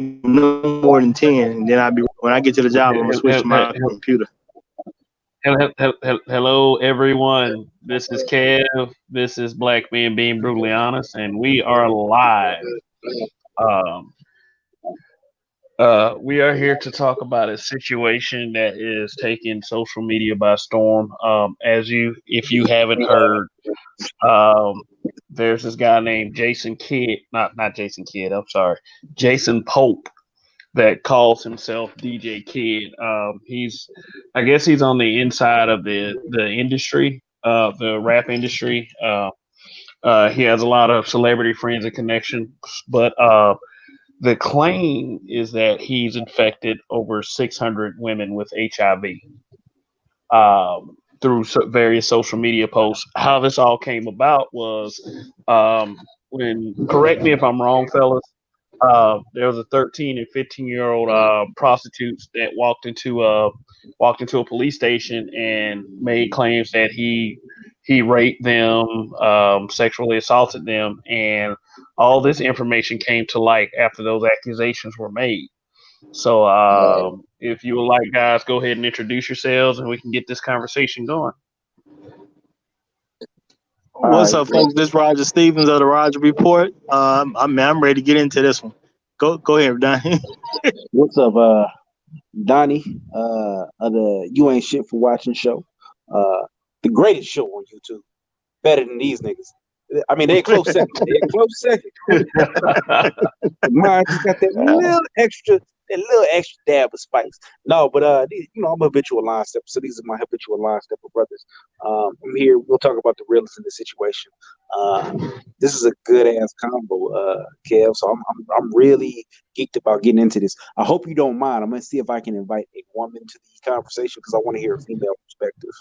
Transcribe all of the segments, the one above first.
no more than 10, and then when I get to the job, I'm gonna switch to my computer. Hello, everyone. This is Kev. This is Black Men Being Brutally Honest, and we are live. Um, we are here to talk about a situation that is taking social media by storm. If you haven't heard, um, there's this guy named Jason Kidd, not Jason Kidd. I'm sorry, Jason Pope, that calls himself DJ Kidd. I guess he's on the inside of the industry, the rap industry. He has a lot of celebrity friends and connections, but the claim is that he's infected over 600 women with HIV through various social media posts. How this all came about was correct me if I'm wrong, fellas. There was a 13 and 15-year-old prostitutes that walked into a police station and made claims that he raped them, sexually assaulted them, and all this information came to light after those accusations were made. So, if you would like, guys, go ahead and introduce yourselves, and we can get this conversation going. What's up, folks? This is Roger Stevens of the Roger Report. I'm ready to get into this one. Go ahead, Donnie. What's up, Donnie? Of the You Ain't Shit for Watching show. The greatest show on YouTube. Better than these niggas. I mean, they're close second. Mine just got that little extra dab of spice. No, but I'm a habitual line stepper, so these are my habitual line stepper brothers. I'm here. We'll talk about the realness in the situation. This is a good ass combo, Kev. So I'm really geeked about getting into this. I hope you don't mind. I'm gonna see if I can invite a woman to the conversation because I want to hear a female perspective.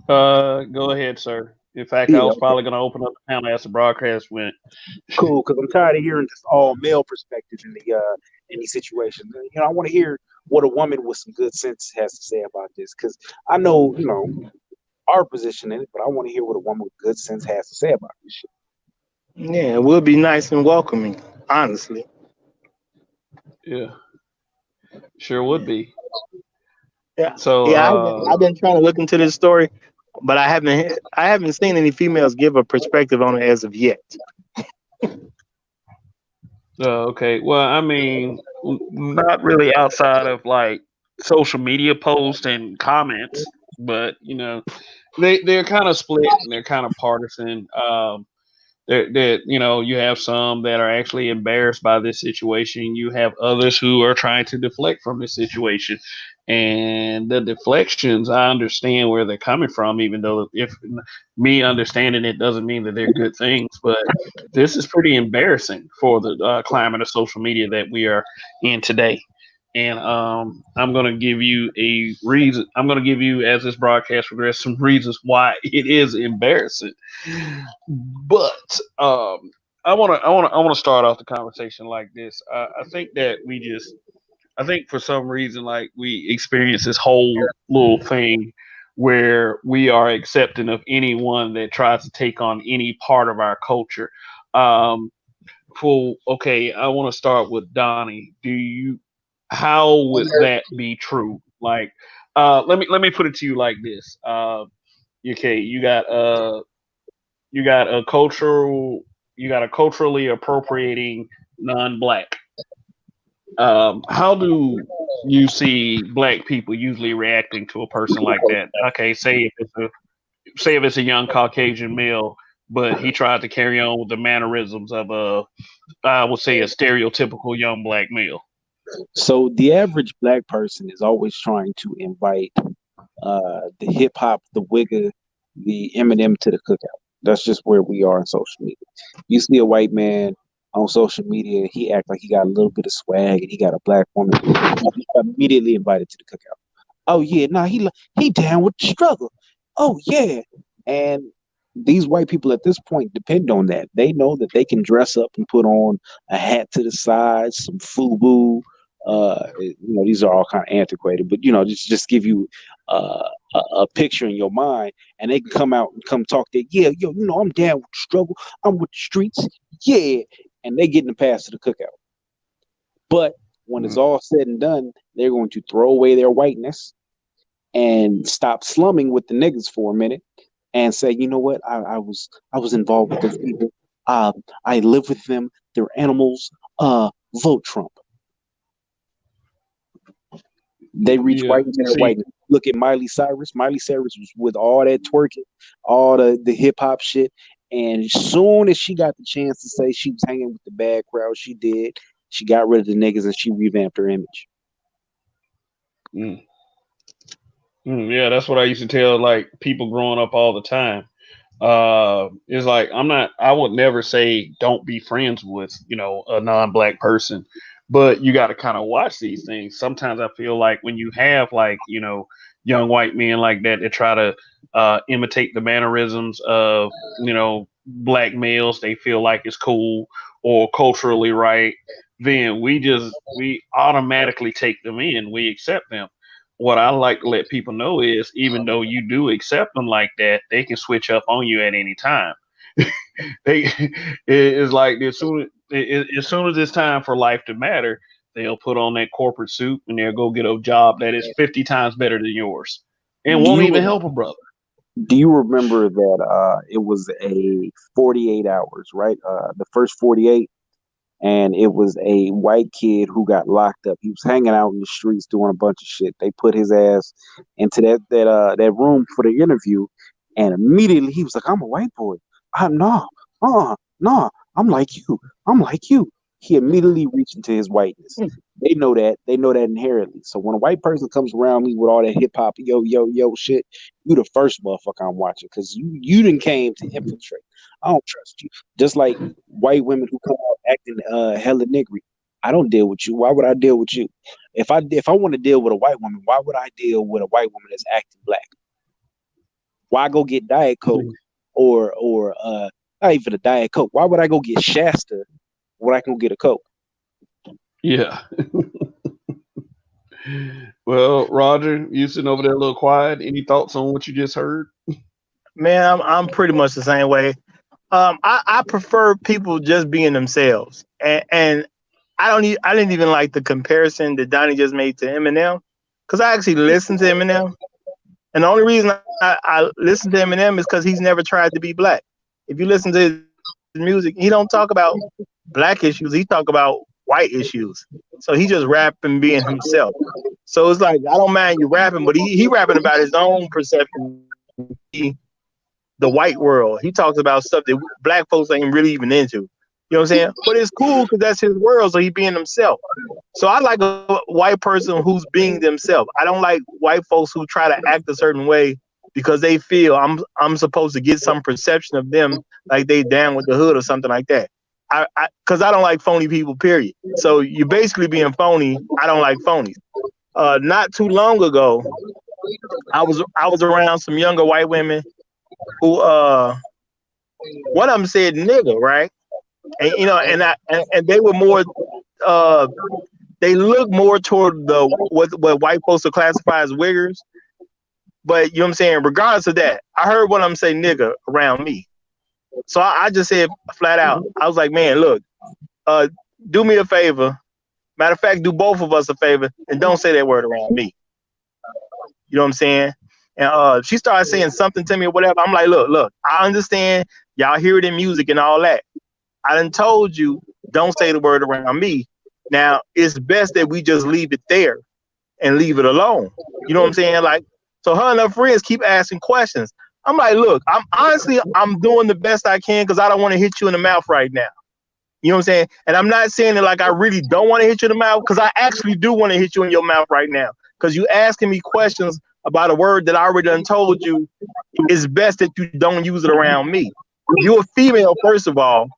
Go ahead, sir. In fact, I was probably going to open up the panel as the broadcast went. Cool, because I'm tired of hearing this all male perspective in these situations. I want to hear what a woman with some good sense has to say about this, because I know, our position in it, but I want to hear what a woman with good sense has to say about this shit. Yeah, it will be nice and welcoming, honestly. Yeah, sure would be. Yeah. So I've been trying to look into this story, but I haven't seen any females give a perspective on it as of yet. Okay. Well, I mean, not really outside of like social media posts and comments, but they're kind of split and they're kind of partisan. You have some that are actually embarrassed by this situation. You have others who are trying to deflect from this situation. And the deflections, I understand where they're coming from, even though if me understanding it doesn't mean that they're good things. But this is pretty embarrassing for the climate of social media that we are in today. And I'm going to give you a reason. I'm going to give you, as this broadcast progresses, some reasons why it is embarrassing. But I want to start off the conversation like this. I think that I think for some reason, like, we experience this whole little thing where we are accepting of anyone that tries to take on any part of our culture. I want to start with Donnie. How would that be true? Like, let me put it to you like this. Okay, you got a culturally appropriating non-black. How do you see black people usually reacting to a person like that? Okay, say if it's a young Caucasian male, but he tried to carry on with the mannerisms of I would say, a stereotypical young black male. So the average black person is always trying to invite the hip hop, the wigger, the Eminem to the cookout. That's just where we are on social media. You see a white man on social media, he act like he got a little bit of swag and he got a black woman. He immediately invited to the cookout. Oh yeah, nah, he down with the struggle. Oh yeah, and these white people at this point depend on that. They know that they can dress up and put on a hat to the side, some FUBU. These are all kind of antiquated, but just give you a picture in your mind, and they can come out and come talk that, yeah, I'm down with the struggle, I'm with the streets, yeah, and they getting the pass to the cookout. But when it's all said and done, they're going to throw away their whiteness and stop slumming with the niggas for a minute and say, you know what, I was involved with those people. I live with them. They're animals. Vote Trump. They reach whiteness and whiteness. Look at Miley Cyrus. Miley Cyrus was with all that twerking, all the hip hop shit. And as soon as she got the chance to say she was hanging with the bad crowd, she did. She got rid of the niggas and she revamped her image. Yeah, that's what I used to tell like people growing up all the time. It's like I would never say don't be friends with, a non-black person, but you got to kind of watch these things. Sometimes I feel like when you have like, young white men like that try to imitate the mannerisms of, black males, they feel like it's cool or culturally right, then we automatically take them in, we accept them. What I like to let people know is even though you do accept them like that, they can switch up on you at any time. It's like as soon as it's time for life to matter, they'll put on that corporate suit and they'll go get a job that is 50 times better than yours and won't even help a brother. Do you remember that it was a 48 hours, right? The first 48, and it was a white kid who got locked up. He was hanging out in the streets doing a bunch of shit. They put his ass into that room for the interview, and immediately he was like, "I'm a white boy. No, I'm like you. I'm like you." He immediately reached into his whiteness. They know that. They know that inherently. So when a white person comes around me with all that hip hop, yo shit, you the first motherfucker I'm watching because you didn't came to infiltrate. I don't trust you. Just like white women who come out acting hella niggery. I don't deal with you. Why would I deal with you? If I want to deal with a white woman, why would I deal with a white woman that's acting black? Why go get Diet Coke or not even a Diet Coke? Why would I go get Shasta when I can go get a Coke? Yeah. Well, Roger, you sitting over there a little quiet. Any thoughts on what you just heard? Man, I'm pretty much the same way. I prefer people just being themselves, and I didn't even like the comparison that Donnie just made to Eminem, because I actually listened to Eminem, and the only reason I listen to Eminem is because he's never tried to be black. If you listen to his music, he don't talk about black issues. He talk about white issues. So he just rapping being himself. So it's like, I don't mind you rapping, but he rapping about his own perception. The white world. He talks about stuff that black folks ain't really even into. You know what I'm saying? But it's cool because that's his world, so he being himself. So I like a white person who's being themselves. I don't like white folks who try to act a certain way because they feel I'm supposed to get some perception of them like they down with the hood or something like that. Because I don't like phony people, period. So you're basically being phony. I don't like phonies. Not too long ago, I was around some younger white women who one of them said nigga, right? And and they were more they look more toward the what white folks will classify as wiggers. But you know what I'm saying? Regardless of that, I heard one of them say nigga around me. So I just said flat out, I was like, man, look, do me a favor. Matter of fact, do both of us a favor and don't say that word around me. You know what I'm saying? And she started saying something to me or whatever. I'm like, look, I understand y'all hear it in music and all that. I done told you, don't say the word around me. Now, it's best that we just leave it there and leave it alone. You know what I'm saying? Like, so her and her friends keep asking questions. I'm like, look, I'm doing the best I can because I don't want to hit you in the mouth right now. You know what I'm saying? And I'm not saying it like I really don't want to hit you in the mouth, because I actually do want to hit you in your mouth right now. Because you asking me questions about a word that I already done told you, it's best that you don't use it around me. You're a female, first of all.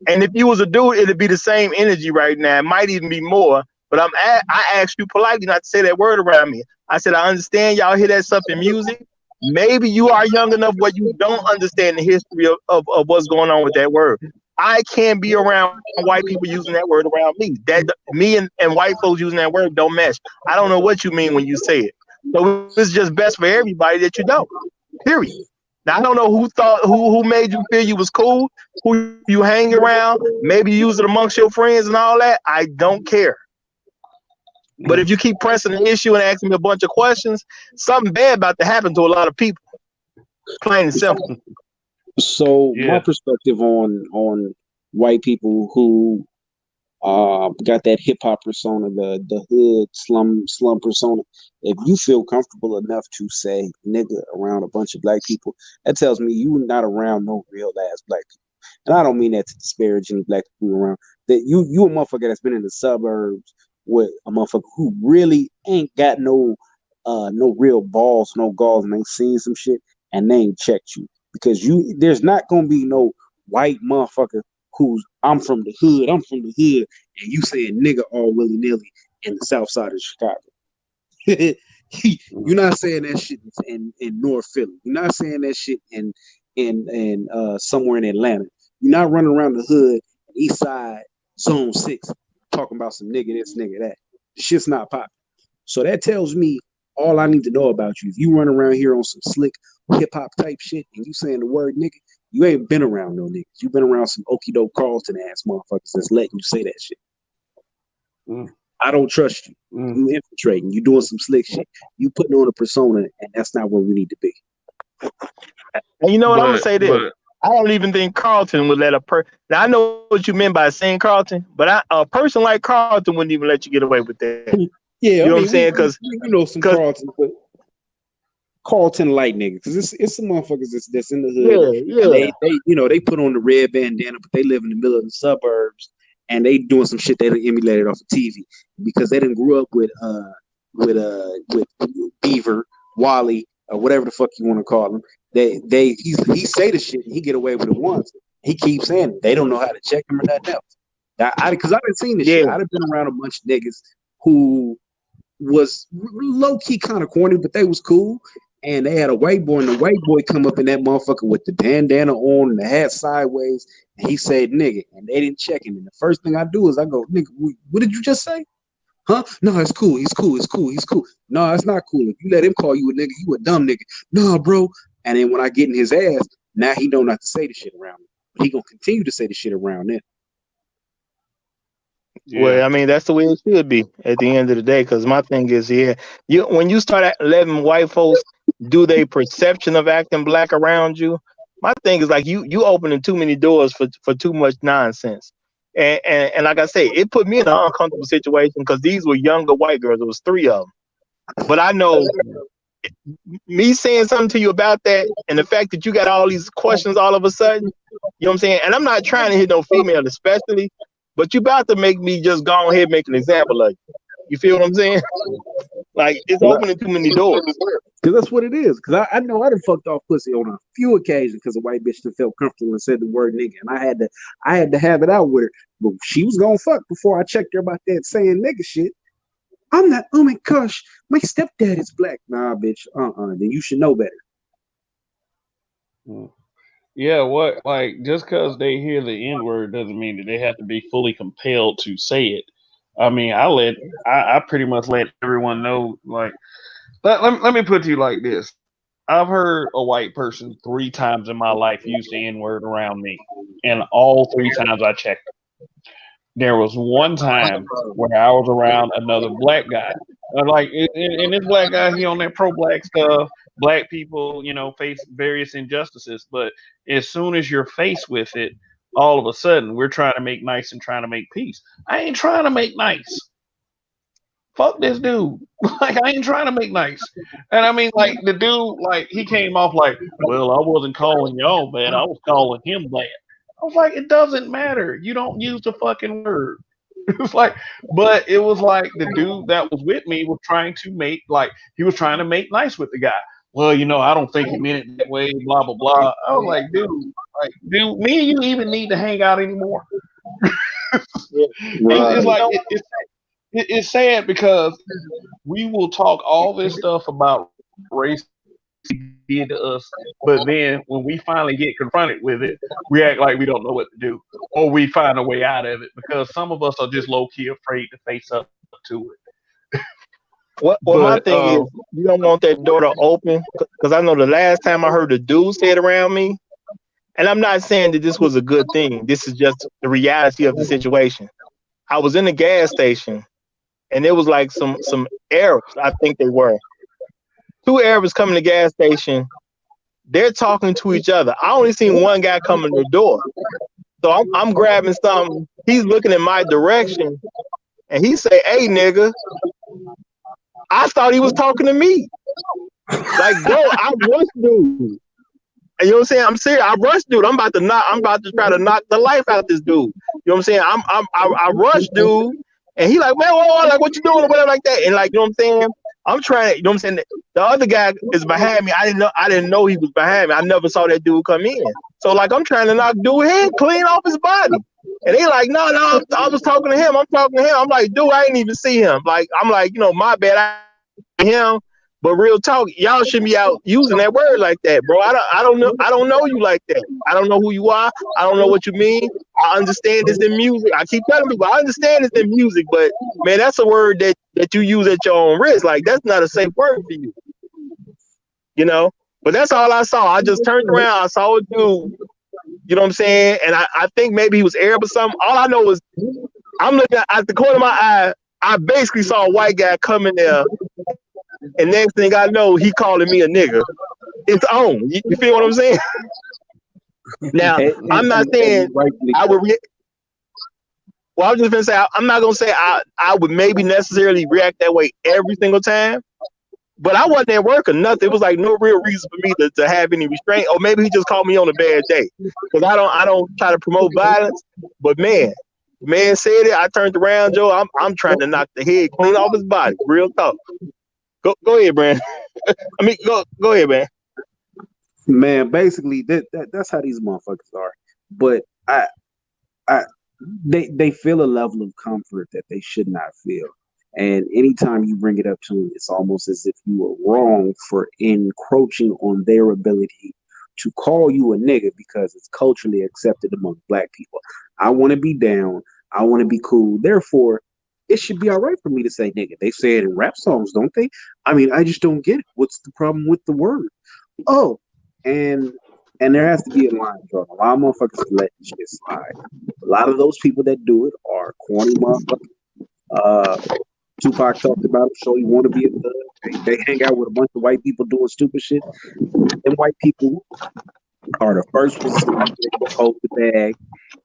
And if you was a dude, it'd be the same energy right now. It might even be more. But I asked you politely not to say that word around me. I said, I understand y'all hear that stuff in music. Maybe you are young enough where you don't understand the history of what's going on with that word. I can't be around white people using that word around me. That me and white folks using that word don't mesh. I don't know what you mean when you say it. So it's just best for everybody that you don't. Period. Now I don't know who made you feel you was cool, who you hang around, maybe you use it amongst your friends and all that. I don't care. But if you keep pressing the issue and asking me a bunch of questions, something bad about to happen to a lot of people. Plain and simple. So my Yeah. perspective on white people who got that hip hop persona, the hood slum persona. If you feel comfortable enough to say nigga around a bunch of black people, that tells me you not around no real ass black people. And I don't mean that to disparage any black people around. That you a motherfucker that's been in the suburbs with a motherfucker who really ain't got no real balls, no galls, and ain't seen some shit and they ain't checked you. Because there's not gonna be no white motherfucker who's I'm from the hood, and you saying nigga all willy nilly in the south side of Chicago. You're not saying that shit in North Philly. You're not saying that shit in somewhere in Atlanta. You're not running around the hood, East Side, Zone 6, talking about some nigga this, nigga that. Shit's not popping. So that tells me all I need to know about you. If you run around here on some slick hip hop type shit and you saying the word nigga, you ain't been around no niggas. You've been around some okie doke Carlton ass motherfuckers that's letting you say that shit. Mm. I don't trust you. Mm. You infiltrating. You doing some slick shit. You putting on a persona, and that's not where we need to be. And you know what? I'm gonna say this. But I don't even think Carlton would let a Now I know what you meant by saying Carlton, but a person like Carlton wouldn't even let you get away with that. Yeah, You know what I'm saying? Because you know some Carlton, but Carlton light niggas, because it's some motherfuckers that's in the hood. Yeah. They put on the red bandana, but they live in the middle of the suburbs, and they doing some shit they done emulated off of TV because they didn't grew up with Beaver, Wally, or whatever the fuck you want to call him. He say the shit and he get away with it once. He keeps saying it. They don't know how to check him or nothing else. Because I done seen this shit. I'd have been around a bunch of niggas who was low key kind of corny, but they was cool. And they had a white boy, and the white boy come up in that motherfucker with the bandana on and the hat sideways, and he said nigga, and they didn't check him. And the first thing I do is I go, nigga, what did you just say? Huh? No, it's cool. He's cool. No, it's not cool. If you let him call you a nigga, you a dumb nigga. No, bro. And then when I get in his ass, now he don't have to say the shit around me. He gonna continue to say the shit around there. yeah. Well, I mean, that's the way it should be at the end of the day. Because my thing is, when you start letting white folks do their perception of acting black around you, my thing is like you opening too many doors for too much nonsense. And like I say, it put me in an uncomfortable situation because these were younger white girls. It was 3 of them. But I know me saying something to you about that and the fact that you got all these questions all of a sudden, you know what I'm saying? And I'm not trying to hit no female especially, but you about to make me just go ahead and make an example of you. You feel what I'm saying? Like, it's opening too many doors. Because that's what it is. Because I know I done fucked off pussy on a few occasions because a white bitch done felt comfortable and said the word nigga. And I had to have it out with her. But she was gonna fuck before I checked her about that saying nigga shit. I'm not, oh my gosh, my stepdad is black. Nah, bitch, then you should know better. yeah, what like just because they hear the N word doesn't mean that they have to be fully compelled to say it. I mean, I pretty much let everyone know. Like, let me put it to you like this: I've heard a white person 3 times in my life use the N word around me, and all 3 times I checked. There was one time where I was around another black guy. And this black guy, he on that pro-black stuff. Black people, face various injustices. But as soon as you're faced with it, all of a sudden, we're trying to make nice and trying to make peace. I ain't trying to make nice. Fuck this dude. Like, I ain't trying to make nice. And I mean, like, the dude, like, he came off like, well, I wasn't calling y'all bad. I was calling him bad. I was like, it doesn't matter. You don't use the fucking word. It's like, but it was like the dude that was with me was trying to he was trying to make nice with the guy. Well, I don't think he meant it that way, blah, blah, blah. I was like, dude, me and you even need to hang out anymore. It's like, it's sad because we will talk all this stuff about race did to us, but then when we finally get confronted with it, we act like we don't know what to do, or we find a way out of it because some of us are just low key afraid to face up to it. Well, my But thing is, you don't want that door to open because I know the last time I heard the dude say it around me, and I'm not saying that this was a good thing. This is just the reality of the situation. I was in the gas station, and it was like some Arabs. I think they were two Arabs coming to the gas station. They're talking to each other. I only seen one guy come in the door, so I'm grabbing something. He's looking in my direction, and he say, "Hey, nigga." I thought he was talking to me. Like, bro, I rushed dude. And you know what I'm saying? I'm serious. I rushed dude. I'm about to try to knock the life out this dude. You know what I'm saying? I rushed dude, and he like, man, whoa, like, what you doing or whatever like that. And like, you know what I'm saying? I'm trying to, you know what I'm saying? The other guy is behind me. I didn't know he was behind me. I never saw that dude come in. So like, I'm trying to knock dude head clean off his body. And they like, no, I was talking to him. I'm talking to him. I'm like, dude, I ain't even see him. Like, I'm like, you know, my bad. Him, but real talk, y'all shouldn't be out using that word like that, bro. I don't know you like that. I don't know who you are. I don't know what you mean. I understand this in music. I keep telling people I understand this in music, but man, that's a word that you use at your own risk. Like that's not a safe word for you, you know. But that's all I saw. I just turned around. I saw a dude. You know what I'm saying? And I think maybe he was Arab or something. All I know is I'm looking at the corner of my eye. I basically saw a white guy come in there. And next thing I know, he calling me a nigga. It's on. You feel what I'm saying? Now, I'm not saying I would. Well, I was just gonna say I'm not gonna say I would maybe necessarily react that way every single time. But I wasn't at work or nothing. It was like no real reason for me to have any restraint. Or maybe he just called me on a bad day. Because I don't try to promote violence. But man, the man said it. I turned around, Joe. I'm trying to knock the head clean off his body. Real talk. Go ahead, Brandon. I mean, go ahead, man. Man, basically that's how these motherfuckers are. But they feel a level of comfort that they should not feel. And anytime you bring it up to them, it's almost as if you were wrong for encroaching on their ability to call you a nigga because it's culturally accepted among black people. I want to be down. I want to be cool. Therefore, it should be all right for me to say nigga. They say it in rap songs, don't they? I mean, I just don't get it. What's the problem with the word? Oh, and there has to be a line drawn. A lot of motherfuckers let this shit slide. A lot of those people that do it are corny motherfuckers. Tupac talked about it, so you want to be a thug. They hang out with a bunch of white people doing stupid shit. And white people are the first ones to hold the bag,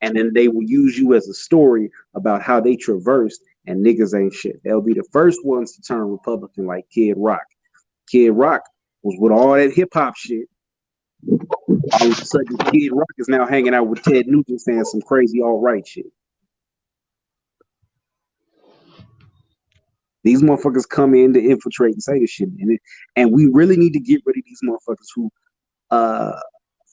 and then they will use you as a story about how they traversed, and niggas ain't shit. They'll be the first ones to turn Republican like Kid Rock. Kid Rock was with all that hip hop shit. All of a sudden, Kid Rock is now hanging out with Ted Nugent saying some crazy all right shit. These motherfuckers come in to infiltrate and say this shit, and we really need to get rid of these motherfuckers who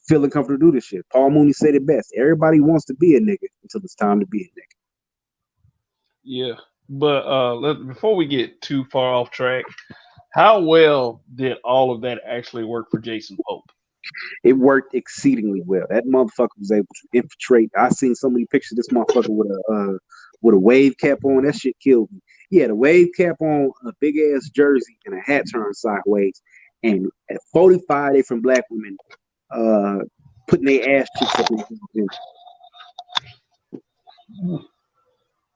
feeling comfortable to do this shit. Paul Mooney said it best. Everybody wants to be a nigga until it's time to be a nigga. Yeah, but before we get too far off track, how well did all of that actually work for Jason Pope? It worked exceedingly well. That motherfucker was able to infiltrate. I seen so many pictures of this motherfucker with a wave cap on. That shit killed me. He had a wave cap on, a big ass jersey, and a hat turned sideways. And at 45 different black women putting their ass cheeks up in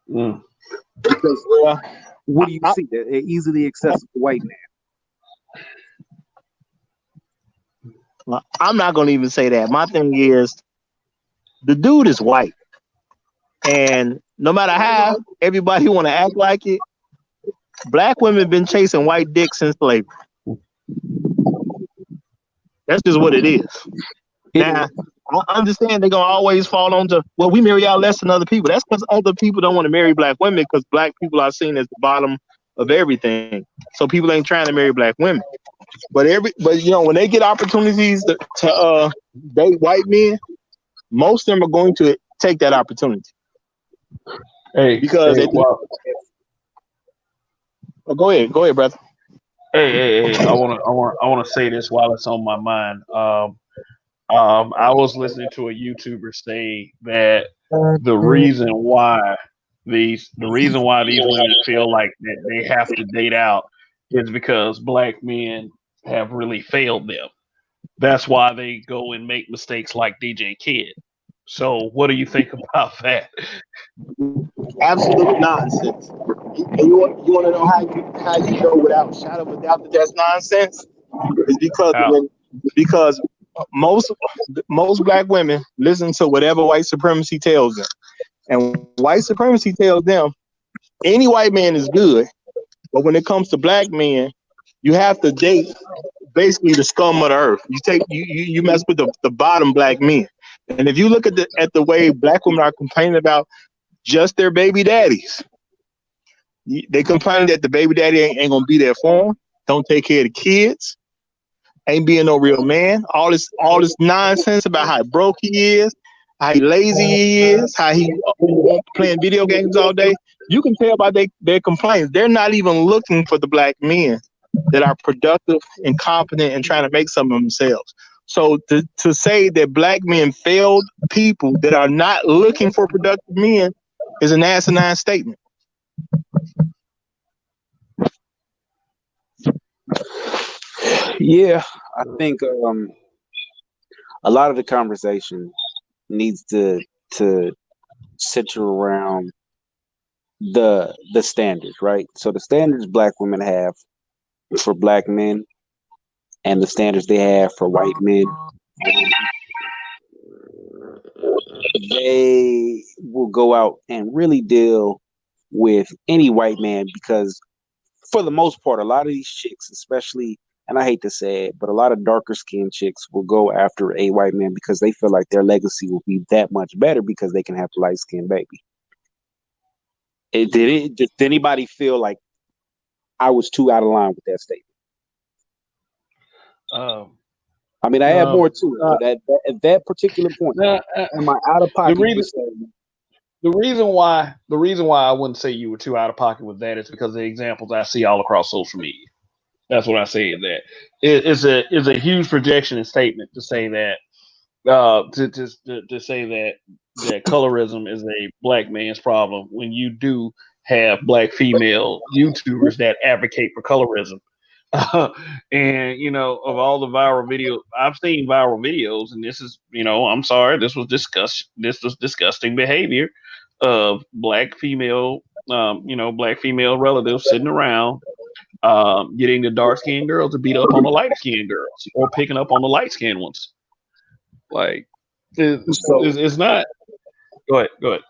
him. Because what do you see? They're easily accessible white man. Well, I'm not gonna even say that. My thing is, the dude is white, and no matter how everybody want to act like it, black women been chasing white dicks since slavery. That's just what it is. Now, I understand they're gonna always fall on to, well, we marry out less than other people. That's because other people don't want to marry black women because black people are seen as the bottom of everything. So people ain't trying to marry black women. But you know, when they get opportunities to date white men, most of them are going to take that opportunity. Because go ahead, brother. Hey! I want to say this while it's on my mind. I was listening to a YouTuber say that the reason why these women feel like that they have to date out is because black men have really failed them. That's why they go and make mistakes like DJ Kidd. So, what do you think about that? Absolute nonsense. And you want to know how you know without a shadow of a doubt that that's nonsense? It's How? because most black women listen to whatever white supremacy tells them, and white supremacy tells them any white man is good, but when it comes to black men, you have to date basically the scum of the earth. You mess with the bottom black men, and if you look at the way black women are complaining about just their baby daddies. They complaining that the baby daddy ain't gonna be there for them, don't take care of the kids, ain't being no real man. All this nonsense about how broke he is, how he lazy he is, how he playing video games all day. You can tell by their complaints. They're not even looking for the black men that are productive and competent and trying to make something of themselves. So to say that black men failed people that are not looking for productive men is an asinine statement. Yeah, I think a lot of the conversation needs to center around the standards, right? So the standards black women have for black men and the standards they have for white men, they will go out and really deal with any white man because for the most part, a lot of these chicks, especially, and I hate to say it, but a lot of darker skinned chicks will go after a white man because they feel like their legacy will be that much better because they can have a light skinned baby. Did anybody feel like I was too out of line with that statement? Um, I mean, I have no, more to it, but at that particular point, no, am I out of the pocket for reason saying? the reason why I wouldn't say you were too out of pocket with that is because of the examples I see all across social media. That's what I say. That it's a huge projection and statement to say that to say that colorism is a black man's problem when you do have black female YouTubers that advocate for colorism. And of all the viral videos, I've seen viral videos, and this is, I'm sorry, this was disgusting behavior of black female relatives sitting around, getting the dark skinned girls to beat up on the light skinned girls or picking up on the light skinned ones. Like, So it's not. Go ahead. Go ahead.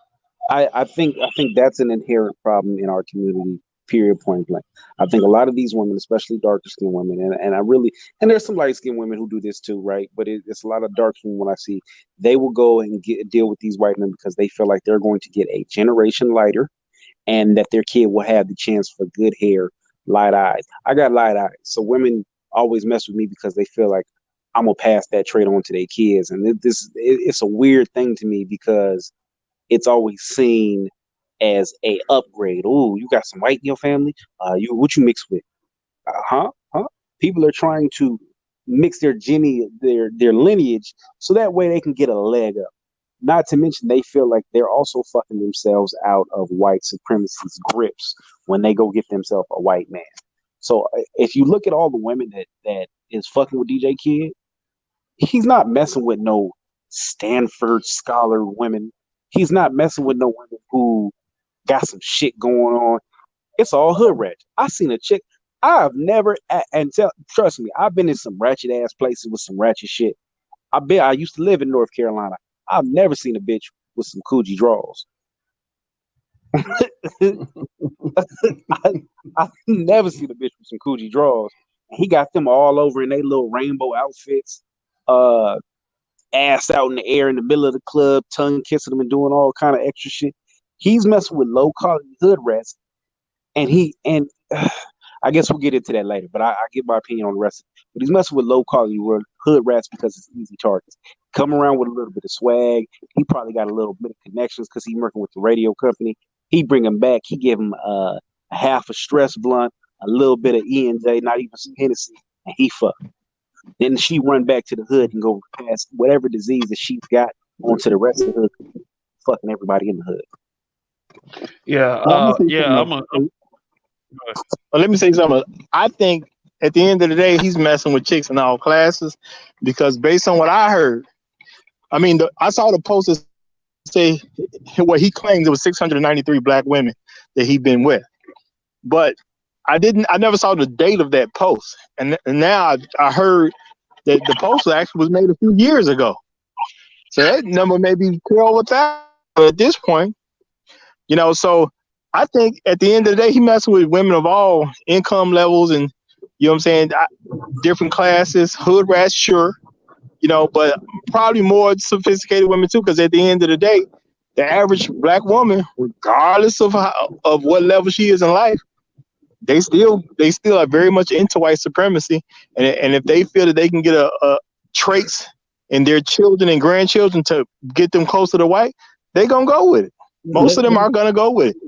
I think that's an inherent problem in our community. Period. Point blank. I think a lot of these women, especially darker skinned women, and I really, and there's some light skinned women who do this too, right? But it's a lot of dark skinned when I see they will go and deal with these white men because they feel like they're going to get a generation lighter and that their kid will have the chance for good hair, light eyes. I got light eyes, so women always mess with me because they feel like I'm gonna pass that trait on to their kids, and it's a weird thing to me because it's always seen as a upgrade. Oh, you got some white in your family? You what you mix with? Huh? People are trying to mix their lineage so that way they can get a leg up. Not to mention they feel like they're also fucking themselves out of white supremacy's grips when they go get themselves a white man. So if you look at all the women that is fucking with DJ Kidd, he's not messing with no Stanford scholar women. He's not messing with no women who got some shit going on. It's all hood ratchet. I seen a chick. I've never trust me, I've been in some ratchet ass places with some ratchet shit. I used to live in North Carolina. I've never seen a bitch with some Coogee draws. I've never seen a bitch with some Coogee draws. And he got them all over in their little rainbow outfits. Ass out in the air in the middle of the club, tongue kissing them and doing all kind of extra shit. He's messing with low quality hood rats, and I guess we'll get into that later. But I give my opinion on the rest of it. But he's messing with low quality hood rats because it's easy targets. Come around with a little bit of swag. He probably got a little bit of connections because he's working with the radio company. He bring him back. He give him a half a stress blunt, a little bit of E&J, not even some Hennessy, and he fuck. Then she run back to the hood and go pass whatever disease that she's got onto the rest of the hood, fucking everybody in the hood. Yeah. I'm gonna say Yeah. something else. Let me say something. I think at the end of the day, he's messing with chicks in all classes because based on what I heard, I mean, I saw the post that say what he claims it was 693 black women that he'd been with, but I never saw the date of that post, and now I heard that the post actually was made a few years ago. So that number may be clear over 1,000 at this point. So I think at the end of the day, he messing with women of all income levels and what I'm saying, different classes, hood rats, sure, but probably more sophisticated women too, because at the end of the day, the average black woman, regardless of what level she is in life, they still are very much into white supremacy, and if they feel that they can get a traits in their children and grandchildren to get them closer to white, they gonna go with it. Most of them are gonna go with it.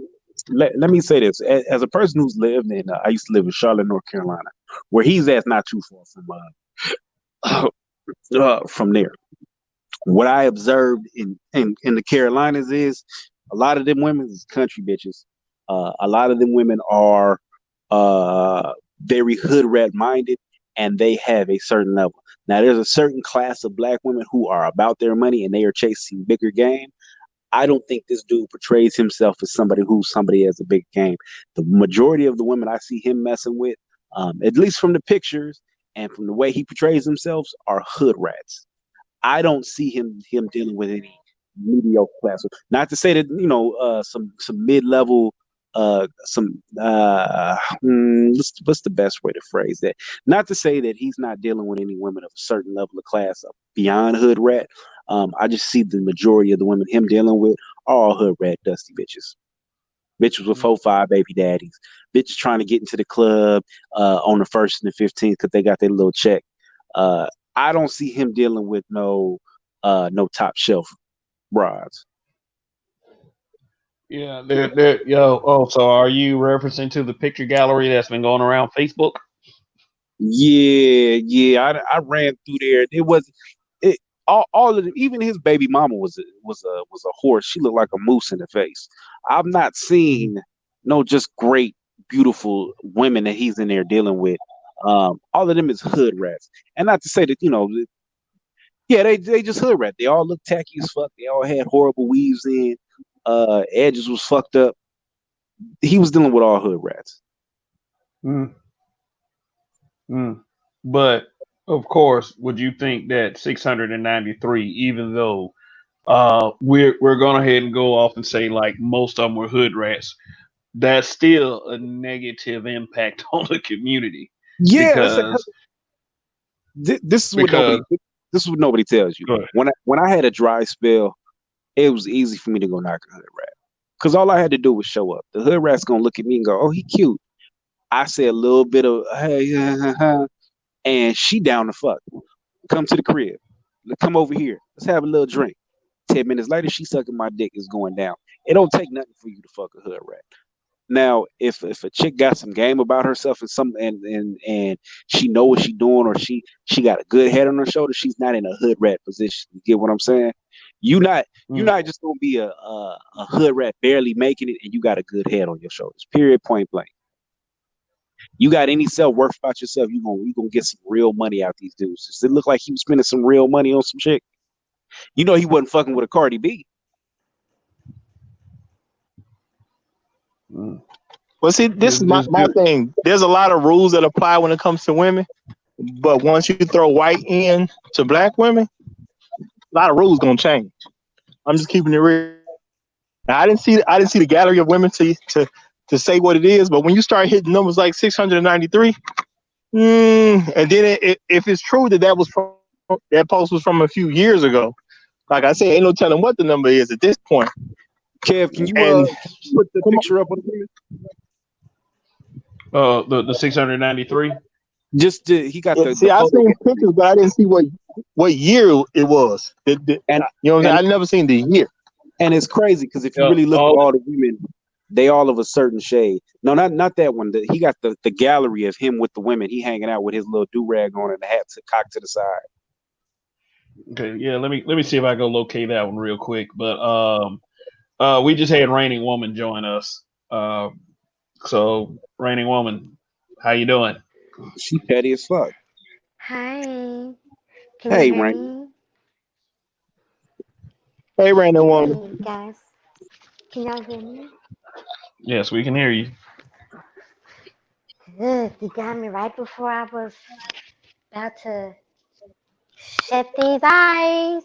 Let me say this: as a person who's lived in, I used to live in Charlotte, North Carolina, where he's at, not too far from there. What I observed in the Carolinas is a lot of them women is country bitches. A lot of them women are very hood rat minded, and they have a certain level. Now, there's a certain class of black women who are about their money and they are chasing bigger game. I don't think this dude portrays himself as somebody has a big game. The majority of the women I see him messing with, at least from the pictures and from the way he portrays himself, are hood rats. I don't see him dealing with any mediocre class. Not to say that some mid level, what's the best way to phrase that? Not to say that he's not dealing with any women of a certain level of class beyond hood rat. I just see the majority of the women him dealing with are all hood rat dusty bitches. Bitches with 4-5 baby daddies. Bitches trying to get into the club on the 1st and the 15th because they got their little check. I don't see him dealing with no top shelf broads. Yeah, so are you referencing to the picture gallery that's been going around Facebook? Yeah. I ran through there. All of them, even his baby mama was a horse. She looked like a moose in the face. I've not seen no just great, beautiful women that he's in there dealing with. All of them is hood rats, and not to say that yeah, they just hood rat. They all look tacky as fuck. They all had horrible weaves in. Edges was fucked up. He was dealing with all hood rats. But of course, would you think that 693, even though we're going ahead and go off and say like most of them were hood rats, that's still a negative impact on the community? Yeah, because this is what nobody tells you. When I had a dry spell, it was easy for me to go knock a hood rat because all I had to do was show up. The hood rat's gonna look at me and go, "Oh, he cute." I say a little bit of "Hey," and she down the fuck. Come to the crib. Come over here. Let's have a little drink. 10 minutes later, she sucking my dick. Is going down. It don't take nothing for you to fuck a hood rat. Now, if a chick got some game about herself and she know what she doing, or she got a good head on her shoulder, she's not in a hood rat position. You get what I'm saying? You're not just gonna be a hood rat barely making it, and you got a good head on your shoulders. Period. Point blank. You got any self worth about yourself, you gonna get some real money out these dudes. Does it look like he was spending some real money on some chick? He wasn't fucking with a Cardi B. Well, see, this is my thing. There's a lot of rules that apply when it comes to women, but once you throw white in to black women, a lot of rules gonna change. I'm just keeping it real. Now, I didn't see the gallery of women to say what it is, but when you start hitting numbers like 693, and then if it's true that post was from a few years ago, like I said, ain't no telling what the number is at this point. Kev, can you put the picture up on the 693? Just he got the. See, I've seen pictures, but I didn't see what year it was. I've never seen the year. And it's crazy because if you really look at all the women, they all of a certain shade. No, not that one. He got the gallery of him with the women. He hanging out with his little do rag on and the hat cocked to the side. Okay, yeah. Let me see if I can locate that one real quick. But we just had Raining Woman join us. So, reigning woman, how you doing? She petty as fuck. Hi, can you Hey, hear Rank. me? Hey, random woman. Hey guys, can y'all hear me? Yes, we can hear you. Ugh, you got me right before I was about to shut these eyes.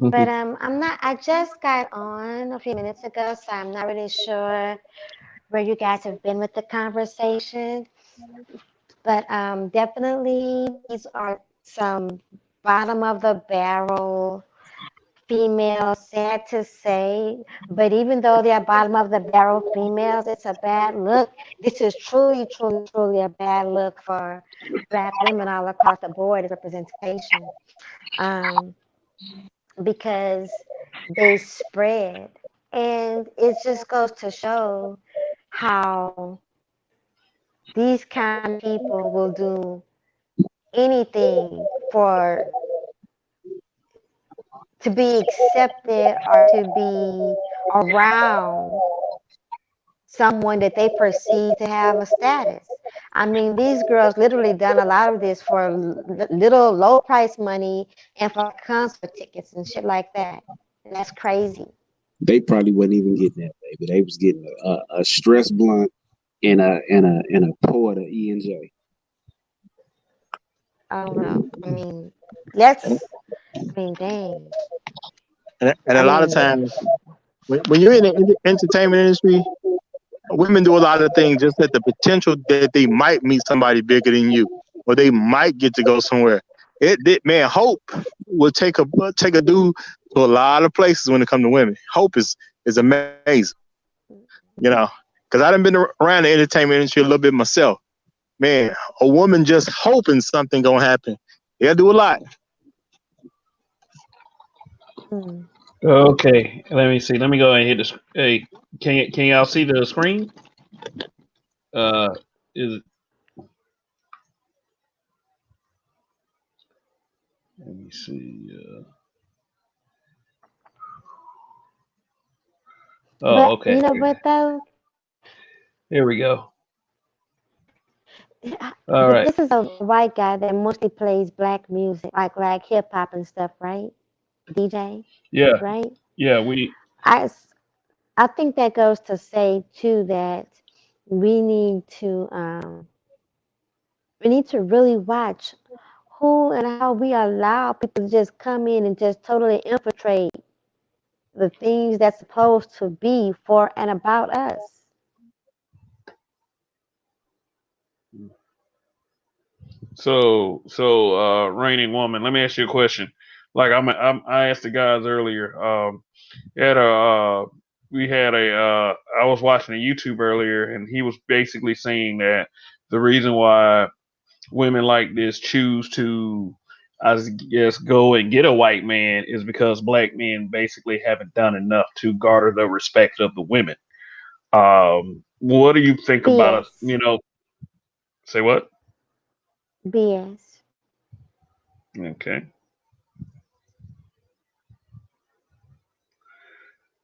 But I'm not. I just got on a few minutes ago, so I'm not really sure where you guys have been with the conversation. But definitely these are some bottom of the barrel females, sad to say, but even though they're bottom of the barrel females, it's a bad look. This is truly, truly, truly a bad look for Black women all across the board as representation, um, because they spread. And it just goes to show how these kind of people will do anything for to be accepted or to be around someone that they perceive to have a status. I mean, these girls literally done a lot of this for little low price money and for like concert tickets and shit like that. And that's crazy. They probably wasn't even getting that, baby. They was getting a stress blunt and a pour of E&J. I don't know. I mean, let's. I mean, dang. And I a lot of mean, times, when you're in the entertainment industry, women do a lot of things just at the potential that they might meet somebody bigger than you, or they might get to go somewhere. Man, hope will take a dude to a lot of places when it comes to women. Hope is amazing, you know, because I done been around the entertainment industry a little bit myself. Man, a woman just hoping something gonna happen, they'll do a lot. hmm. Okay, let me see. Let me go ahead and hit this. Hey, can y'all see the screen? Uh, is it, let me see. Oh, But you okay. know what though? Here we go. All This right. is a white guy that mostly plays black music, like hip hop and stuff, right? DJ, Yeah, right? yeah. We I I think that goes to say too that we need to um, we need to really watch who and how we allow people to just come in and just totally infiltrate the things that's supposed to be for and about us. reigning woman. Let me ask you a question. Like I asked the guys earlier. Had a we had a I was watching a YouTube earlier, and he was basically saying that the reason why women like this choose to, I guess, go and get a white man is because black men basically haven't done enough to garner the respect of the women. What do you think about it? BS, Say what? BS. Okay.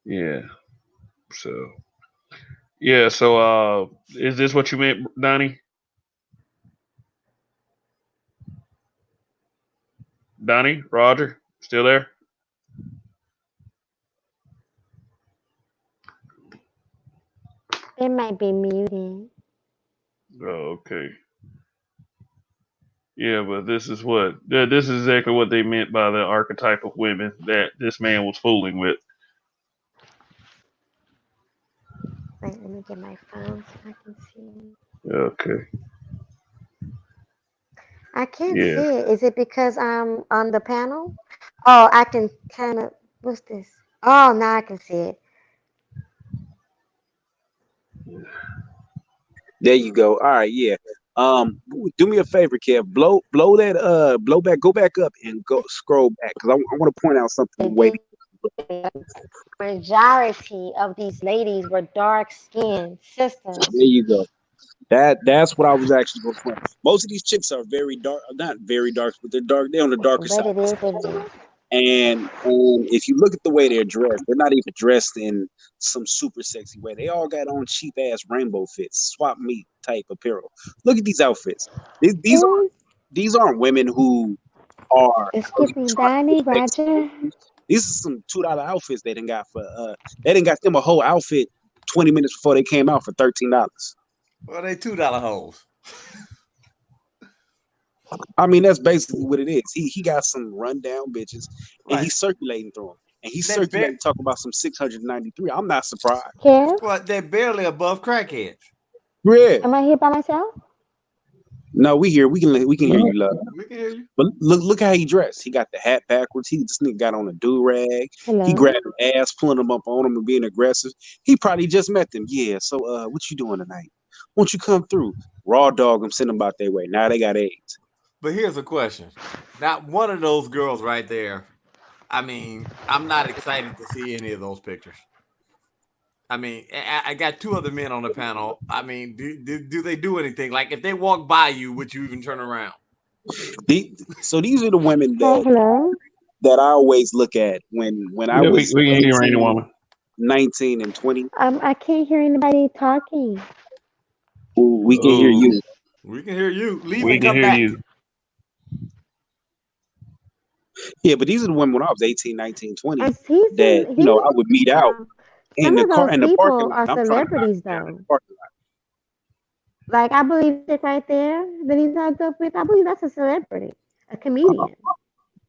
Yeah. So yeah. Is this what you meant, Donnie? Donnie, Roger, still there? They might be muted. Oh, okay. Yeah, but this is exactly what they meant by the archetype of women that this man was fooling with. Wait, let me get my phone so I can see. Okay. I can't Yeah. see it. Is it because I'm on the panel? Oh, I can kind of. What's this? Oh, now I can see it. There you go. All right, yeah. Do me a favor, Kev. Blow that blow back, go back up and go scroll back because I want to point out something waiting. Majority of these ladies were dark skinned sisters. There you go. That's what I was actually going to point. Most of these chicks are very dark, not very dark, but they're dark. They're on the darker But side. it is what it is. And if you look at the way they're dressed, they're not even dressed in some super sexy way. They all got on cheap ass rainbow fits, swap meet type apparel. Look at these outfits. These aren't women who are Excuse me, trying to Donnie, get sexy. Roger. These are some $2 outfits they done got for they done got them a whole outfit 20 minutes before they came out for $13. Well, they $2 hoes. I mean, that's basically what it is. He got some rundown bitches, and Right. he's circulating through them. And he's They circulating, talking about some 693. I'm not surprised. Kev, Well, they're barely above crackheads. Yeah. am I here by myself? No, we hear. We can hear you, love. We can hear you. But look how he dressed. He got the hat backwards. This nigga got on a do-rag. Hello. He grabbed an ass, pulling him up on him and being aggressive. He probably just met them. Yeah, so what you doing tonight? Won't you come through? Raw dog them, send them about their way. Now they got AIDS. But here's a question. Not one of those girls right there. I mean, I'm not excited to see any of those pictures. I mean, I got two other men on the panel. I mean, do they do anything? Like, if they walk by you, would you even turn around? So these are the women Hello. that I always look at when I was we can hear any 18, woman. 19 and 20. I can't hear anybody talking. Ooh, we can hear you. We can hear you. Leave We and can come hear back. you. Yeah, but these are the women when I was 18, 19, 20 And that, I would meet out in some the of car those in the people parking lot. are I'm trying to knock celebrities, them down in though. the parking lot. Like, I believe it right there that he's hooked up with. I believe that's a celebrity, a comedian.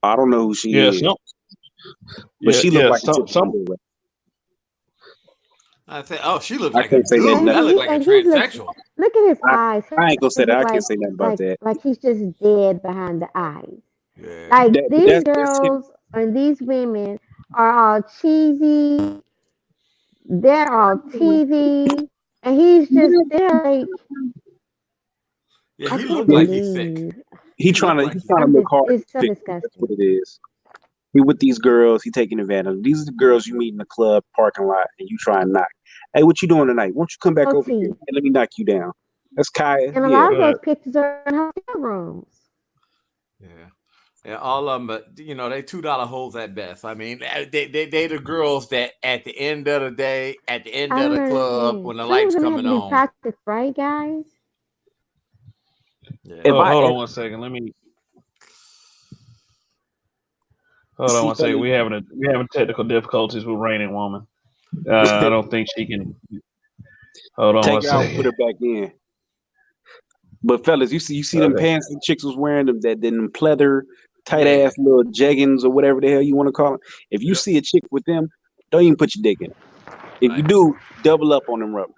I don't know who she Yeah, is, but she looked like a typical some. girl. I say, oh, she looked I like a can't say nothing. dude. That looked like a And he looks, transsexual. look at his eyes. I ain't gonna say that. I can't Like, say nothing about that. like he's just dead behind the eyes. Yeah. Like, these That's him. girls and these women are all cheesy. They're all TV. And he's just there like, Yeah, I he can't looked like he's sick. believe. He's trying to look hard. It's so That's disgusting. what it is. He with these girls. He taking advantage. These are the girls you meet in the club parking lot, and you try and knock. Hey, what you doing tonight? Won't you come back over here? Hey, let me knock you down. That's Kaya. And a lot of those pictures are in hotel rooms. Yeah, all of them, but they $2 holes at best. I mean, they the girls that at the end of the day, at the end of the club, when the lights coming on. Practice, right, guys? Yeah. Hold on one second. Let me. Hold on one second. We having technical difficulties with Raining Woman. I don't think she can. Hold on Take one her out, second. put her back in. But fellas, you see them pants the chicks was wearing, them pleather tight ass little jeggings or whatever the hell you want to call them. If you see a chick with them, don't even put your dick in it. If you do, double up on them rubbers.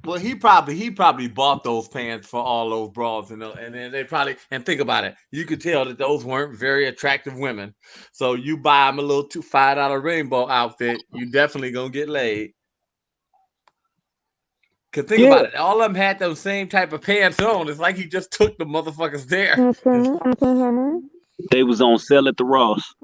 Well, he probably bought those pants for all those bras, and then they probably, and think about it, you could tell that those weren't very attractive women. So you buy them a little $5 rainbow outfit, you definitely gonna get laid. Cause think about it, all of them had those same type of pants on. It's like he just took the motherfuckers there. They was on sale at the Ross.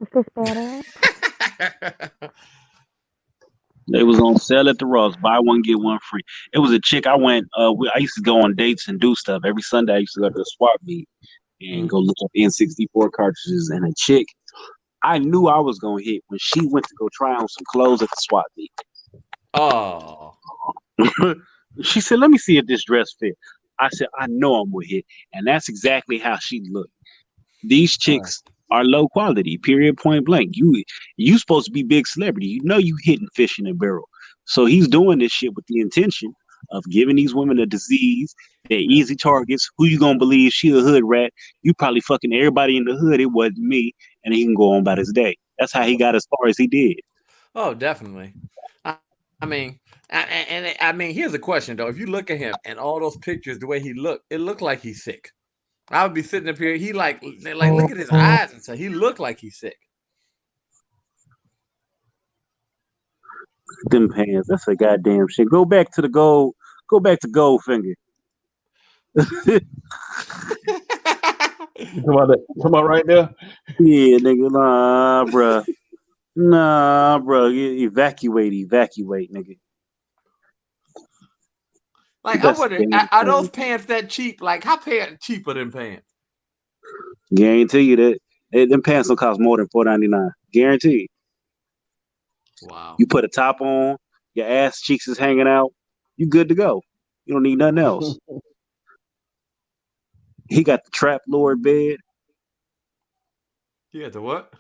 They was on sale at the Ross. Buy one, get one free. It was a chick. I went. I used to go on dates and do stuff every Sunday. I used to go to the swap meet and go look up N64 cartridges. And a chick, I knew I was gonna hit when she went to go try on some clothes at the swap meet. Oh. She said, "Let me see if this dress fit." I said, "I know I'm gonna hit," and that's exactly how she looked. These chicks are low quality. Period. Point blank. You supposed to be big celebrity. You hitting fish in a barrel. So he's doing this shit with the intention of giving these women a disease. They're easy targets. Who you gonna believe? She a hood rat. You probably fucking everybody in the hood. It wasn't me, and he can go on about his day. That's how he got as far as he did. Oh, definitely. I mean, here's a question though. If you look at him and all those pictures, the way he looked, it looked like he's sick. I would be sitting up here. He like look at his eyes and say he looked like he's sick. Them pants. That's a goddamn shit. Go back to Goldfinger. Come on right there. Yeah, nigga. Nah, bro. Evacuate, nigga. Like, I wonder, are those pants that cheap? Like, how cheap are them pants? Guarantee you Them pants don't cost more than $4.99, guaranteed. Wow. You put a top on, your ass cheeks is hanging out, you good to go. You don't need nothing else. He got the trap lower bed. You got the what?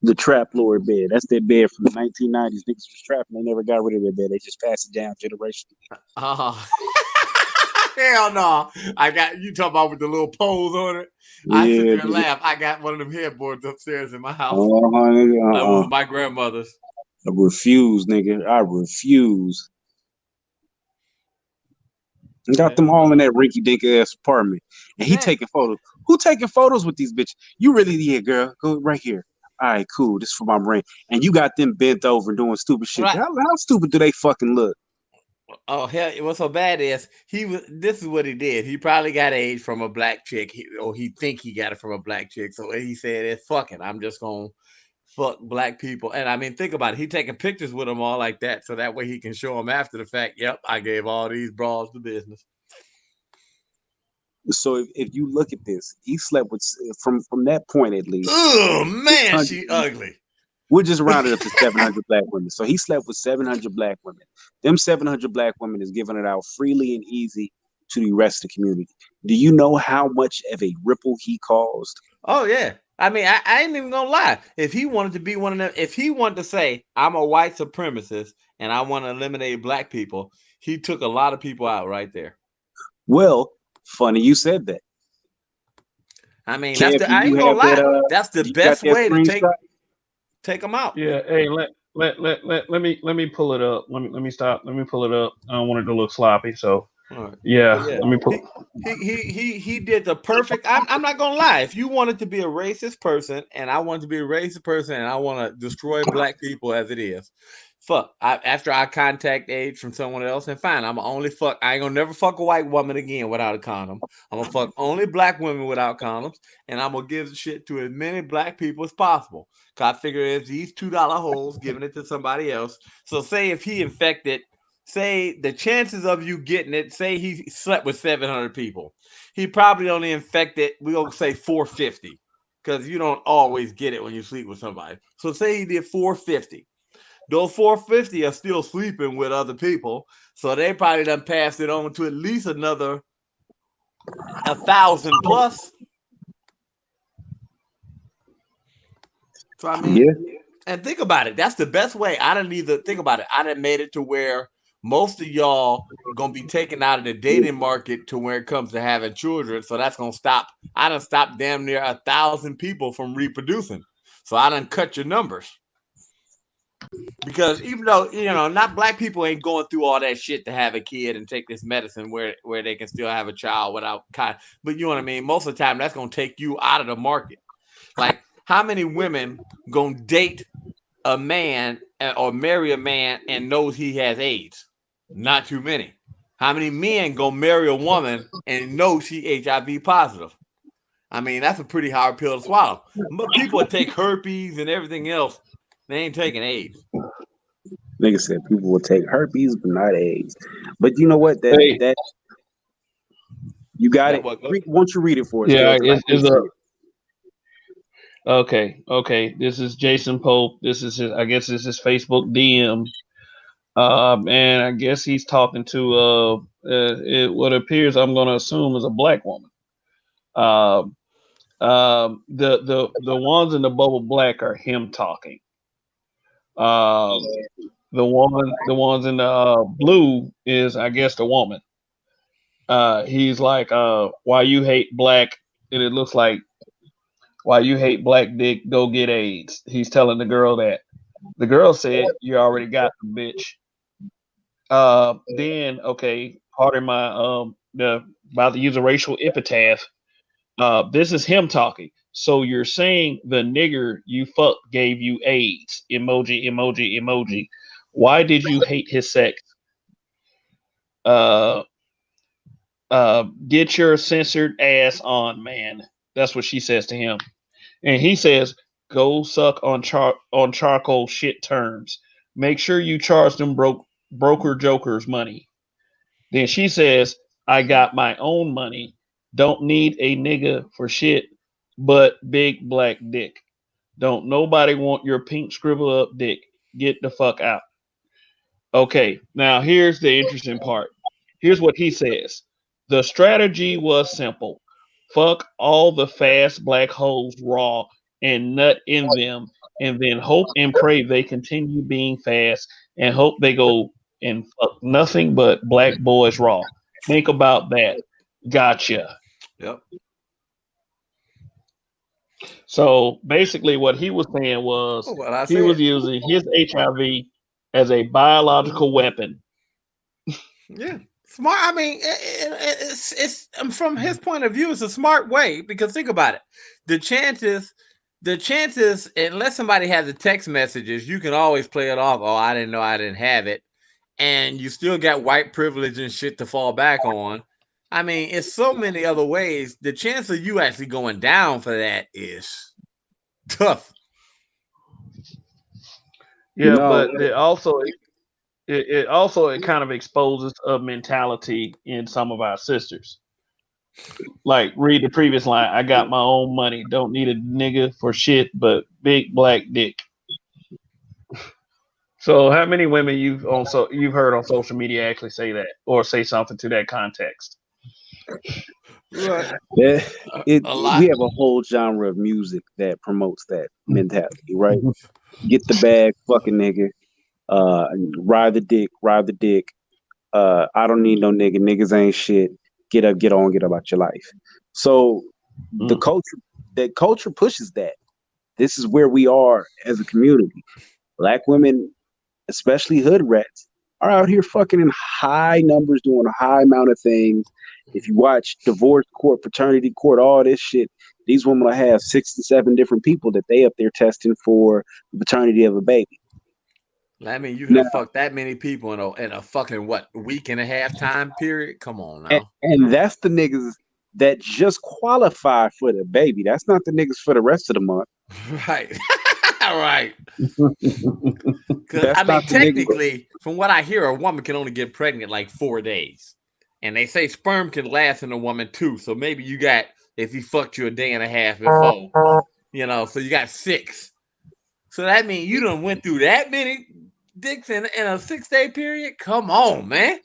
The trap lower bed. That's their bed from the 1990s. Niggas was trapping. They never got rid of their bed. They just passed it down generationally. Oh. Hell no. I got you talking about with the little poles on it. I sit Yeah, there and laugh. I got one of them headboards upstairs in my house. nigga, That was my grandmother's. I refuse, nigga. I refuse. Got them all in that rinky dink ass apartment. And he taking photos. Who taking photos with these bitches? You really, yeah, girl. Go right here. All right, cool. This is for my brain. And you got them bent over doing stupid shit. Right. How stupid do they fucking look? Oh hell! What's so bad is he was. This is what he did. He probably got AIDS from a black chick, or he think he got it from a black chick. So he said, "It's fucking. I'm just gonna fuck black people." And I mean, think about it. He taking pictures with them all like that, so that way he can show them after the fact. Yep, I gave all these bras to business. So if you look at this, he slept with from that point at least. Oh man, she ugly. We'll just round it up to 700 black women. So he slept with 700 black women. Them 700 black women is giving it out freely and easy to the rest of the community. Do you know how much of a ripple he caused? Oh yeah. I mean, I ain't even gonna lie. If he wanted to be one of them, if he wanted to say, I'm a white supremacist and I want to eliminate black people, he took a lot of people out right there. Well, funny you said that. I mean, I ain't gonna lie. That's the best way to take them out. Yeah. Hey, let me pull it up. Let me stop. Let me pull it up. I don't want it to look sloppy. So right. yeah, let me pull. He did the perfect. I'm not gonna lie. If you wanted to be a racist person, and I wanted to be a racist person, and I want to destroy black people as it is, fuck. After I contact AIDS from someone else, and fine, I'm only fuck. I ain't gonna never fuck a white woman again without a condom. I'm gonna fuck only black women without condoms, and I'm gonna give the shit to as many black people as possible. Cause I figure if these $2 holes giving it to somebody else. So say if he infected. Say the chances of you getting it, say he slept with 700 people. He probably only infected, we're going to say 450, because you don't always get it when you sleep with somebody. So say he did 450. Those 450 are still sleeping with other people, so they probably done passed it on to at least another 1,000 plus. So I mean, yeah. And think about it. That's the best way. I didn't either think about it. I done made it to where most of y'all gonna be taken out of the dating market to where it comes to having children. So that's gonna stop. I done stopped damn near 1,000 people from reproducing. So I done cut your numbers. Because even though, not black people ain't going through all that shit to have a kid and take this medicine where they can still have a child without but you know what I mean? Most of the time that's gonna take you out of the market. Like, how many women gonna date a man or marry a man and knows he has AIDS? Not too many. How many men gonna marry a woman and know she HIV positive? I mean, that's a pretty hard pill to swallow. But people take herpes and everything else. They ain't taking AIDS. Nigga said people will take herpes, but not AIDS. But you know what? That you got it. Won't you read it for us? Yeah, Okay. This is Jason Pope. This is I guess this is Facebook DM. And I guess he's talking to what appears, I'm going to assume, is a black woman. The ones in the bubble black are him talking. The ones in the blue is, I guess, the woman. He's like, why you hate black? And it looks like, why you hate black dick? Go get AIDS. He's telling the girl that. The girl said, you already got the bitch. Then, okay, pardon my about to use a racial epitaph. This is him talking. So you're saying the nigger you fucked gave you AIDS? Emoji, emoji, emoji. Why did you hate his sex? Get your censored ass on, man. That's what she says to him. And he says, go suck on charcoal shit terms. Make sure you charge them broker jokers money. Then she says, I got my own money. Don't need a nigga for shit. but big black dick. Don't nobody want your pink scribble up dick. Get the fuck out. Okay, now here's the interesting part. Here's what he says. The strategy was simple. Fuck all the fast black hoes raw and nut in them, and then hope and pray they continue being fast and hope they go and fuck nothing but black boys raw. Think about that. Gotcha. Yep. So basically, what he was saying was What I he was said. using his HIV as a biological weapon. Yeah. Smart. I mean, it's from his point of view, it's a smart way because think about it. The chances, unless somebody has the text messages, you can always play it off. Oh, I didn't know I didn't have it, and you still got white privilege and shit to fall back on. I mean, it's so many other ways. The chance of you actually going down for that is tough. Yeah, No, but it kind of exposes a mentality in some of our sisters. Like read the previous line. I got my own money. Don't need a nigga for shit, but big black dick. So how many women you've heard on social media actually say that or say something to that context? Right. it A we lot. have a whole genre of music that promotes that mentality, right? Get the bag, fucking nigga. Ride the dick, ride the dick. I don't need no nigga. Niggas ain't shit. Get up, get on, get about your life. So the Mm. culture pushes that. This is where we are as a community. Black women, especially hood rats, are out here fucking in high numbers, doing a high amount of things. If you watch divorce court, paternity court, all this shit, these women will have 6 to 7 different people that they up there testing for the paternity of a baby. I mean, you can Now, fuck that many people in a fucking what week and a half time period. Come on and, now. and that's the niggas that just qualify for the baby. That's not the niggas for the rest of the month. Right. Right. Because That's I mean, not the niggas. technically, from what I hear, a woman can only get pregnant like 4 days, and they say sperm can last in a woman too. So maybe you got if you fucked you a day and a half before, so you got 6. So that means you done went through that many dicks in a 6-day period. Come on, man.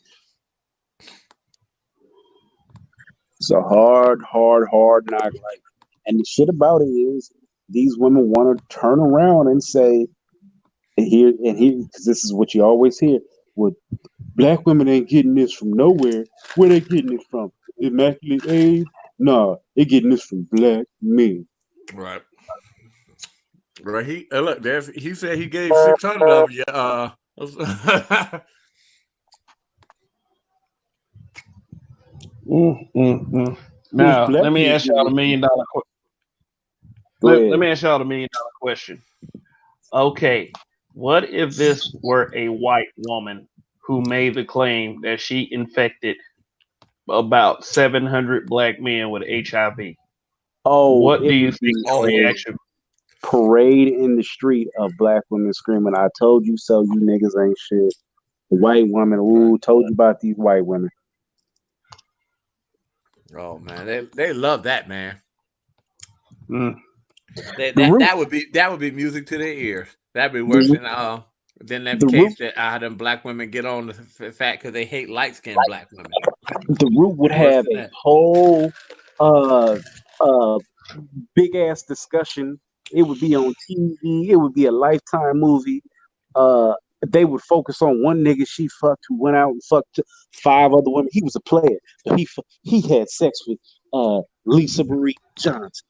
It's a hard knock life. And the shit about it is these women want to turn around and say, because this is what you always hear. Well, black women ain't getting this from nowhere. Where they getting it from? Immaculate Eve? Nah, they getting this from black men. Right. Right. Look. He said he gave 600 of you. Who's Now black let me men ask y'all getting a it from? million dollar. Go Let ahead. me ask y'all a $1 million question. Okay, what if this were a white woman who made the claim that she infected about 700 black men with HIV? Oh, What do it you would think be the Oh, a reaction? parade in the street of black women screaming, I told you so, you niggas ain't shit. White woman, right. ooh, told you about these white women. Oh man, they love that, man. Mm, The root, That would be music to their ears. That'd be worse the, than that the root, case that them black women get on the fact because they hate light skinned black women. the root would Worse have than a that. whole uh uh big ass discussion. It would be on TV. It would be a Lifetime movie. Uh, they would focus on one nigga she fucked who went out and fucked 5 other women. He was a player, but he had sex with Lisa Marie Johnson,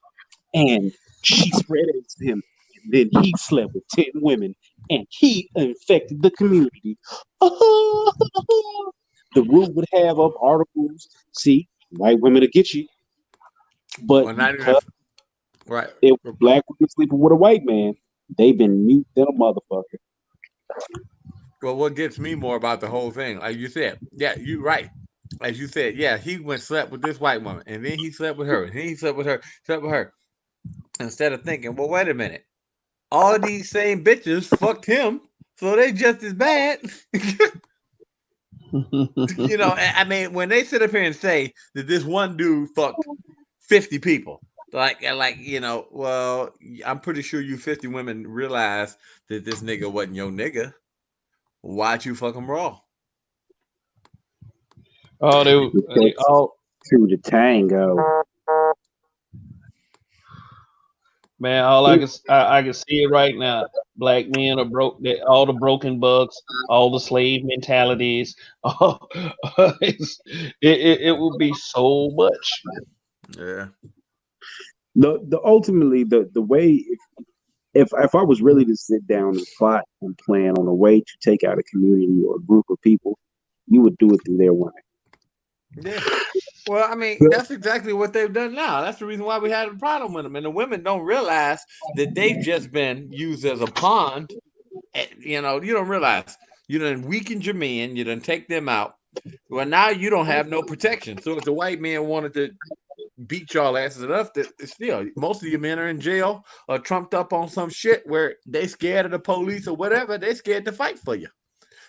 and she spread AIDS to him. And then he slept with 10 women, and he infected the community. The root would have up articles. See, white women will get you, but Well, not even because right. it was black women sleeping with a white man, they've been mute than a motherfucker. Well, what gets me more about the whole thing, like you said, yeah, you right. As you said, yeah, he went slept with this white woman, and then he slept with her, and then he slept with her. Instead of thinking, well, wait a minute, all these same bitches fucked him, so they just as bad. I mean, when they sit up here and say that this one dude fucked 50 people, Like well, I'm pretty sure you 50 women realize that this nigga wasn't your nigga. Why'd you fuck him raw? Oh, they all To the tango. man. I can see it right now. Black men are broke. All the broken bucks, all the slave mentalities. It will be so much. Yeah. The ultimately the way if I was really to sit down and plot and plan on a way to take out a community or a group of people, you would do it through their women. Yeah. Well, I mean, that's exactly what they've done now. That's the reason why we had a problem with them. And the women don't realize that they've just been used as a pawn. You don't realize you done weakened your men, you done take them out. Well, now you don't have no protection. So if the white man wanted to beat y'all asses enough, that still most of your men are in jail or trumped up on some shit where they scared of the police or whatever. They scared to fight for you.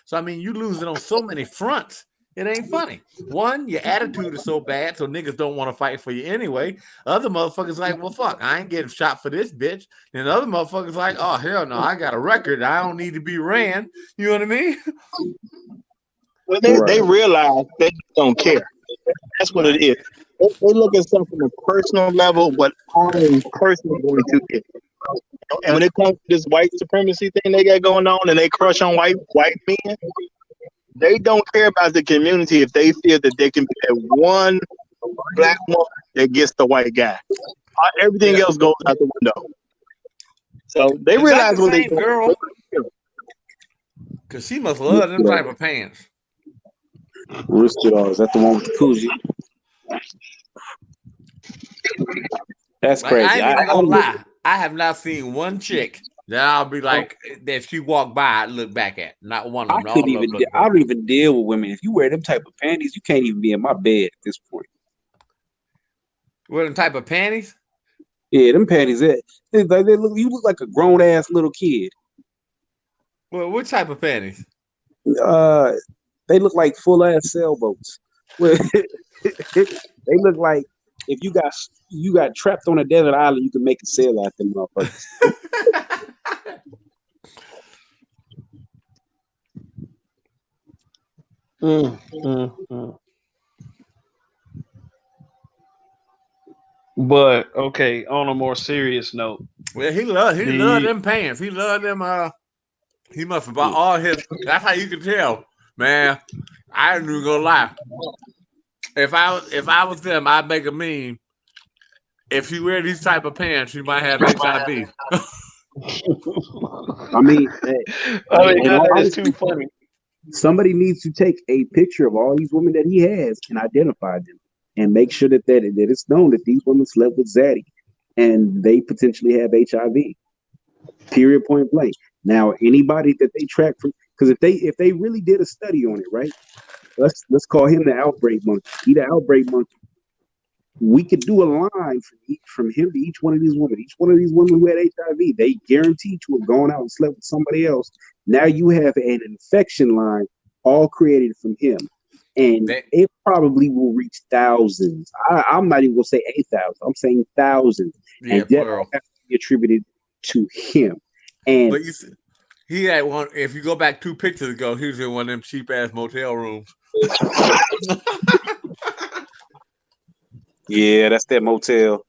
So I mean, you losing on so many fronts. It ain't funny. One, your attitude is so bad, so niggas don't want to fight for you anyway. Other motherfuckers like, well, fuck, I ain't getting shot for this bitch. And other motherfuckers like, oh hell no, I got a record. I don't need to be ran. You know what I mean? Well, they realize they don't care. That's what it is. They look at something on a personal level, what I'm personally going to get. And when it comes to this white supremacy thing they got going on, and they crush on white men, they don't care about the community if they feel that they can be that one black woman that gets the white guy. Everything else goes out the window. So they realize what they girl. Because she must love them type of pants. Rooster Dog, is that the one with the koozie? That's crazy. I ain't even gonna lie. I have not seen one chick that I'll be like, that if she walked by, I'd look back at. Not one of them. I don't even deal with women. If you wear them type of panties, you can't even be in my bed at this point. Wear them type of panties? Yeah, them panties. You look like a grown ass little kid. Well, what type of panties? They look like full ass sailboats. They look like if you got trapped on a desert island, you can make a sail out them motherfuckers. But okay, on a more serious note. Well, he loved them pants. He loved them. He must have bought all his. That's how you can tell, man. I ain't even gonna lie. If I was them, I'd make a meme. If you wear these type of pants, you might have HIV. I mean, that is too funny. Somebody needs to take a picture of all these women that he has and identify them, and make sure that it's known that these women slept with Zaddy, and they potentially have HIV. Period. Point blank. Now, anybody that they track from, because if they really did a study on it, right? Let's call him the outbreak monkey. He the outbreak monkey. We could do a line from him to each one of these women. Each one of these women who had HIV, they guaranteed to have gone out and slept with somebody else. Now you have an infection line all created from him. And it probably will reach thousands. I'm not even going to say 8,000. I'm saying thousands. Yeah, and that has to be attributed to him. And but he had one. If you go back 2 pictures ago, he was in one of them cheap ass motel rooms. Yeah, that's that motel.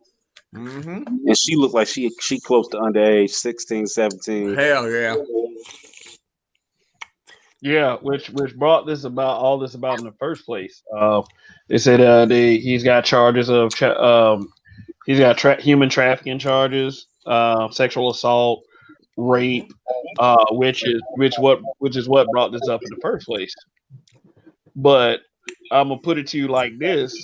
Mm-hmm. And she looked like she close to underage, 16, 17. Hell yeah. Yeah, which brought all this about in the first place. They said he's got charges of human trafficking charges, sexual assault, rape, which is what brought this up in the first place. But I'm gonna put it to you like this: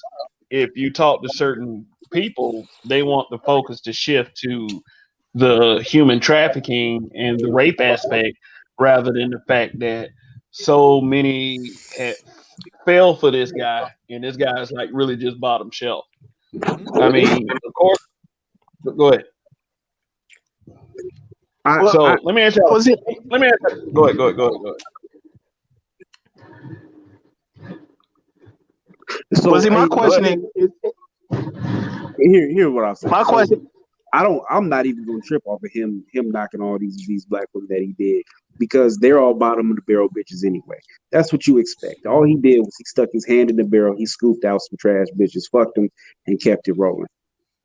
if you talk to certain people, they want the focus to shift to the human trafficking and the rape aspect, rather than the fact that so many fell for this guy, and this guy is like really just bottom shelf. I mean, of course. Go ahead. Let me ask you. Go ahead. So, my question is, Here's what I'm saying. My question. I'm not even gonna trip off of him knocking all these black women that he did because they're all bottom of the barrel bitches anyway. That's what you expect. All he did was he stuck his hand in the barrel, he scooped out some trash bitches, fucked them, and kept it rolling.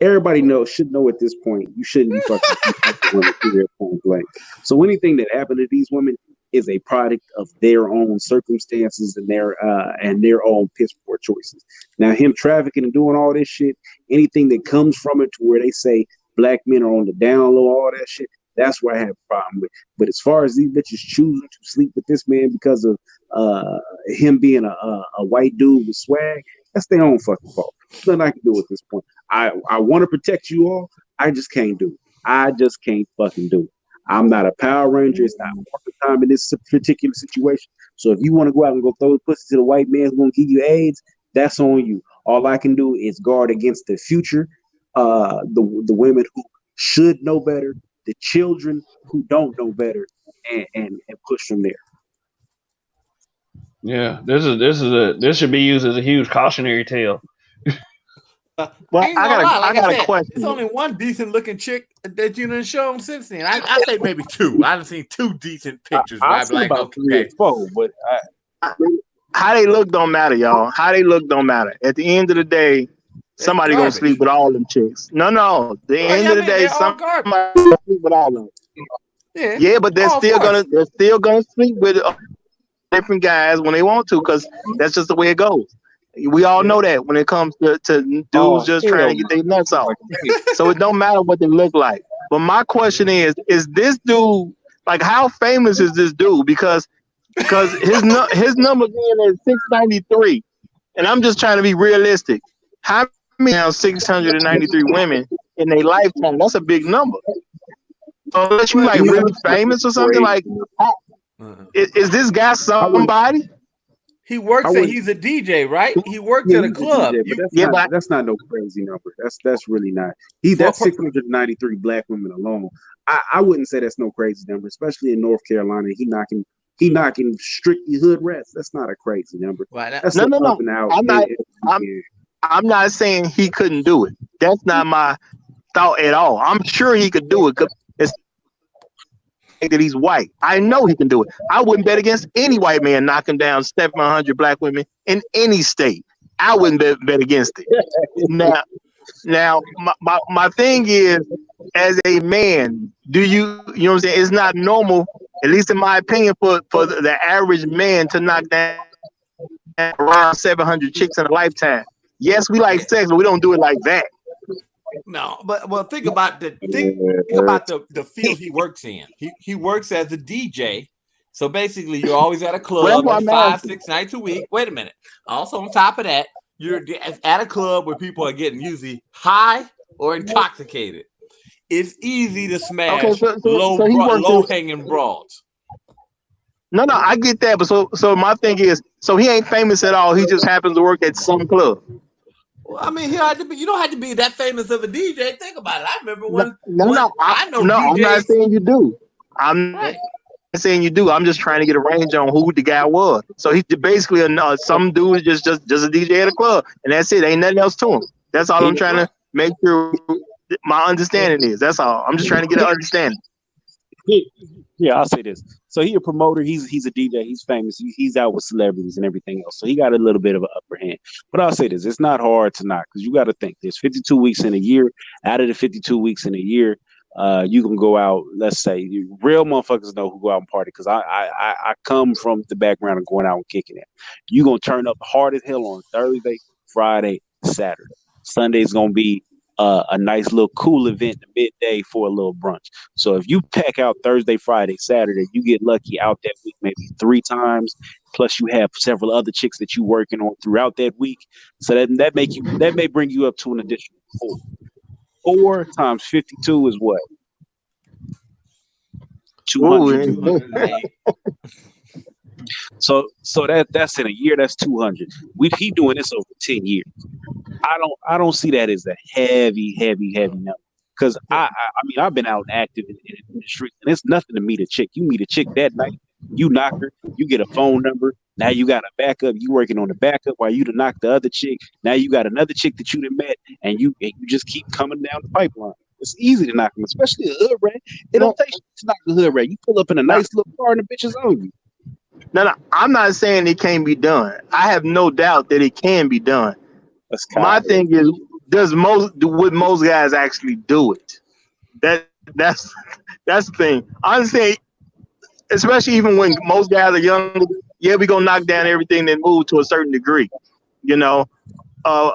Everybody should know at this point you shouldn't be fucking women period point blank. So anything that happened to these women is a product of their own circumstances and their own piss poor choices. Now him trafficking and doing all this shit, anything that comes from it to where they say black men are on the down low, all that shit, that's what I have a problem with. But as far as these bitches choosing to sleep with this man because of him being a white dude with swag, that's their own fucking fault. There's nothing I can do at this point. I want to protect you all. I just can't do it. I just can't fucking do it. I'm not a Power Ranger. It's not worth time in this particular situation. So if you want to go out and go throw the pussy to the white man who's going to give you AIDS, that's on you. All I can do is guard against the future, the women who should know better, the children who don't know better, and push from there. Yeah, this should be used as a huge cautionary tale. Well, I got said, a question. It's only one decent looking chick that you done shown since then. I say maybe two. I've seen two decent pictures. I've Where I'm seen like, about 3 or okay, 4, but How they look don't matter, y'all. How they look don't matter. At the end of the day, somebody gonna garbage. sleep with all them chicks. No. At the end of the day, they're all somebody garbage. gonna sleep with all of them. Yeah, but they're Oh, of still course. gonna sleep with different guys when they want to, because that's just the way it goes. We all know that when it comes to dudes just trying to get their nuts off. So it don't matter what they look like. But my question is this dude, like, how famous is this dude? Because his number being at 693, and I'm just trying to be realistic. How many now 693 women in a lifetime? That's a big number. So unless you like really famous or something, like, is this guy somebody? He works at, he's a DJ, right? He works at a club. DJ, but that's not no crazy number. That's really not. That's 693 black women alone. I wouldn't say that's no crazy number, especially in North Carolina. He knocking strictly hood rats. That's not a crazy number. That's no. I'm not saying he couldn't do it. That's not my thought at all. I'm sure he could do it. It's that he's white. I know he can do it. I wouldn't bet against any white man knocking down 700 black women in any state. I wouldn't bet against it. Now, my thing is, as a man, you know what I'm saying? It's not normal, at least in my opinion, for the average man to knock down around 700 chicks in a lifetime. Yes, we like sex, but we don't do it like that. No, but think about the field he works in. He works as a DJ. So basically, you're always at a club 5-6 nights a week. Wait a minute. Also, on top of that, you're at a club where people are getting usually high or intoxicated. It's easy to smash low hanging broads. No, I get that, but so my thing is, so he ain't famous at all. He just happens to work at some club. Well, I mean, you don't have to be that famous of a DJ. Think about it. I remember when I'm not saying you do. I'm not saying you do. I'm just trying to get a range on who the guy was. So he's basically some dude just a DJ at a club, and that's it. Ain't nothing else to him. That's all I'm trying to make sure my understanding is. That's all. I'm just trying to get an understanding. Yeah, I'll say this. So he a promoter. He's a DJ. He's famous. He's out with celebrities and everything else. So he got a little bit of an upper hand. But I'll say this: it's not hard to knock, because you got to think there's 52 weeks in a year. Out of the 52 weeks in a year, you can go out. Let's say real motherfuckers know who go out and party, because I come from the background of going out and kicking it. You gonna turn up hard as hell on Thursday, Friday, Saturday. Sunday's gonna be a nice little cool event midday for a little brunch. So if you pack out Thursday, Friday, Saturday, you get lucky out that week maybe 3 times. Plus you have several other chicks that you working on throughout that week. So that may bring you up to an additional 4. 4 times 52 is what? 200. So that's in a year. That's 200. He doing this over 10 years. I don't see that as a heavy number, because I mean I've been out and active in the street, and it's nothing to meet a chick. You meet a chick that night, you knock her, you get a phone number, Now you got a backup. You working on the backup while you to knock the other chick. Now you got another chick that you done met, and you just keep coming down the pipeline. It's easy to knock them, especially a hood rat. It don't take shit to knock a hood rat. You pull up in a nice little car and the bitch is on you. No, I'm not saying it can't be done. I have no doubt that it can be done. My thing is, would most guys actually do it? That's the thing. I'm saying, especially even when most guys are younger, yeah, we gonna knock down everything and move to a certain degree. You know, uh,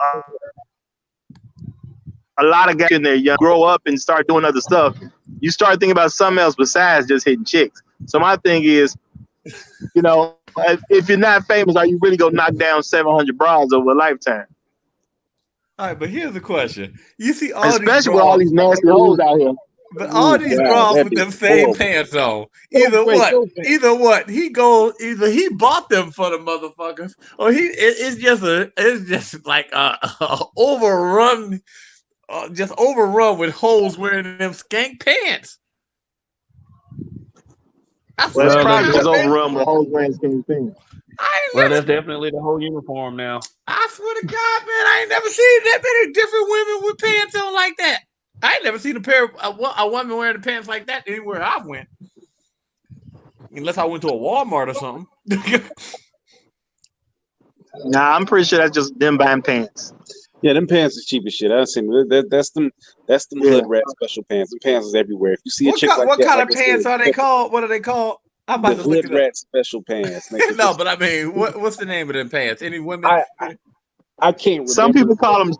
a lot of guys in there young grow up and start doing other stuff. You start thinking about something else besides just hitting chicks. So my thing is, you know, if you're not famous, are you really gonna knock down 700 bras over a lifetime? All right, but here's the question: you see all especially these with all these nasty hoes out here. But all these bras with them same pants on. Either he bought them for the motherfuckers, or it's just like overrun, just overrun with hoes wearing them skank pants. Well, it's probably just overrun with hoes wearing skank pants. Well, that's definitely the whole uniform now. I swear to God, man, I ain't never seen that many different women with pants on like that. I ain't never seen a woman wearing the pants like that anywhere I went. Unless I went to a Walmart or something. Nah, I'm pretty sure that's just them buying pants. Yeah, them pants is cheap as shit. I've seen that's them hood rat special pants. Them pants is everywhere. If you see a chick like that, what kind of pants are they called? What are they called? I'm about to look it up. Hood rat special pants. No, but I mean, what's the name of them pants? Any women? I can't remember. Some people call them.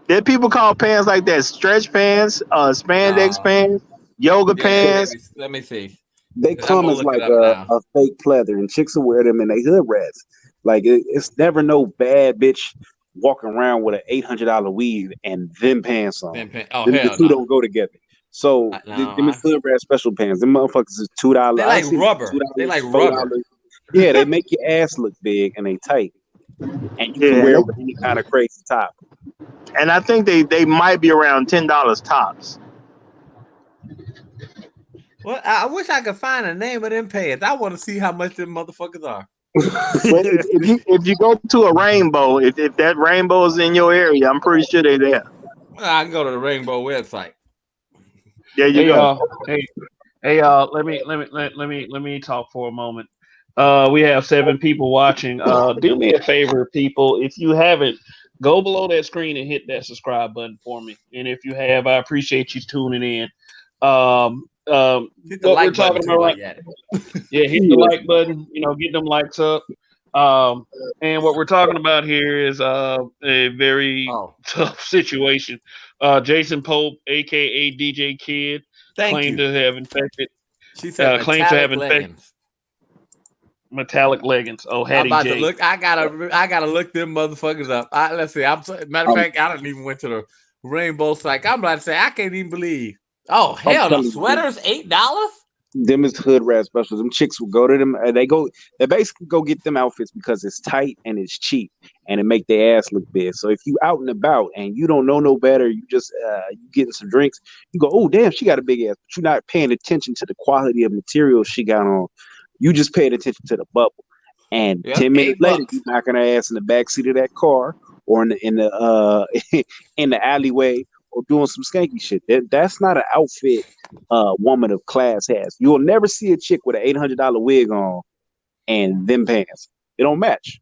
There people call pants like that stretch pants, spandex pants, yoga pants. Let me see. They come as like a fake pleather, and chicks will wear them and they hood rats. Like it's never no bad bitch walking around with an $800 weave and them pants on. The two don't go together. So them is hood rat special pants. Them motherfuckers is $2. They like rubber. They like rubber. Yeah, they make your ass look big and they tight, and you can wear it with any kind of crazy top. And I think they might be around $10 tops. Well, I wish I could find the name of them pants. I want to see how much them motherfuckers are. if you go to a Rainbow, if that Rainbow is in your area, I'm pretty sure they're there. Well, I can go to the Rainbow website. There you go. Hey y'all, let me talk for a moment. We have 7 people watching. Do me a favor, people. If you haven't, go below that screen and hit that subscribe button for me. And if you have, I appreciate you tuning in. Hit the like button too, yeah, hit the like button. You know, get them likes up. And what we're talking about here is a very tough situation. Jason Pope, aka DJ Kidd, claimed to have infected. She said claimed to have infected metallic leggings. Oh, Hattie I'm about J. to look. I gotta look them motherfuckers up. Let's see. Matter of fact, I don't even went to the Rainbow site. I'm about to say I can't even believe. Oh hell, the sweaters $8. Them is hood rat specials. Them chicks will go to them. They basically go get them outfits because it's tight and it's cheap and it make their ass look big. So if you out and about and you don't know no better, you just you getting some drinks, you go, oh damn, she got a big ass, but you're not paying attention to the quality of material she got on. You just paid attention to the bubble. And 10 minutes later, you knocking her ass in the backseat of that car or in the in the alleyway or doing some skanky shit. That's not an outfit woman of class has. You'll never see a chick with an $800 wig on and them pants. It don't match.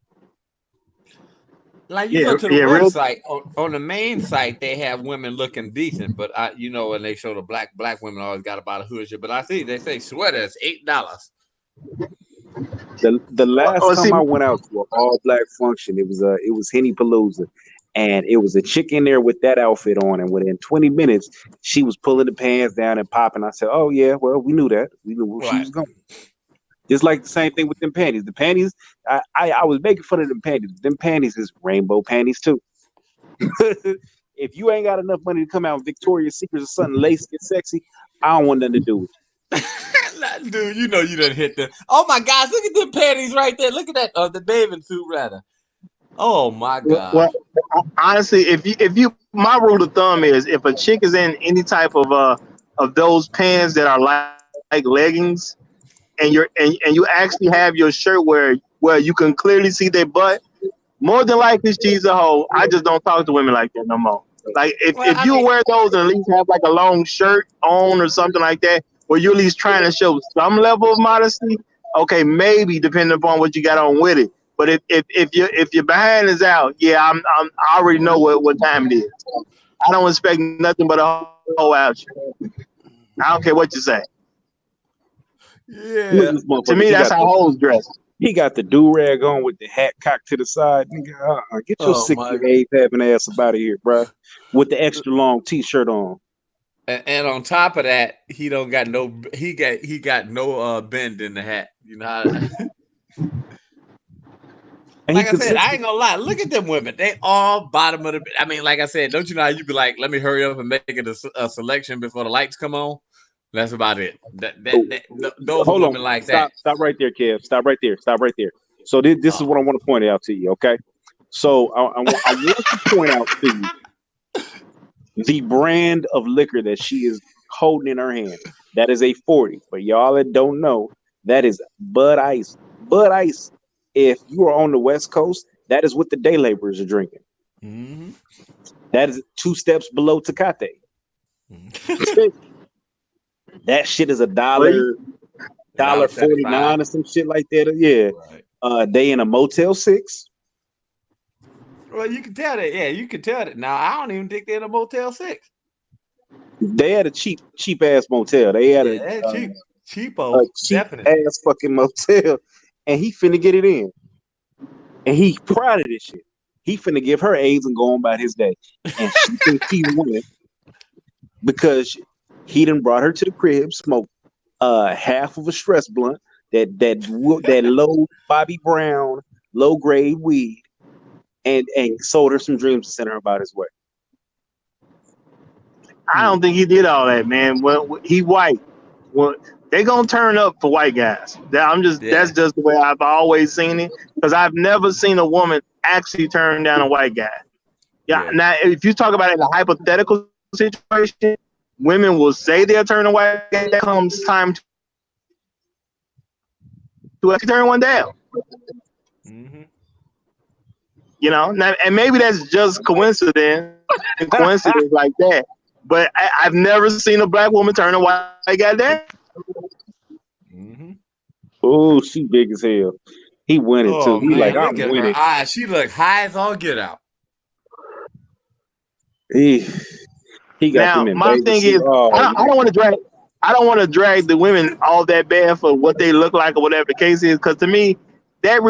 Like you go to the website on the main site, they have women looking decent, but when they show the black women always got about a hood shit. But I see they say sweaters $8. The last time I went out to an all black function, it was Henny Palooza. And it was a chick in there with that outfit on, and within 20 minutes, she was pulling the pants down and popping. I said, "Oh yeah, well we knew that. We knew where she was going." Just like the same thing with them panties. The panties, I was making fun of them panties. Them panties is rainbow panties too. If you ain't got enough money to come out in Victoria's Secret or something lacy and sexy, I don't want nothing to do with it. Dude, you know you done hit them. Oh my gosh, look at them panties right there. Look at that, the bathing suit rather. Oh my God. Well, honestly, if you, my rule of thumb is if a chick is in any type of those pants that are like leggings, and you actually have your shirt where where you can clearly see their butt, more than likely she's a hoe. I just don't talk to women like that no more. Like Well, if I you mean, wear those and at least have like a long shirt on or something like that, where you're at least trying to show some level of modesty, okay, maybe depending upon what you got on with it. But if your behind is out, yeah, I already know what time it is. I don't expect nothing but a hoe out you. I don't care what you say. Look yeah. at this To motherfucker. me, that's how hoes dress. He got the do rag on with the hat cocked to the side. Nigga, get your Oh sick my. AIDS having ass up out of here, bro. With the extra long t-shirt on. And on top of that, he don't got no. He got no bend in the hat. You know how. And he Like I said, I consistent. ain't gonna lie. Look at them women. They all bottom of the. I mean, like I said, don't you know how you be like, let me hurry up and make it a selection before the lights come on? That's about it. Those are Hold women on. like that. Stop right there, Kev. Stop right there. Stop right there. So this is Oh. what I want to point out to you, okay? So I want to point out to you the brand of liquor that she is holding in her hand. That is a 40. For y'all that don't know, that is Bud Ice. Bud Ice, if you are on the West Coast, that is what the day laborers are drinking. Mm-hmm. That is 2 steps below Tecate. That shit is Well, you, $1.49 or some shit like that. Yeah. Right. They in a Motel 6. Well, you can tell that. Yeah, you can tell that. Now, I don't even think they're in a Motel 6. They had a cheap ass motel. They had Yeah, that's cheap. a Cheapo, cheap definitely. ass fucking motel, and he finna get it in. And he proud of this shit. He finna give her AIDS and go on about his day. And she thinks he won because he done brought her to the crib, smoked half of a stress blunt, that low Bobby Brown, low grade weed, and sold her some dreams to send her about his way. I don't think he did all that, man. Well, he white. Well, they gonna turn up for white guys. That's Yeah. just the way I've always seen it. Because I've never seen a woman actually turn down a white guy. Yeah. Yeah. Now, if you talk about it in a hypothetical situation, women will say they'll turn a white guy. That comes time to actually turn one down. Mm-hmm. You know, now, and maybe that's just coincidence like that. But I've never seen a black woman turn a white guy down. Mm-hmm. Oh, she big as hell. He winning too. Oh He like, man, I'm look at her winning. eyes. She look high as all get out. He got them Now, in my Vegas. thing is, Oh, I don't want to drag. I don't want to drag the women all that bad for what they look like or whatever the case is, because to me, that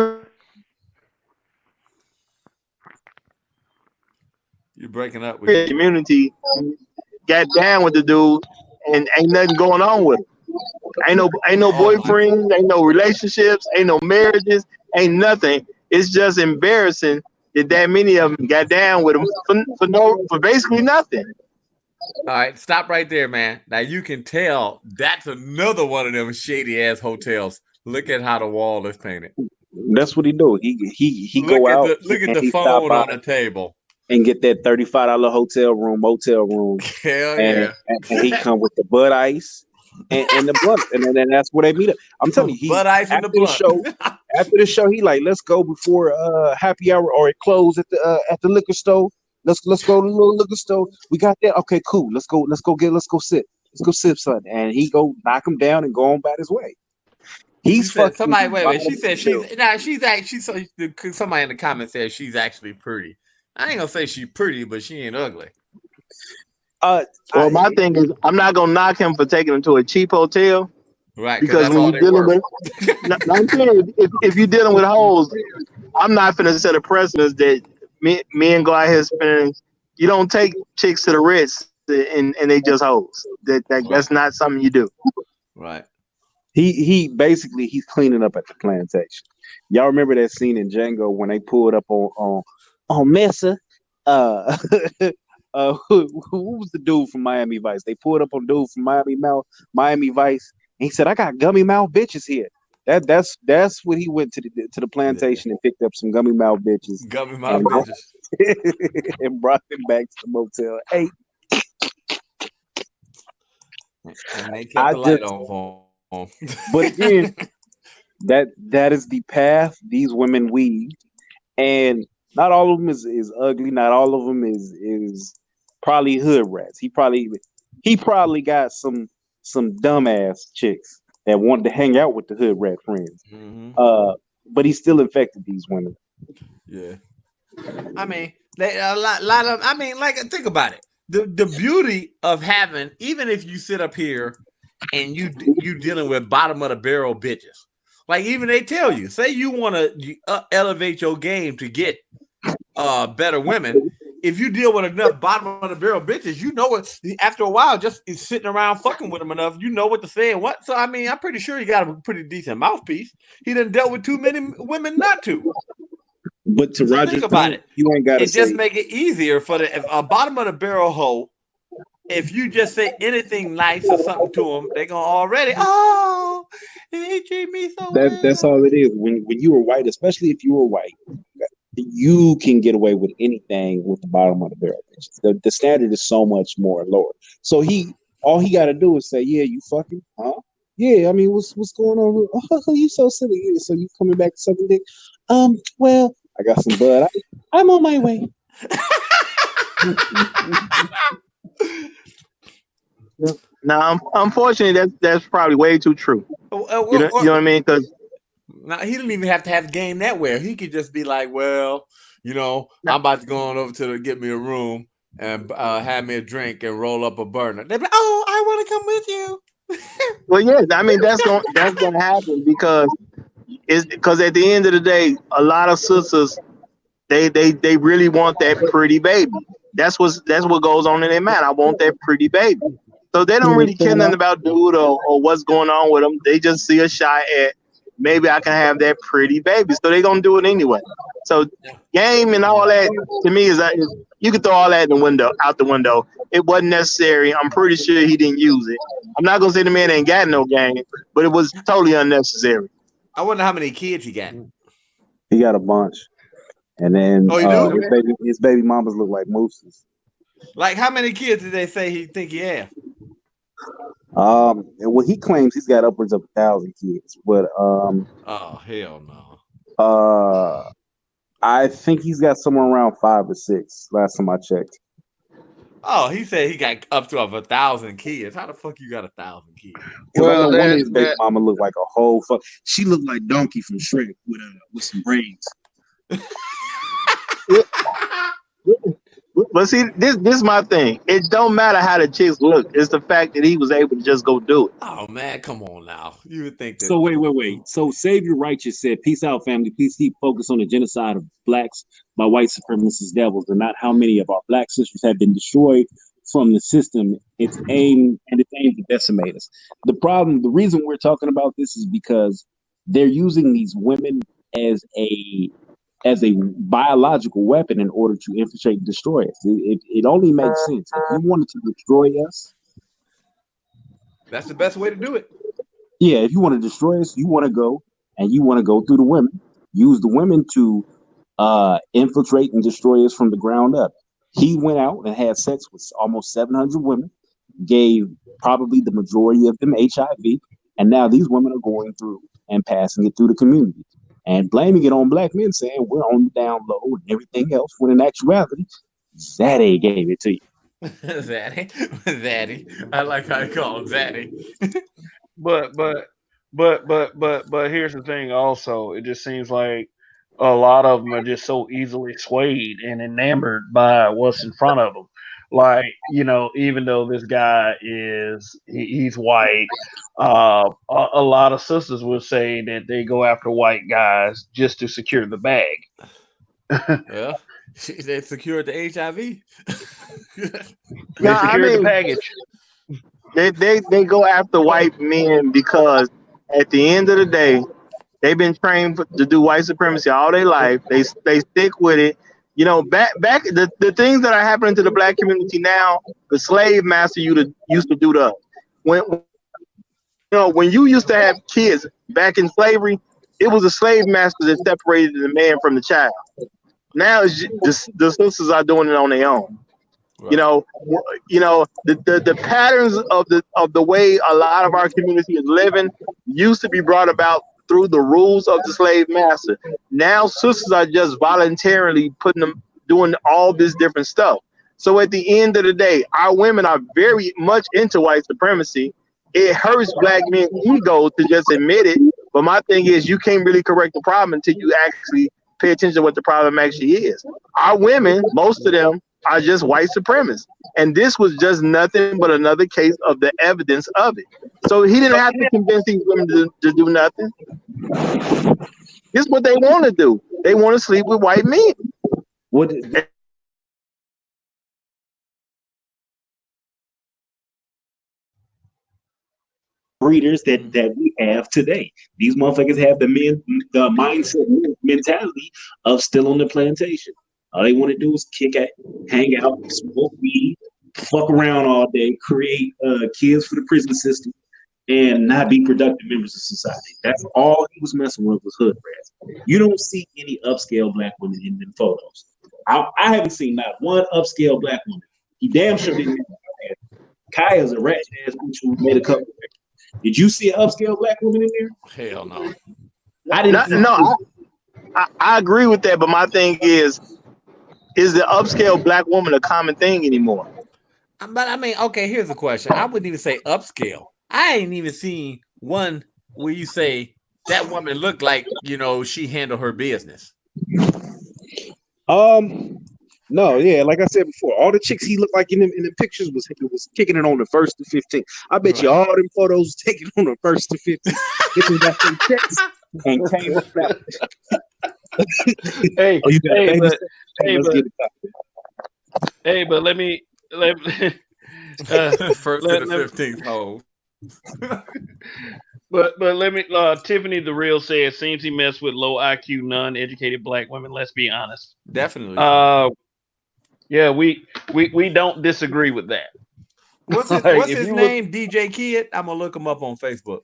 You're breaking up. We can't. community got down with the dude, and ain't nothing going on with him. Ain't no Oh my. boyfriends, ain't no relationships, ain't no marriages, ain't nothing. It's just embarrassing that many of them got down with him for basically nothing. All right, stop right there, man. Now you can tell that's another one of them shady ass hotels. Look at how the wall is painted. that's what he do. He go out Look at and the he stop phone by on the table. and get that $35 motel room, Hell and, yeah. and he come with the Bud Ice and the blunt, and then that's where they meet up. I'm telling you, he Bud Ice in after the the blunt. show, he like, let's go before happy hour or it close at the liquor store. Let's go to the little liquor store. We got that. Okay, cool. Let's go sip. Let's go sip something. And he go knock him down and go on about his way. She He's said fucking somebody wait a minute. She bottom said bill. she's actually so somebody in the comments said she's actually pretty. I ain't gonna say she's pretty, but she ain't ugly. Well, my thing is, I'm not gonna knock him for taking him to a cheap hotel, Right, because because that's when all you're they dealing were. with, no, I'm saying if you're dealing with hoes, I'm not finna set a precedence that men go out here spending. You don't take chicks to the Ritz and they just hoes. That's Right. not something you do. Right. He basically he's cleaning up at the plantation. Y'all remember that scene in Django when they pulled up on Mesa? Uh, who was the dude from Miami Vice? They pulled up on dude from Miami Vice, and he said, "I got gummy mouth bitches here." That's what he went to the plantation and picked up some gummy mouth bitches Gummy mouth and bitches. and brought them back to the motel. Hey, And they kept I the light just, on for him. but again, That is the path these women weave, and not all of them is ugly. Not all of them is probably hood rats. He probably got some dumbass chicks that wanted to hang out with the hood rat friends. Mm-hmm. But he still infected these women. Yeah. I mean, a lot of. I mean, like think about it. The beauty of having, even if you sit up here and you dealing with bottom of the barrel bitches, like even they tell you, say you want to elevate your game to get better women. If you deal with enough bottom of the barrel bitches, you know what. After a while, just sitting around fucking with them enough, you know what to say and what. So I mean, I'm pretty sure he got a pretty decent mouthpiece. He done dealt with too many women not to. But to So Roger's think about point, it. you ain't got to It just say make it easier for a bottom of the barrel hoe. If you just say anything nice or something to them, they gonna already, oh, they treat me so that's well. all it is. When you were white, especially if you were white, you can get away with anything with the bottom of the barrel. The standard is so much more lower. So all he got to do is say, "Yeah, you fucking, huh? Yeah, I mean, what's going on? Oh, you so silly. Yeah, so you coming back to something dick? Well, I got some bud. I'm on my way." Now, unfortunately, that's probably way too true. You know what I mean? Because Now he didn't even have to have the game that way. He could just be like, well, I'm about to go on over to get me a room and have me a drink and roll up a burner. They'd be like, oh, I want to come with you. well, yeah, I mean that's gonna happen because at the end of the day, a lot of sisters they really want that pretty baby. That's what goes on in their mind. I want that pretty baby. So they don't really care nothing about dude or what's going on with them. They just see a shot at maybe I can have that pretty baby. So they gonna do it anyway. So game and all that to me is you can throw all that out the window. It wasn't necessary. I'm pretty sure he didn't use it. I'm not gonna say the man ain't got no game, but it was totally unnecessary. I wonder how many kids he got. He got a bunch, and then Oh, you do? his baby mamas look like mooses. Like how many kids did they say he think he has? Well, he claims he's got upwards of 1,000 kids, but Oh hell no. I think he's got somewhere around 5 or 6. Last time I checked. Oh, he said he got up to 1,000 kids. How the fuck you got 1,000 kids? Well, I know one of his baby mama looked like a whole fuck. She looked like Donkey from Shrek with some braids. But see, this is my thing. It don't matter how the chicks look. It's the fact that he was able to just go do it. Oh man, come on now. You would think that. So wait. So Savior Righteous said, "Peace out, family. Please keep focus on the genocide of blacks by white supremacist devils, and not how many of our black sisters have been destroyed from the system. It's aimed to decimate us." The reason we're talking about this is because they're using these women as a biological weapon in order to infiltrate and destroy us. It only makes sense. If you wanted to destroy us, that's the best way to do it. Yeah, if you want to destroy us, you want to go through the women. Use the women to infiltrate and destroy us from the ground up. He went out and had sex with almost 700 women, gave probably the majority of them HIV, and now these women are going through and passing it through the community and blaming it on black men, saying we're on the down low and everything else, when in actuality, Zaddy gave it to you. Zaddy. I like how you call him Zaddy. But here's the thing. Also, it just seems like a lot of them are just so easily swayed and enamored by what's in front of them. Like, even though this guy he's white, a lot of sisters will say that they go after white guys just to secure the bag. Yeah, they secured the HIV. They secured the package. They go after white men because at the end of the day, they've been trained to do white supremacy all their life. They stick with it. Back the things that are happening to the black community now, the slave master used to do to us. When you used to have kids back in slavery, it was the slave master that separated the man from the child. Now the sisters are doing it on their own. Right. The patterns of the way a lot of our community is living used to be brought about through the rules of the slave master. Now sisters are just voluntarily doing all this different stuff. So at the end of the day, our women are very much into white supremacy. It hurts black men's ego to just admit it. But my thing is, you can't really correct the problem until you actually pay attention to what the problem actually is. Our women, most of them, are just white supremacists. And this was just nothing but another case of the evidence of it. So he didn't have to convince these women to do nothing. This is what they want to do. They want to sleep with white men. What? Breeders that we have today. These motherfuckers have the mindset mentality of still on the plantation. All they want to do is kick it, hang out, smoke weed, fuck around all day, create kids for the prison system, and not be productive members of society. That's all he was messing with was hood rats. You don't see any upscale black women in them photos. I haven't seen not one upscale black woman. He damn sure didn't. Kaya's a rat ass bitch who made a couple. Did you see an upscale black woman in there? Hell no. I didn't. I agree with that, but my thing is the upscale black woman a common thing anymore? But I mean, okay, here's the question. I wouldn't even say upscale. I ain't even seen one where you say that woman looked like, she handled her business. No, yeah, like I said before, all the chicks he looked like in the pictures was kicking it on the 1st to 15th. I bet you all them photos was taken on the 1st to 15th. This is that checks and came up that. But let me first to the 15th hole. But let me Tiffany the Real says seems he messed with low IQ, non-educated black women. Let's be honest. Definitely. Yeah, we don't disagree with that. What's his name? DJ Kidd? I'm gonna look him up on Facebook.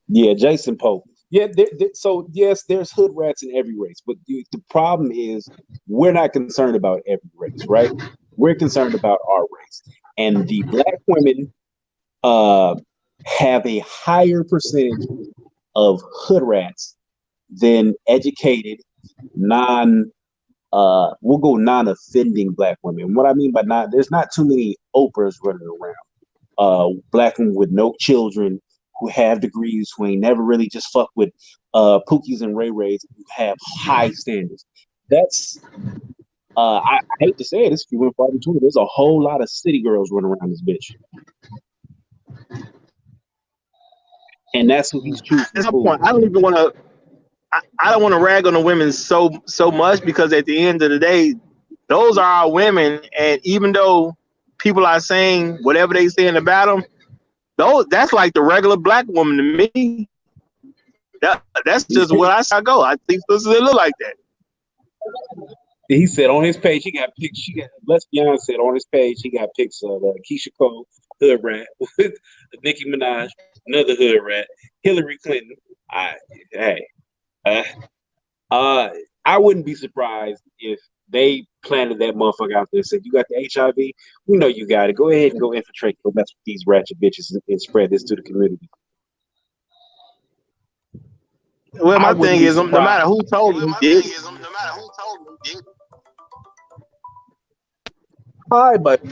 Yeah, Jason Pope. Yeah, so yes, there's hood rats in every race, but the problem is we're not concerned about every race, right? We're concerned about our race, and the black women have a higher percentage of hood rats than educated, we'll go non-offending black women. What I mean by there's not too many Oprahs running around. Black women with no children who have degrees, who ain't never really just fuck with Pookies and Ray Rays, who have high standards. That's I hate to say it, it's few and far between. There's a whole lot of city girls running around this bitch. And that's who he's choosing. That's the point. I don't even want to. I don't want to rag on the women so much, because at the end of the day, those are our women. And even though people are saying whatever they saying about them, that's like the regular black woman to me. That's just what I go. I think sisters look like that. He said on his page he got pics. Let's be honest. Said on his page he got pics of Keisha Cole, hood rat, with Nicki Minaj, another hood rat, Hillary Clinton. I wouldn't be surprised if they planted that motherfucker out there and said, "You got the HIV? We know you got it. Go ahead and go infiltrate, go mess with these ratchet bitches and spread this to the community." Well, my thing is, no matter who told him, he did. Hi, buddy.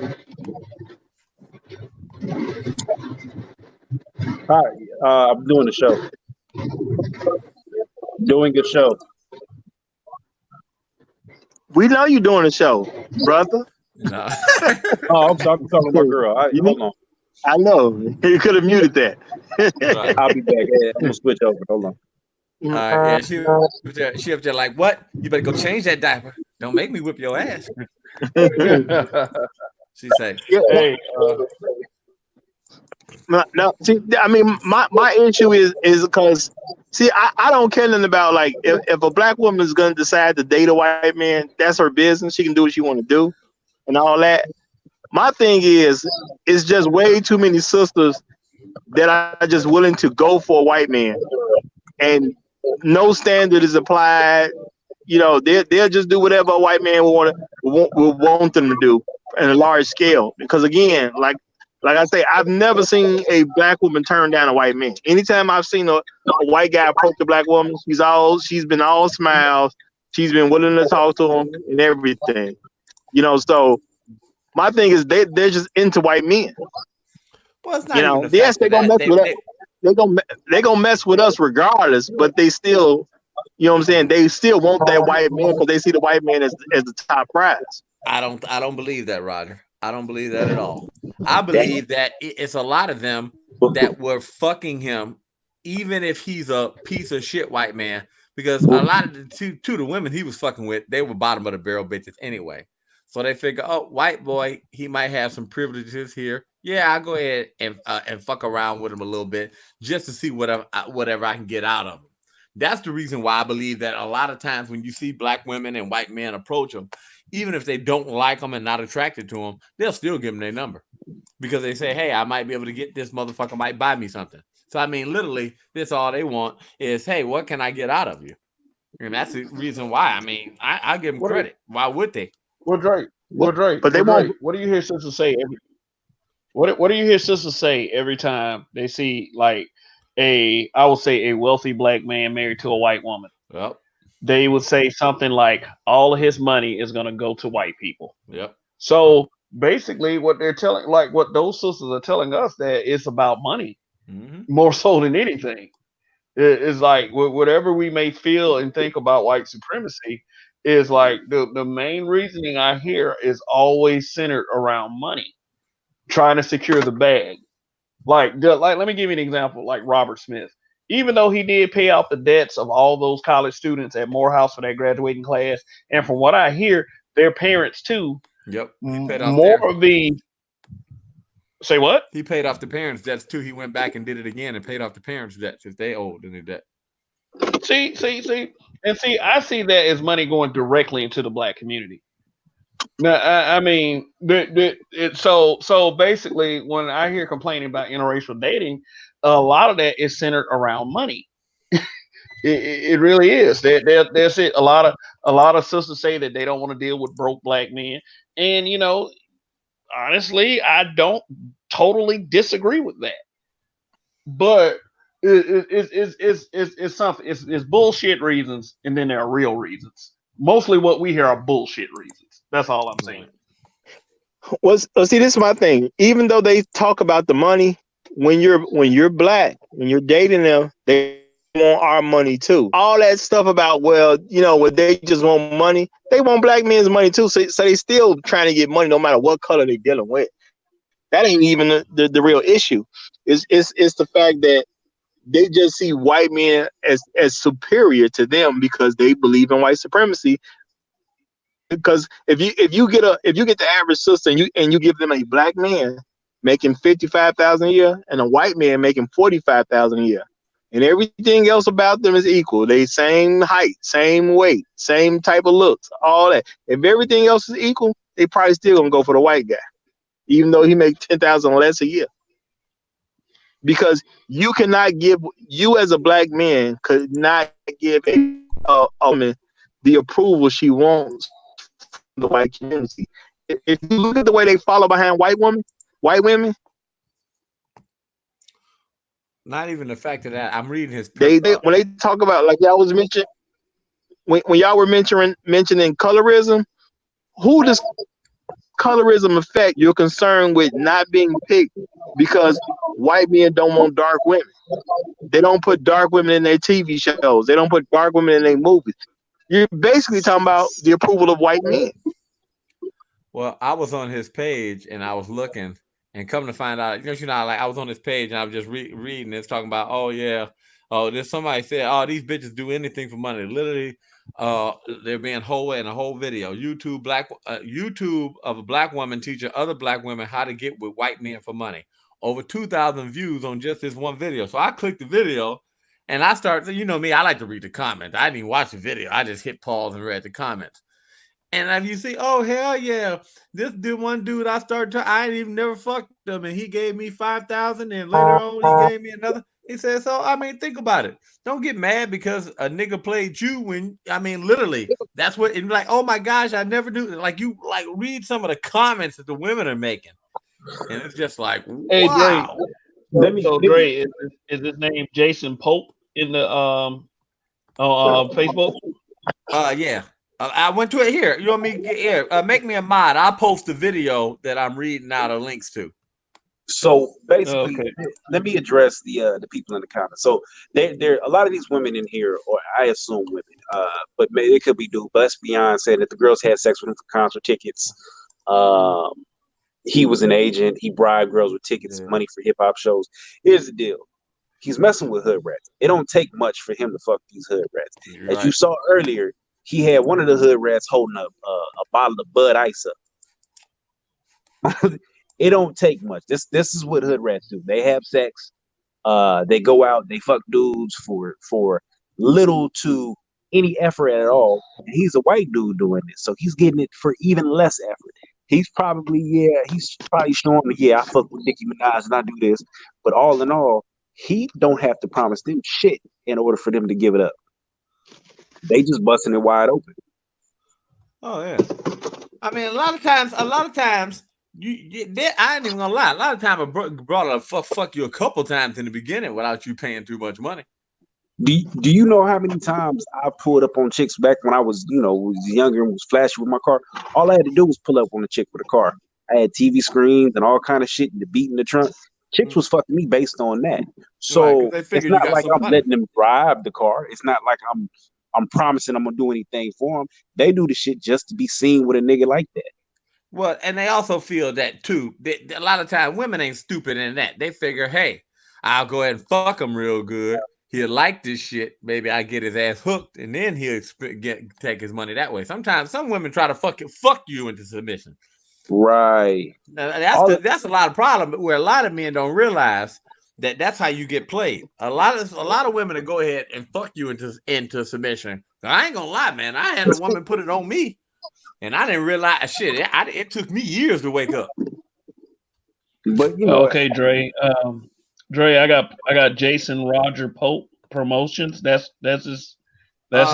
Hi, I'm doing a show. Doing a show. We know you doing a show, brother. No. Oh, I'm sorry. I'm talking to my girl. Hold on. I know. You could have muted that. Right. I'll be back. I'm going to switch over. Hold on. Yeah, she up there like, what? You better go change that diaper. Don't make me whip your ass. She said, "Hey, no. See, I mean, my issue is because I don't care nothing about, like, if a black woman is gonna decide to date a white man, that's her business. She can do what she want to do, and all that. My thing is, it's just way too many sisters that are just willing to go for a white man, and no standard is applied. They'll just do whatever a white man will want them to do in a large scale. Because again, like Like I say, I've never seen a black woman turn down a white man. Anytime I've seen a white guy approach a black woman, she's been all smiles. She's been willing to talk to him and everything. So my thing is they're just into white men. Well, it's not even the Yes, fact they're of gonna that. mess with us. They gonna mess with us regardless, but they still, what I'm saying, they still want that white man because they see the white man as the top prize. I don't believe that, Roger. I don't believe that at all. I believe that it's a lot of them that were fucking him, even if he's a piece of shit white man, because a lot of the women he was fucking with, they were bottom of the barrel bitches anyway. So they figure, oh, white boy, he might have some privileges here. Yeah, I'll go ahead and fuck around with him a little bit just to see whatever I can get out of him. That's the reason why I believe that a lot of times when you see black women and white men approach them, even if they don't like them and not attracted to them, they'll still give them their number because they say, hey, I might be able to get this motherfucker might buy me something. So, I mean, literally, that's all they want is, hey, what can I get out of you? And that's the reason why. I mean, I give them credit. Why would they? Well, Drake. But they won't. What do you hear sisters say? What do you hear sisters say every time they see like I would say a wealthy black man married to a white woman? Yep. They would say something like all of his money is going to go to white people. Yep. So basically, what they're telling, like what those sisters are telling us, that it's about money more so than anything. It's like whatever we may feel and think about white supremacy is like the main reasoning I hear is always centered around money, trying to secure the bag. Like let me give you an example. Like Robert Smith, even though he did pay off the debts of all those college students at Morehouse for that graduating class, and from what I hear, their parents too. Yep. He paid off More of the say what? He paid off the parents' debts too. He went back and did it again and paid off the parents' debts if they owed any debt. See, I see that as money going directly into the black community. Now, I mean, so basically, when I hear complaining about interracial dating, a lot of that is centered around money. It really is. That's it. A lot of sisters say that they don't want to deal with broke black men, and honestly, I don't totally disagree with that. But it's something. It's bullshit reasons, and then there are real reasons. Mostly, what we hear are bullshit reasons. That's all I'm saying. See, this is my thing. Even though they talk about the money, when you're black, when you're dating them, they want our money too. All that stuff about what they just want money. They want black men's money too. So they still trying to get money no matter what color they're dealing with. That ain't even the real issue. It's the fact that they just see white men as superior to them because they believe in white supremacy. Because if you get the average sister and you give them a black man making $55,000 a year and a white man making $45,000 a year, and everything else about them is equal, they same height, same weight, same type of looks, all that. If everything else is equal, they probably still gonna go for the white guy, even though he makes $10,000 less a year. Because you as a black man could not give a woman the approval she wants from the white community. If you look at the way they follow behind white women, not even the fact of that. I'm reading his. They when they talk about, like y'all was mentioning, when y'all were mentioning colorism, who does colorism affect? You're concerned with not being picked because white men don't want dark women. They don't put dark women in their TV shows. They don't put dark women in their movies. You're basically talking about the approval of white men. Well, I was on his page and I was looking, and come to find out, like I was on his page and I was just reading. It's talking about, oh yeah, there's somebody said, oh, these bitches do anything for money. Literally, they're being whole in a whole video. YouTube of a black woman teaching other black women how to get with white men for money. Over 2,000 views on just this one video. So I clicked the video and I started, me, I like to read the comments. I didn't even watch the video. I just hit pause and read the comments. And if you see, oh hell yeah, this one dude I ain't even never fucked him, and he gave me 5,000, and later on he gave me another. He said, so I mean, think about it. Don't get mad because a nigga played you when literally that's what. And like, oh my gosh, I never do. Like you read some of the comments that the women are making. and it's just like, Hey, Dre. wow. So Dre, is his name Jason Pope in the on Facebook? Yeah. I went to it here. You want me to get here? Make me a mod. I'll post the video that I'm reading out of links to. So basically, Okay. let me address the people in the comments. So there a lot of these women in here, or I assume women, but maybe it could be dude. But let's be honest, saying that the girls had sex with him for concert tickets. He was an agent. He bribed girls with tickets, money for hip hop shows. Here's the deal. He's messing with hood rats. It don't take much for him to fuck these hood rats. Right. As you saw earlier, he had one of the hood rats holding a bottle of Bud Ice up. It don't take much. This is what hood rats do. They have sex. They go out. They fuck dudes for little to any effort at all. And he's a white dude doing this, so he's getting it for even less effort. He's probably showing me, I fuck with Nicki Minaj and I do this. But all in all, he don't have to promise them shit in order for them to give it up. They just busting it wide open. Oh yeah. I mean, a lot of times, I ain't even gonna lie. A lot of times, I brought a fuck you a couple times in the beginning without you paying too much money. Do you know how many times I pulled up on chicks back when I was, was younger and was flashy with my car? All I had to do was pull up on a chick with a car. I had TV screens and all kind of shit and the beat in the trunk. Chicks was fucking me based on that. So Right, it's not like I'm letting them drive the car. It's not like I'm promising I'm gonna do anything for them. They do the shit just to be seen with a nigga like that. Well, and they also feel that too. A lot of times, women ain't stupid in that. They figure, hey, I'll go ahead and fuck him real good. He'll like this shit. Maybe I get his ass hooked, and then he'll take his money that way. Sometimes some women try to fuck you into submission. Right. That's a lot of problem. Where a lot of men don't realize that that's how you get played. A lot of women will go ahead and fuck you into submission. I ain't gonna lie, man. I had a woman put it on me, and I didn't realize shit. It took me years to wake up. But okay, Dre. Dre, I got Jason Roger Pope Promotions. That's his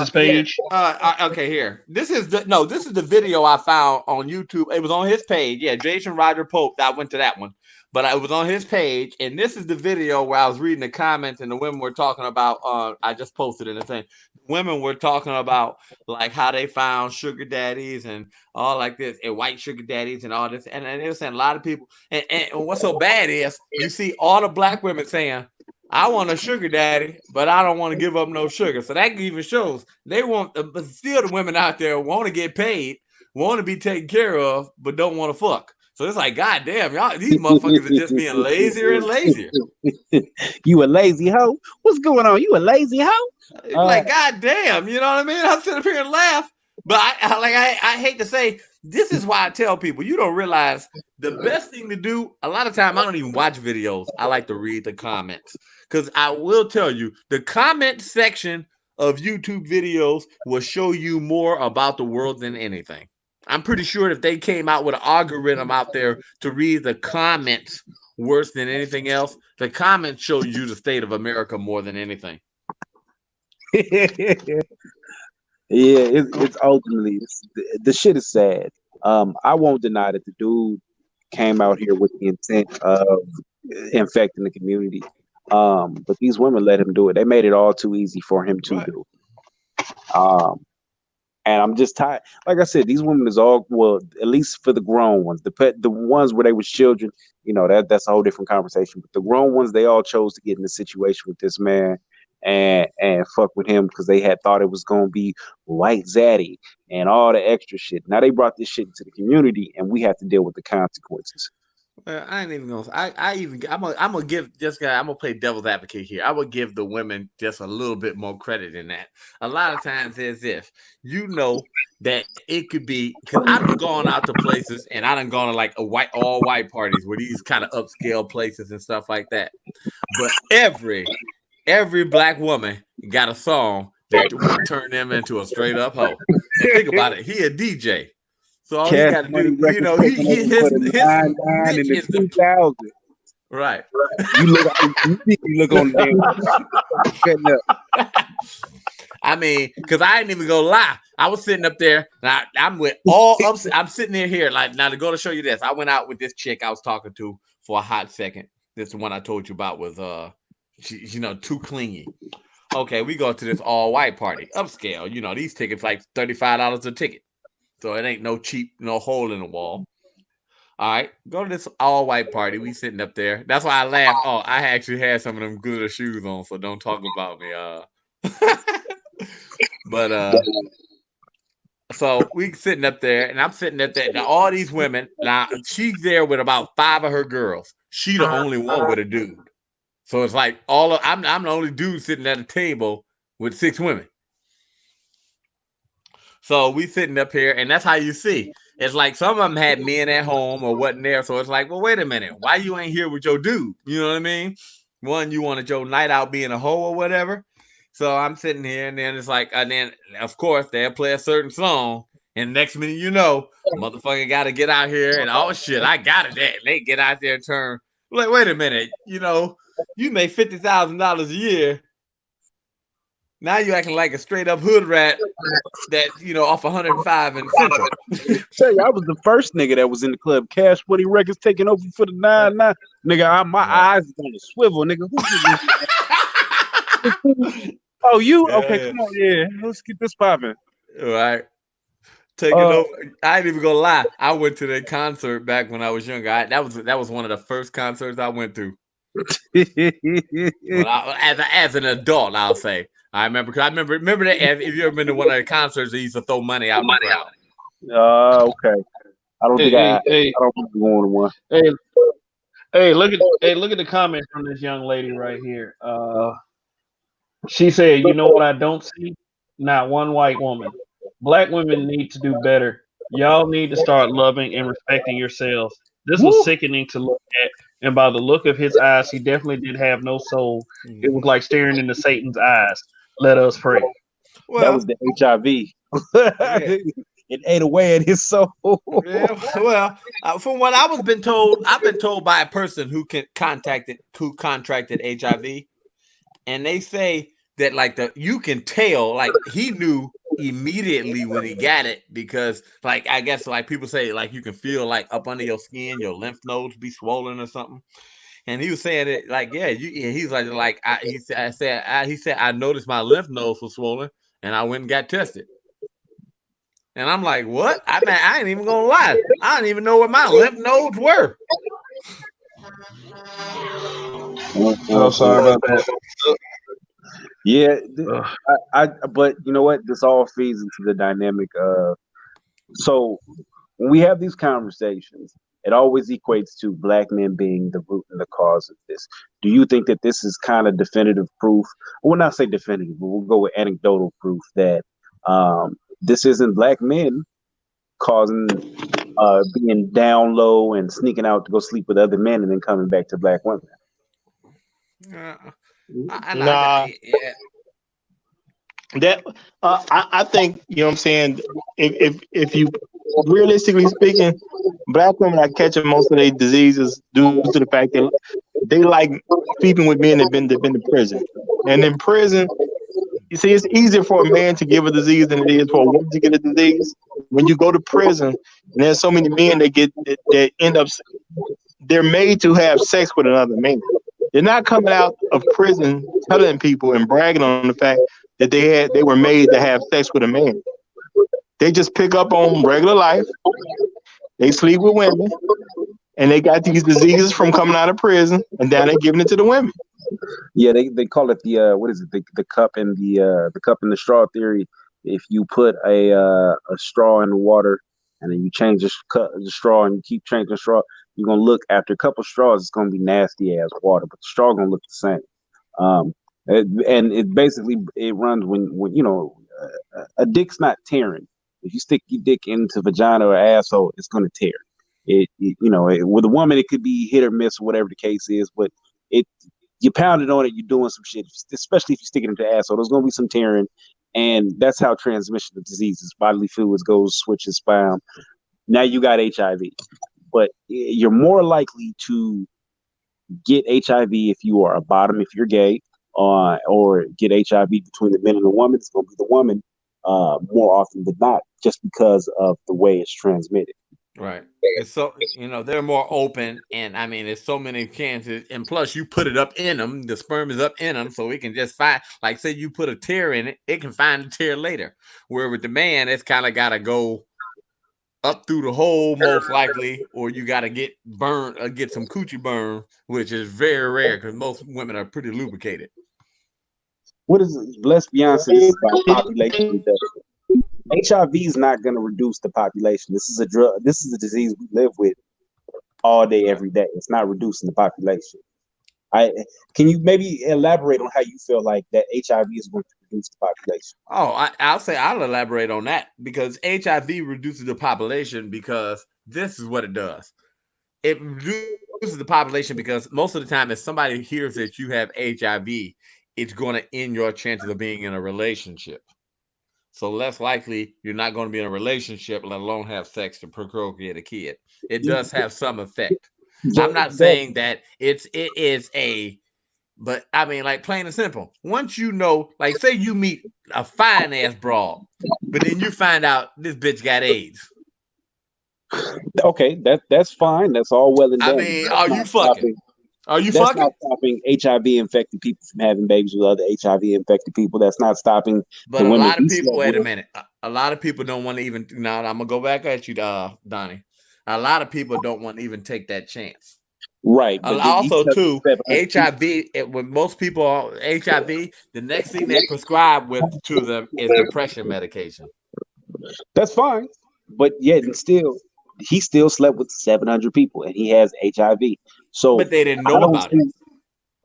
page. Yeah. Okay, here. This is the video I found on YouTube. It was on his page. Yeah, Jason Roger Pope. I went to that one, but it was on his page, and this is the video where I was reading the comments, and the women were talking about. I just posted in the thing. Women were talking about like how they found sugar daddies and all like this, and white sugar daddies and all this, and they were saying a lot of people. And what's so bad is you see all the black women saying, I want a sugar daddy, but I don't want to give up no sugar. So that even shows they want, but still the women out there want to get paid, want to be taken care of, but don't want to fuck. So it's like, God damn, y'all, these motherfuckers are just being lazier and lazier. You a lazy hoe? What's going on? You a lazy hoe? Like, God damn, you know what I mean? I'm sitting up here and laugh, but I hate to say, this is why I tell people, you don't realize the best thing to do. A lot of time, I don't even watch videos. I like to read the comments. Because I will tell you, the comment section of YouTube videos will show you more about the world than anything. I'm pretty sure if they came out with an algorithm out there to read the comments worse than anything else, the comments show you the state of America more than anything. Yeah, it's ultimately the shit is sad. I won't deny that the dude came out here with the intent of infecting the community. But these women let him do it. They made it all too easy for him to do. And I'm just tired. Like I said, these women is all, well, at least for the grown ones, the ones where they was children, that's a whole different conversation. But the grown ones, they all chose to get in a situation with this man and fuck with him because they had thought it was gonna be white zaddy and all the extra shit. Now they brought this shit into the community, and we have to deal with the consequences. Well, I ain't even gonna. I'm gonna give this guy. I'm gonna play devil's advocate here. I would give the women just a little bit more credit in that. A lot of times, as if that it could be, because I've gone out to places and I done gone to like all white parties where these kind of upscale places and stuff like that. But every black woman got a song that would turn them into a straight up hoe. And think about it. He a DJ. So all he got to do, his niche is 2000. Right. You look on the I mean, because I ain't even gonna lie. I was sitting up there. I'm sitting there here. Like now to go to show you this. I went out with this chick I was talking to for a hot second. This one I told you about was she's too clingy. Okay, we go to this all white party, upscale. These tickets like $35 a ticket, so it ain't no cheap, no hole in the wall. All right, go to this all white party. We sitting up there. That's why I laughed. Oh, I actually had some of them good shoes on, so don't talk about me. But so we sitting up there, and I'm sitting up there. Now all these women. Now she's there with about 5 of her girls. She the only one with a dude. So it's like I'm the only dude sitting at a table with 6 women. So we sitting up here, and that's how you see. It's like some of them had men at home or wasn't there. So it's like, well, wait a minute. Why you ain't here with your dude? You know what I mean? One, you wanted your night out being a hoe or whatever. So I'm sitting here, and then it's like, and then of course they'll play a certain song, and next minute motherfucker got to get out here, and oh shit, I got it. They get out there and turn. Like, wait a minute, you make $50,000 a year. Now you acting like a straight up hood rat that off 105 in Central. Tell you, I was the first nigga that was in the club. Cash Money Records taking over for the 9-9. Nigga, my eyes is on the swivel, nigga. Oh, you? Yeah. Okay, come on, yeah. Let's get this popping. All right. Take it over. I ain't even gonna lie. I went to that concert back when I was younger. That was one of the first concerts I went to. As an adult, I'll say. I remember that if you ever been to one of the concerts, they used to throw money out in the crowd. Okay. I don't think I don't think I'm going to one. Hey, look at the comment from this young lady right here. She said, "You know what I don't see? Not one white woman. Black women need to do better. Y'all need to start loving and respecting yourselves. This was sickening to look at, and by the look of his eyes, he definitely did have no soul. It was like staring into Satan's eyes. Let us pray." Well, that was the HIV. Yeah. It ate away at his soul. Yeah, well, from what I've been told by a person who contracted HIV, and they say that like you can tell, like he knew immediately when he got it, because like I guess like people say like you can feel like up under your skin your lymph nodes be swollen or something. And he was saying it like, yeah, he's like he said I noticed my lymph nodes were swollen and I went and got tested. And I'm like, what? I ain't even gonna lie. I don't even know what my lymph nodes were. Oh, sorry about that. Yeah, but you know what? This all feeds into the dynamic of, so when we have these conversations, it always equates to black men being the root and the cause of this. Do you think that this is kind of definitive proof? We'll not say definitive, but we'll go with anecdotal proof that this isn't black men causing being down low and sneaking out to go sleep with other men and then coming back to black women? I think, you know what I'm saying, if you realistically speaking, black women are catching most of their diseases due to the fact that they like sleeping with men that been to prison. And in prison, you see, it's easier for a man to give a disease than it is for a woman to get a disease. When you go to prison, and there's so many men that end up, they're made to have sex with another man. They're not coming out of prison telling people and bragging on the fact that they were made to have sex with a man. They just pick up on regular life. They sleep with women, and they got these diseases from coming out of prison, and now they're giving it to the women. Yeah, they call it the what is it? The cup and the cup and the straw theory. If you put a straw in the water and then you change the straw and you keep changing the straw, you're gonna look after a couple straws. It's gonna be nasty as water, but the straw gonna look the same. And it basically it runs when a dick's not tearing. If you stick your dick into vagina or asshole, it's gonna tear. With a woman it could be hit or miss or whatever the case is, but you pound it on it, you're doing some shit, especially if you stick it into the asshole. There's gonna be some tearing, and that's how transmission of diseases, bodily fluids switches sperm. Now you got HIV, but you're more likely to get HIV if you are a bottom, if you're gay, or get HIV between the men and the woman. It's gonna be the woman more often than not, just because of the way it's transmitted. Right. It's so, they're more open, and I mean, there's so many chances, and plus you put it up in them, the sperm is up in them, so it can just find, like, say you put a tear in it, it can find the tear later. Where with the man, it's kind of got to go up through the hole, most likely, or you got to get burned, get some coochie burn, which is very rare because most women are pretty lubricated. What is it? Let's be honest, this is about population reduction. HIV is not going to reduce the population. This is a drug. This is a disease we live with all day, every day. It's not reducing the population. Can you maybe elaborate on how you feel like that HIV is going to reduce the population? Oh, I'll elaborate on that, because HIV reduces the population because this is what it does. It reduces the population because most of the time, if somebody hears that you have HIV, it's going to end your chances of being in a relationship. So less likely you're not going to be in a relationship, let alone have sex to procreate a kid. It does have some effect. I'm not saying that it is but I mean, like, plain and simple. Once you know, like, say you meet a fine ass broad, but then you find out this bitch got AIDS. Okay, that's fine. That's all well and done. I mean, are you fucking? That's not stopping HIV infected people from having babies with other HIV infected people. That's not stopping. But a lot of people. Wait a minute. A lot of people don't want to even. Now I'm gonna go back at you, Donnie. A lot of people don't want to even take that chance. Right. But also, too, HIV. When most people are HIV, the next thing they prescribe to them is depression medication. That's fine, but yet and still, he still slept with 700 people, and he has HIV. So, but they didn't know about it.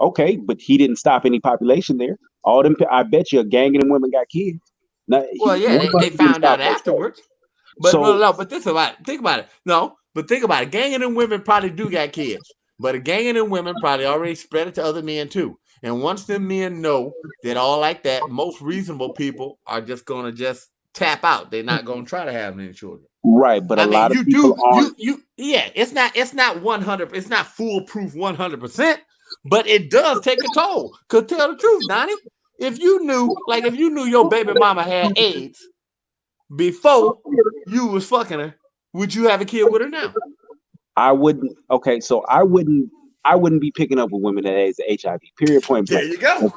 Okay, but he didn't stop any population there. All them, I bet you, a gang of them women got kids. Now, well, yeah, they found out afterwards. But no, but think about it. No, but think about it. Gang of them women probably do got kids, but a gang of them women probably already spread it to other men too. And once them men know that all like that, most reasonable people are just gonna just tap out. They're not gonna try to have any children. Right, but a lot of people yeah, it's not 100. It's not foolproof 100%, but it does take a toll. Cause tell the truth, Donnie, if you knew your baby mama had AIDS before you was fucking her, would you have a kid with her now? I wouldn't. Okay, so I wouldn't be picking up with women that has HIV. Period. Point blank. There you go.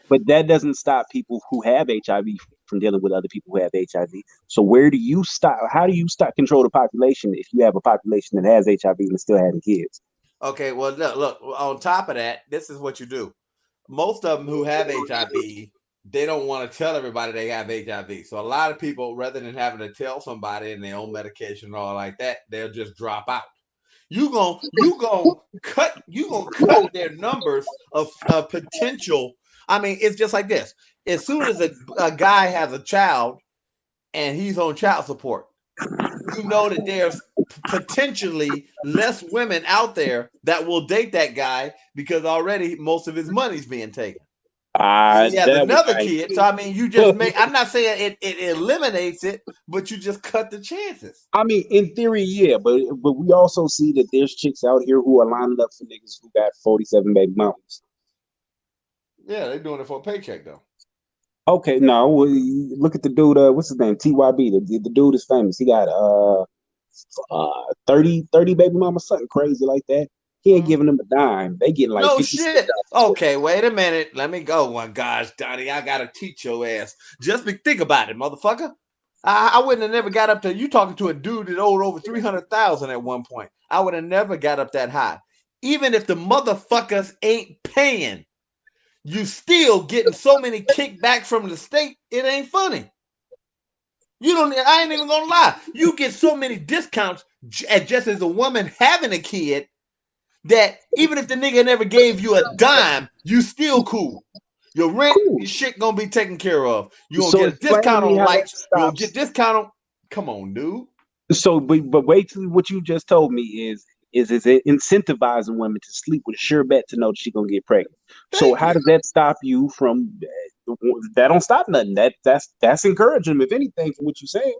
But that doesn't stop people who have HIV from dealing with other people who have HIV. So where do you stop? How do you stop control the population if you have a population that has HIV and still having kids? Okay, well, look. On top of that, this is what you do. Most of them who have HIV, they don't want to tell everybody they have HIV. So a lot of people, rather than having to tell somebody in their own medication or all like that, they'll just drop out. You gonna cut their numbers of potential. I mean, it's just like this. As soon as a guy has a child and he's on child support, you know that there's potentially less women out there that will date that guy because already most of his money's being taken. He has another kid, so I mean, you just make. I'm not saying it eliminates it, but you just cut the chances. I mean, in theory, yeah, but we also see that there's chicks out here who are lining up for niggas who got 47 baby mamas. Yeah, they're doing it for a paycheck though. Okay, no, look at the dude. What's his name? TYB. The dude is famous. He got 30 baby mamas, something crazy like that. He ain't giving them a dime. They getting like no shit. Okay, wait a minute. Let me go. One gosh, Donnie, I gotta teach your ass. Just think about it, motherfucker. I wouldn't have never got up to you talking to a dude that owed over 300,000 at one point. I would have never got up that high. Even if the motherfuckers ain't paying, you still getting so many kickbacks from the state. It ain't funny. You don't. I ain't even gonna lie. You get so many discounts just as a woman having a kid, that even if the nigga never gave you a dime, you still cool. Your rent, your shit gonna be taken care of. You gonna get a discount on lights. You gonna get discount on. Come on, dude. So, but wait till what you just told me is it incentivizing women to sleep with a sure bet to know that she's gonna get pregnant. So how does that stop you from? That don't stop nothing. That's encouraging them, if anything, from what you're saying.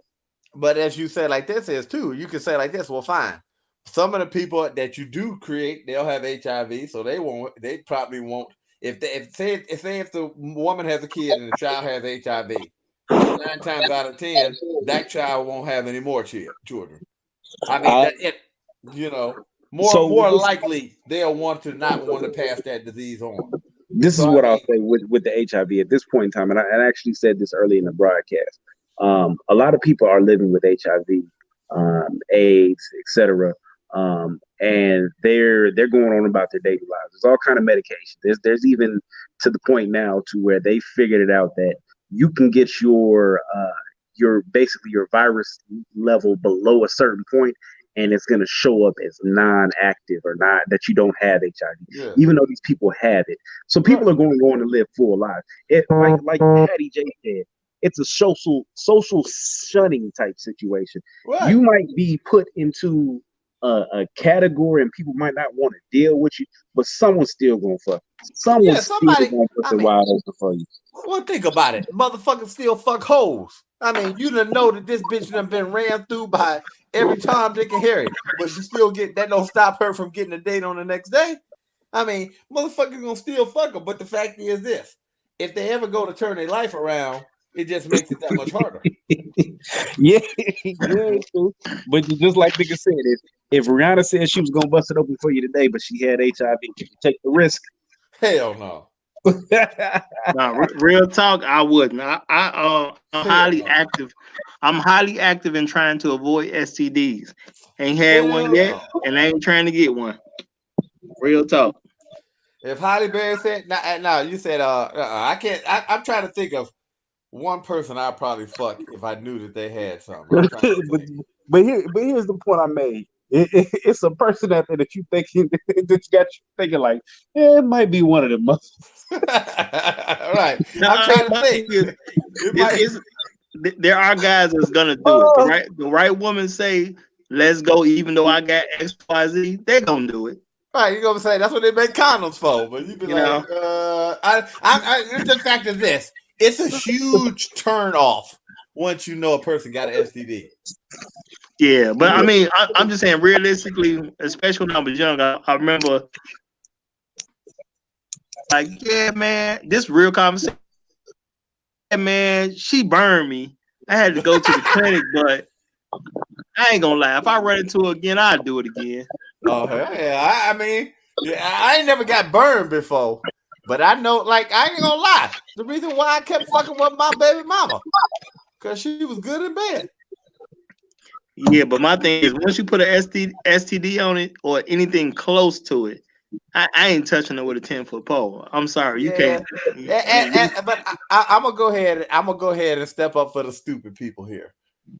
But as you said, like this is too. You can say like this. Well, fine. Some of the people that you do create, they'll have HIV, so they won't. They probably won't. If the woman has a kid and the child has HIV, 9 times out of 10, that child won't have any more children. I mean, more likely they'll not want to pass that disease on. This is what I'll say with the HIV at this point in time, and I actually said this early in the broadcast. A lot of people are living with HIV, AIDS, etc., and they're going on about their daily lives. There's all kind of medication. There's even to the point now to where they figured it out that you can get your basically your virus level below a certain point, and it's going to show up as non-active or not, that you don't have HIV, even though these people have it. So people are going on to live full lives. Like Patty J said, it's a social shunning type situation. Right. You might be put into a category, and people might not want to deal with you, but someone's still going to fuck. Someone's still going to put the wide open for you. Well, think about it. Motherfuckers still fuck hoes. I mean, you done know that this bitch done been ran through by every Tom, Dick, and Harry, but you still that don't stop her from getting a date on the next day. I mean, motherfuckers gonna still fuck her, but the fact is this: if they ever go to turn their life around, it just makes it that much harder. yeah, true. But just like nigga said, if Rihanna said she was gonna bust it open for you today, but she had HIV, you take the risk. Hell no. No, real talk, I wouldn't. I'm highly active. I'm highly active in trying to avoid STDs. Ain't had one yet, and I ain't trying to get one. Real talk. If Holly Berry said, no, you said, I can't. I'm trying to think of one person I'd probably fuck if I knew that they had something. but here's the point I made. It's a person that you thinking that got you thinking like, it might be one of them. Right. I'm trying to think. There are guys that's gonna do it. The right woman say, "Let's go," even though I got XYZ, they're gonna do it. Right, you're gonna say that's what they make condoms for, but you be like, the fact of this, it's a huge turn off once you know a person got an STD. Yeah, but I mean, I'm just saying, realistically, especially when I was young, I remember, like, yeah, man, this real conversation. Yeah, man, she burned me. I had to go to the clinic, but I ain't gonna lie. If I run into her again, I'd do it again. Oh yeah, I mean, I ain't never got burned before, but I know, like, I ain't gonna lie. The reason why I kept fucking with my baby mama, because she was good in bed. Yeah, but my thing is, once you put an STD on it or anything close to it, I ain't touching it with a 10-foot pole. I'm sorry, you can't. But I'm gonna go ahead. I'm gonna go ahead and step up for the stupid people here.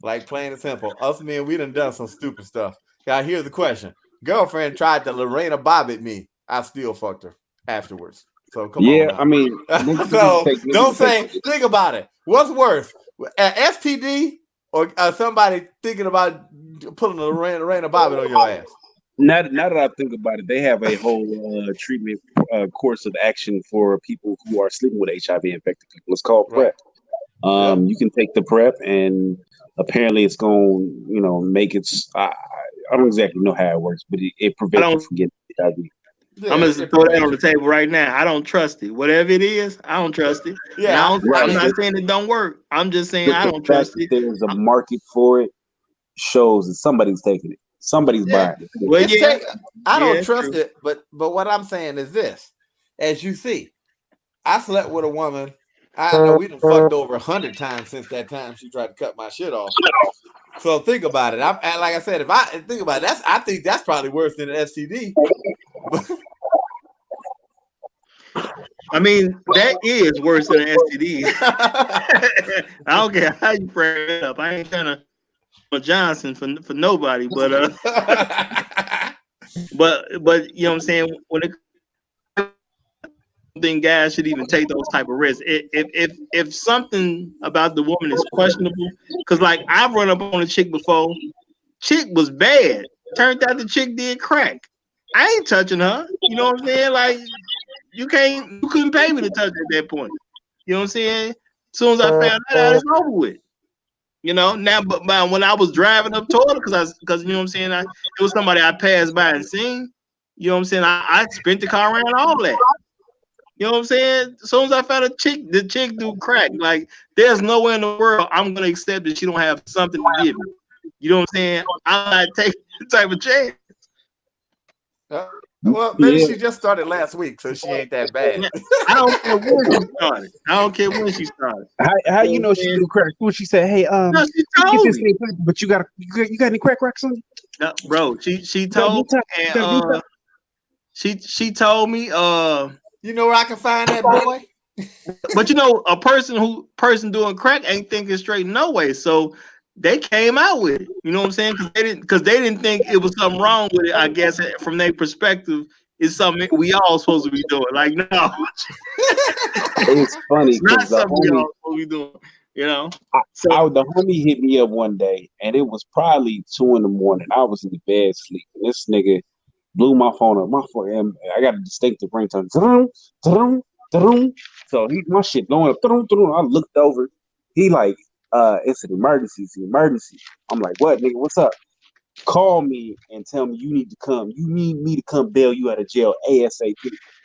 Like, plain and simple, us men, we done some stupid stuff. Now, here's the question: girlfriend tried to Lorena Bobbitt me. I still fucked her afterwards. So come on. Yeah, I mean, so don't say. Think about it. What's worse, an STD or somebody thinking about putting a Lorena Bobbitt on your ass? Now that I think about it, they have a whole treatment course of action for people who are sleeping with HIV infected people. It's called PrEP. You can take the PrEP, and apparently it's going, make it. I don't exactly know how it works, but it prevents you from getting HIV. Yeah, I'm gonna throw that on the table right now. I don't trust it. Whatever it is, I don't trust it. Yeah, I'm not saying it don't work. I'm just saying I don't trust it. There's a market for it. Shows that somebody's taking it. Somebody's buying it. Well, I don't trust it, but what I'm saying is this: as you see, I slept with a woman. I know we done fucked over 100 times since that time she tried to cut my shit off. So think about it. Like I said, if I think about it, I think that's probably worse than an STD. I mean, that is worse than an STD. I don't care how you frame it up. I ain't trying to Johnson for nobody, but but you know what I'm saying, when it, I don't think guys should even take those type of risks. If something about the woman is questionable, because like I've run up on a chick before, chick was bad, turned out the chick did crack. I ain't touching her. You know what I'm saying? Like you couldn't pay me to touch her at that point. You know what I'm saying? As soon as I found that out, it's over with. Now, but when I was driving up to her, because you know what I'm saying, it was somebody I passed by and seen. You know what I'm saying? I spent the car around all that. You know what I'm saying? As soon as I found the chick do crack. Like, there's nowhere in the world I'm gonna accept that she don't have something to give me. You know what I'm saying? I'm not taking the type of chance. Well, maybe Yeah, she just started last week, so she ain't that bad. I don't care when she started. I don't care when she started. how You you know know what I'm she saying? do crack? When she said, "Hey, No, she you get told this me. thing, but you got any crack rocks on you? No, bro, she You got a told detox? me, You and got a detox?" she told me You know where I can find that boy? but you know, a person doing crack ain't thinking straight no way. So they came out with it. You know what I'm saying? Because they didn't think it was something wrong with it. I guess from their perspective, it's something we all supposed to be doing. Like, no, It's funny it's not because something we all supposed to be doing. You know. So the homie hit me up one day, and it was probably 2 in the morning. I was in the bed sleep, and this nigga blew my phone up. My phone, and I got a distinctive ringtone. Drum, drum, drum. So my shit going up. Drum, drum. I looked over. He like, it's an emergency. It's an emergency. I'm like, what, nigga? What's up? Call me and tell me you need to come. You need me to come bail you out of jail ASAP.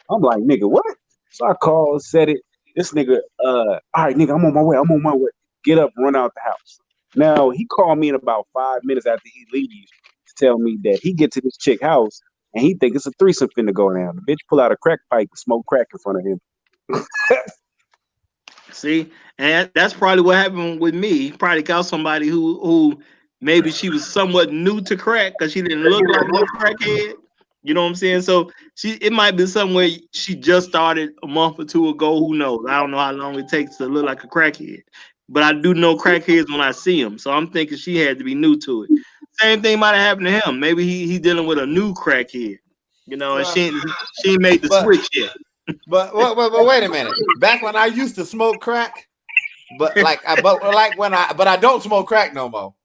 I'm like, nigga, what? So I called, said it. This nigga, all right, nigga, I'm on my way. I'm on my way. Get up, run out the house. Now he called me in about 5 minutes after he leaves to tell me that he get to this chick house and he think it's a threesome finna go down. The bitch pull out a crack pipe and smoke crack in front of him. see, and that's probably what happened with me. He probably got somebody who maybe she was somewhat new to crack because she didn't look like no crackhead. You know what I'm saying? So it might be somewhere she just started a month or two ago. Who knows? I don't know how long it takes to look like a crackhead, but I do know crackheads when I see them. So I'm thinking she had to be new to it. Same thing might have happened to him. Maybe he dealing with a new crackhead. You know, and Well, she ain't made the but switch yet. but wait a minute. Back when I used to smoke crack, but I don't smoke crack no more.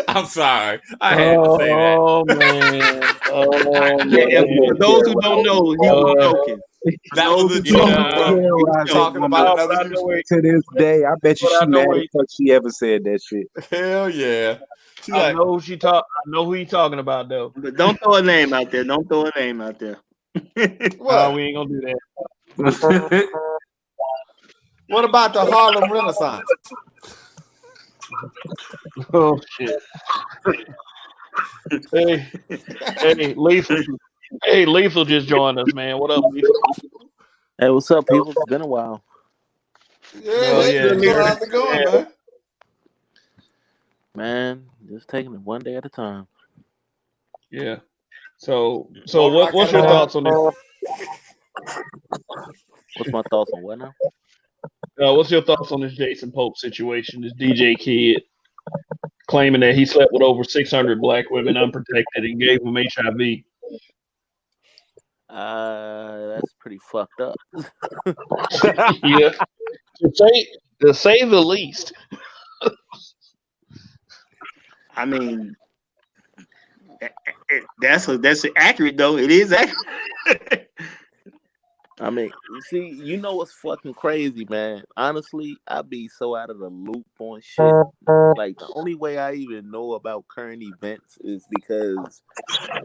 I'm sorry, I had to say that. Oh man. Oh Yeah, and man. for those who don't know, he was Uh, joking. For That was those a who don't joke, yeah. bro. know, he We was were Real talking joking. about woman. No, but another. I know where. To this day, I bet you But I she know mad where. as fuck she ever said that shit. Hell yeah. She I like, know who she talk. I know who you talking about though. But don't throw a name out there. Don't throw a name out there. what? We ain't gonna do that. What about the Harlem Renaissance? Oh shit. Hey, hey, Lethal. Hey, Lethal just joined us, man. What up, Lethal? Hey, what's up, people? It's been a while. Yeah, Oh What's hey, yeah, good, you Lethal, Lisa? heard how's it, it going, man. man? Man, just taking it one day at a time. Yeah. So One what? rock at What's a your time. thoughts on this? What's my thoughts on what now? What's your thoughts on this Jason Pope situation? This DJ Kidd claiming that he slept with over 600 black women unprotected and gave them HIV. That's pretty fucked up. Yeah, to say the least. I mean, that's accurate though. It is accurate. I mean, see, you know what's fucking crazy, man? Honestly, I be so out of the loop on shit. Like, the only way I even know about current events is because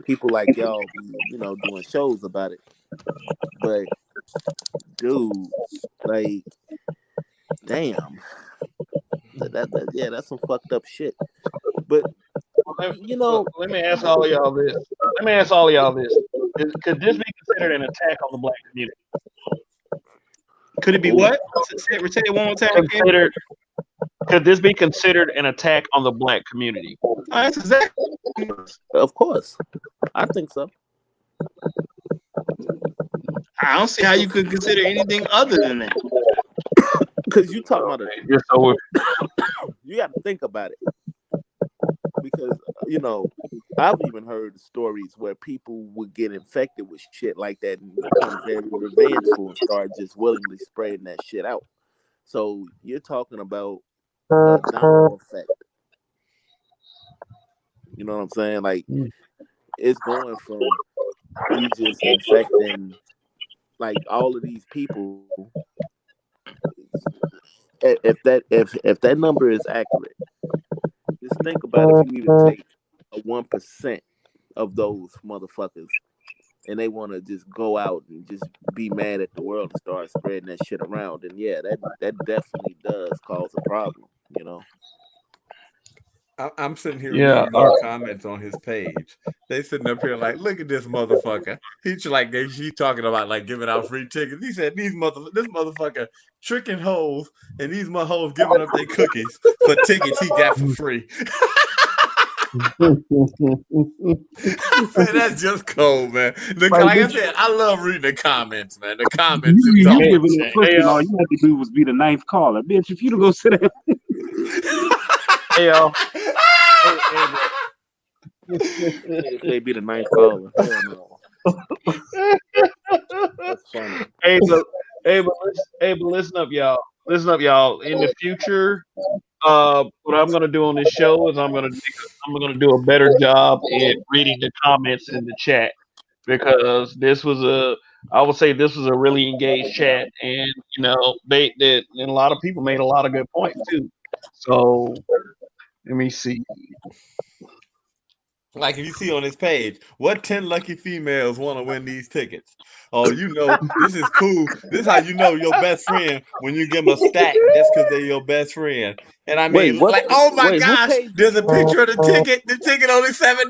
people like y'all be, doing shows about it. But, dude, like, damn. Yeah, that's some fucked up shit. But, you know, Let me ask all of y'all this. Let me ask all of y'all this. Could this be considered an attack on the black community? Could it be ooh, what? Say it one more time again. Could this be considered an attack on the black community? Oh, that's exactly. of course. I think so. I don't see how you could consider anything other than that. Because you talking about it. Just so You got to think about it. Because, I've even heard stories where people would get infected with shit like that and become very revengeful and start just willingly spreading that shit out. So you're talking about a domino effect. You know what I'm saying? Like, it's going from you just infecting like all of these people. If that number is accurate, just think about if you even take a 1% of those motherfuckers and they want to just go out and just be mad at the world and start spreading that shit around, and yeah, that definitely does cause a problem, you know. I'm sitting here Yeah. reading those comments on his page. They sitting up here like, look at this motherfucker. He's like, she talking about like giving out free tickets. He said this motherfucker tricking hoes, and these hoes giving up their cookies for tickets he got for free. I said that's just cold, man. Like I said, I love reading the comments, man. The comments is You all giving it shit. pushing, all you had to do was be the ninth caller, bitch. If you to go sit down. Hey y'all. If they be the ninth caller, hell no. That's funny. Hey, but listen up, y'all. Listen up, y'all. In the future, what I'm gonna do on this show is I'm gonna do a better job at reading the comments in the chat, because I would say this was a really engaged chat, and you know and a lot of people made a lot of good points too. So let me see. Like if you see on his page, what 10 lucky females want to win these tickets? Oh, you know, this is cool. This is how you know your best friend when you give them a stack just because they're your best friend. And I mean, like, oh my gosh, there's a picture of the ticket. The ticket only $7.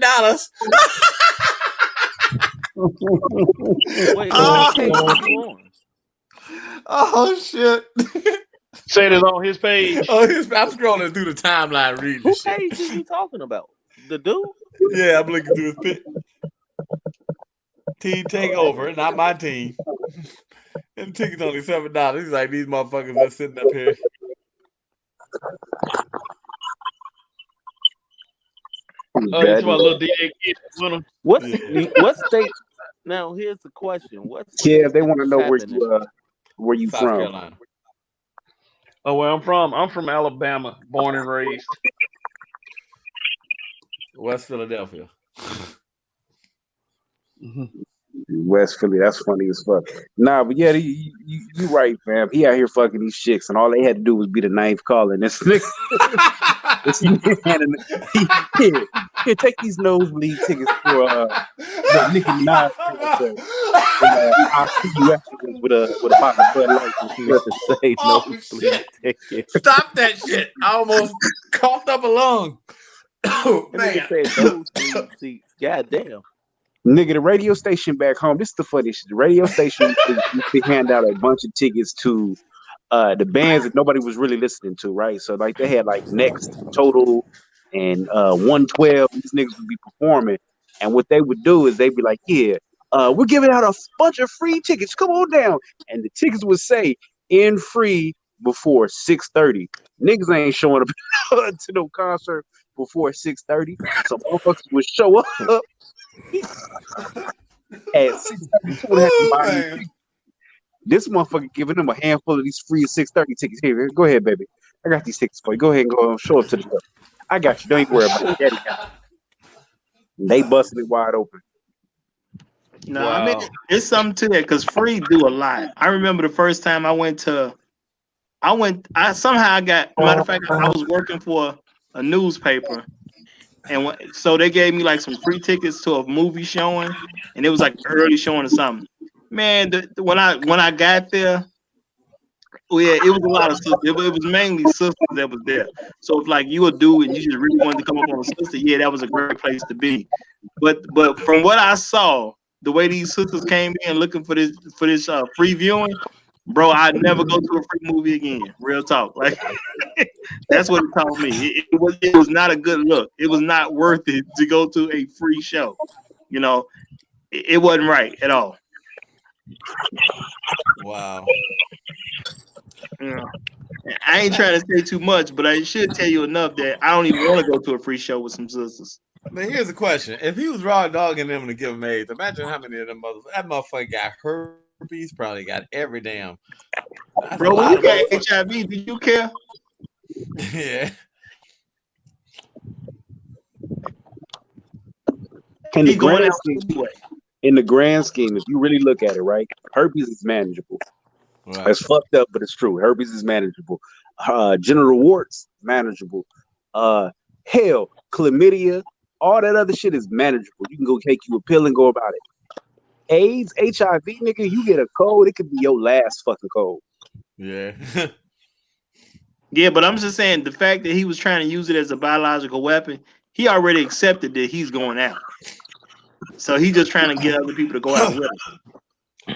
Wait, what page is you on? Oh shit. Say it on his page. Oh, I'm scrolling through the timeline reading. Who page is you talking about? The dude? Yeah, I'm looking through his pic. Team Takeover, not my team. And tickets only $7. He's like, these motherfuckers are sitting up here. It's my little DJ Kidd. What state? Now here's the question: what? Yeah, they want to know where you South from. Carolina. Oh, where I'm from? I'm from Alabama, born and raised. West Philadelphia. West Philly, that's funny as fuck. Nah, but yeah, you right, fam. He out here fucking these chicks, and all they had to do was be the ninth caller. And this nigga, here, take these nosebleed tickets for Nicki Minaj. I'll see you afterwards with a bottle of Bud Light. Say nosebleed tickets. Stop that shit! I almost coughed up a lung. Oh man, nigga said nosebleed seats. Goddamn. Nigga, the radio station back home, this is the funny shit. The radio station used to hand out a bunch of tickets to the bands that nobody was really listening to, right? So like they had like Next, Total, and 112. These niggas would be performing, and what they would do is they'd be like, "Yeah, we're giving out a bunch of free tickets. Come on down." And the tickets would say "in free" before 6:30. Niggas ain't showing up to no concert before 6:30, so motherfuckers would show up at 6:32. This motherfucker giving them a handful of these free 6:30 tickets. Here, go ahead, baby. I got these tickets for you. Go ahead and go show up to the door. I got you. Don't even worry about it. Daddy got you. They busted it wide open. No, wow. I mean, it's something to that because free do a lot. I remember the first time I somehow got, matter of fact, I was working for a newspaper. And so they gave me like some free tickets to a movie showing, and it was like early showing or something. Man, when I got there, yeah, it was a lot of sisters. It was mainly sisters that was there. So if like you a dude and you just really wanted to come up on a sister, yeah, that was a great place to be. But from what I saw, the way these sisters came in looking for this free viewing, bro, I'd never go to a free movie again. Real talk, like that's what it told me. It was not a good look. It was not worth it to go to a free show. You know, it wasn't right at all. Wow. Yeah. I ain't trying to say too much, but I should tell you enough that I don't even want to go to a free show with some sisters. But here's the question: if he was raw dogging them to give them AIDS, imagine how many of them mothers. That motherfucker got herpes. Probably got every damn. Bro, when you got HIV, did you care? Yeah. In the grand scheme, if you really look at it, right, herpes is manageable. Right. It's fucked up, but it's true. Herpes is manageable. Genital warts, manageable. Hell, chlamydia, all that other shit is manageable. You can go take you a pill and go about it. AIDS, HIV, nigga, you get a cold, it could be your last fucking cold. Yeah. Yeah, but I'm just saying the fact that he was trying to use it as a biological weapon, he already accepted that he's going out. So he's just trying to get other people to go out with him.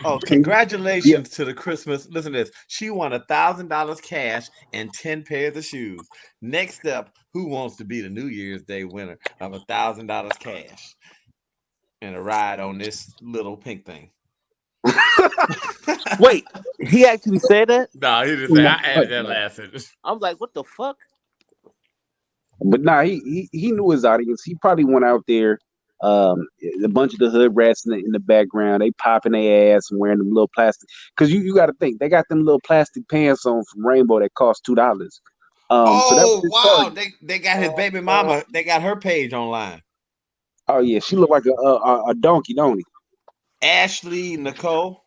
Oh, Yeah. congratulations to the Christmas. Listen to this. She won $1,000 cash and 10 pairs of shoes. Next up, who wants to be the New Year's Day winner of $1,000 cash and a ride on this little pink thing? Wait, he actually said that? No, he just said, I added that last sentence. I was like, what the fuck? But nah, he knew his audience. He probably went out there. A bunch of the hood rats in the background, they popping their ass and wearing them little plastic. Because you got to think they got them little plastic pants on from Rainbow that cost $2. So that was Oh, his wow. target. They got his baby mama. They got her page online. Oh yeah, she looked like a donkey, don't he? Ashley Nicole.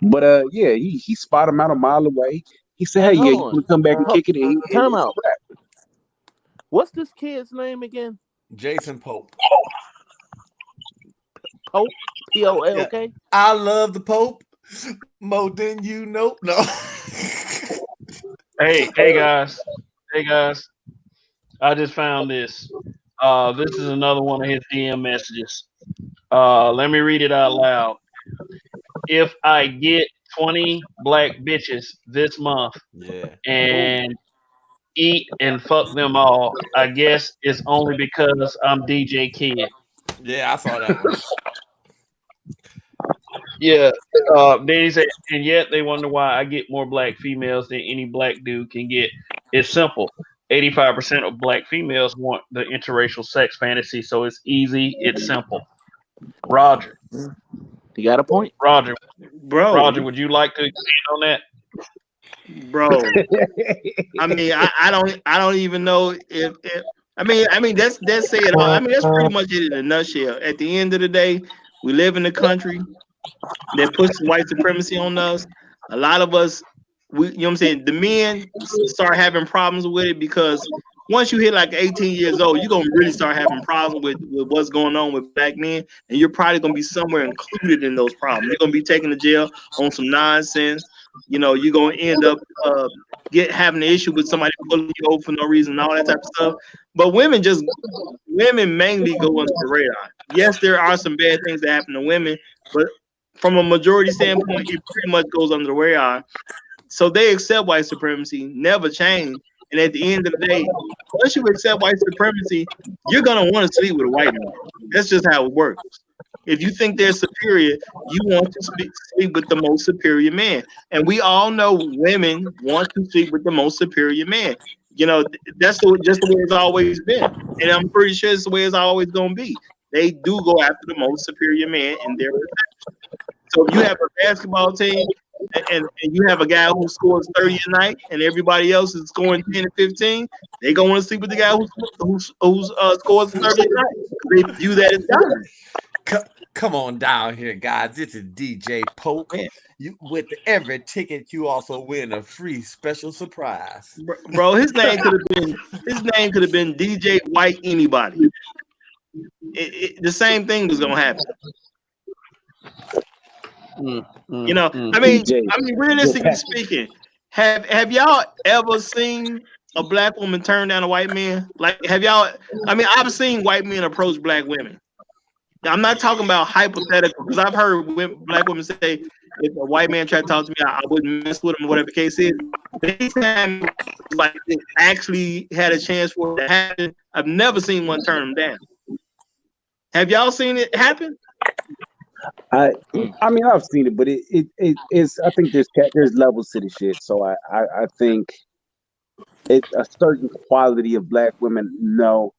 But yeah, he spotted him out a mile away. He said, "Hey, yeah, you want to come back and kick it?" And Time out. What's this kid's name again? Jason Pope. Pope? P-O-L-K? Yeah. I love the Pope more than you know. No. Hey guys. I just found this. This is another one of his DM messages. Let me read it out loud. If I get 20 black bitches this month Yeah. and eat and fuck them all, I guess it's only because I'm DJ Kidd. Yeah, I saw that one. Yeah. Then he said, and yet they wonder why I get more black females than any black dude can get. It's simple. 85% of black females want the interracial sex fantasy, so it's easy. It's simple. Roger. You got a point? Roger, Bro, would you like to expand on that? bro. I mean, I don't even know if I mean that's say it all. I mean that's pretty much it in a nutshell. At the end of the day, we live in a country that pushes white supremacy on us. A lot of us, you know what I'm saying, the men start having problems with it because once you hit like 18 years old, you're gonna really start having problems with what's going on with black men, and you're probably gonna be somewhere included in those problems. You're gonna be taken to jail on some nonsense. You know, you're gonna end up having an issue with somebody pulling you over for no reason, and all that type of stuff. But women mainly go under the radar. Yes, there are some bad things that happen to women, but from a majority standpoint, it pretty much goes under the radar. So they accept white supremacy, never change. And at the end of the day, once you accept white supremacy, you're gonna want to sleep with a white man. That's just how it works. If you think they're superior, you want to sleep with the most superior man. And we all know women want to sleep with the most superior man. You know, that's just the way it's always been. And I'm pretty sure it's the way it's always gonna be. They do go after the most superior man in their perception. So if you have a basketball team and you have a guy who scores 30 a night and everybody else is scoring 10 and 15, they're going to want to sleep with the guy who scores 30 a night. They view that as dominant. Come on down here, guys. This is DJ Pope. You with every ticket, you also win a free special surprise. Bro, his name could have been DJ White Anybody. The same thing was gonna happen. You know, I mean, realistically speaking, have y'all ever seen a black woman turn down a white man? Like, have y'all? I mean, I've seen white men approach black women. I'm not talking about hypothetical because I've heard black women say if a white man tried to talk to me, I wouldn't mess with him, whatever the case is. Anytime like it actually had a chance for it to happen, I've never seen one turn them down. Have y'all seen it happen? I mean I've seen it, but it's I think there's levels to the shit. So I think it's a certain quality of black women, no.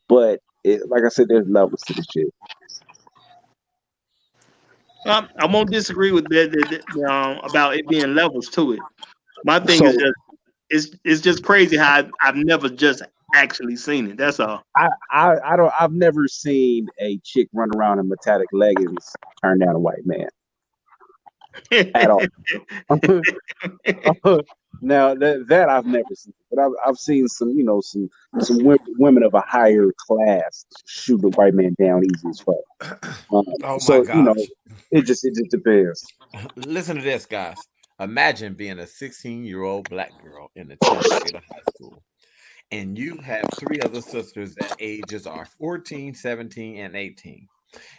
But like I said, there's levels to the shit. I won't disagree with that about it being levels to it. My thing is just it's just crazy how I've never just actually seen it. That's all. I've never seen a chick run around in metallic leggings turn down a white man. at all. Now that I've never seen, but I've seen some, you know, some women of a higher class shoot a white man down easy as fuck. Oh my So you know, gosh. it just depends. Listen to this, guys. Imagine being a 16-year-old black girl in the 10th grade of high school, and you have three other sisters that ages are 14, 17, and 18.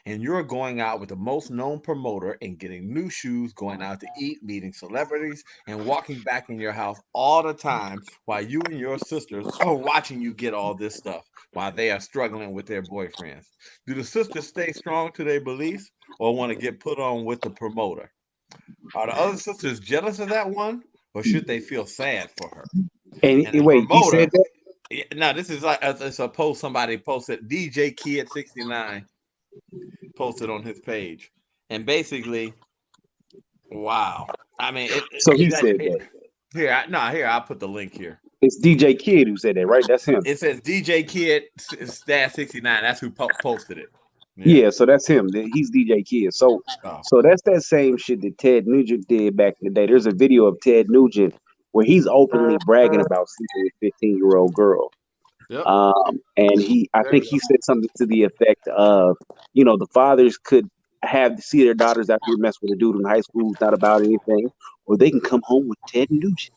And you're going out with the most known promoter and getting new shoes, going out to eat, meeting celebrities, and walking back in your house all the time while you and your sisters are watching you get all this stuff while they are struggling with their boyfriends. Do the sisters stay strong to their beliefs or want to get put on with the promoter? Are the other sisters jealous of that one or should they feel sad for her? And the Wait, he said promoter, that. now this is like it's a post somebody posted, DJ Kidd 69 posted on his page. And basically, wow. I mean, So he said that. here, I'll put the link here. It's DJ Kidd who said that, right? That's him. It says DJ Kidd Stash 69. That's who posted it. Yeah, so that's him. He's DJ Kidd. So Oh. so that's that same shit that Ted Nugent did back in the day. There's a video of Ted Nugent where he's openly bragging about sleeping with 15-year-old girl. Yep. And I think he said something to the effect of, you know, the fathers could have to see their daughters after they mess with a dude in high school who's not about anything, or they can come home with Ted Nugent.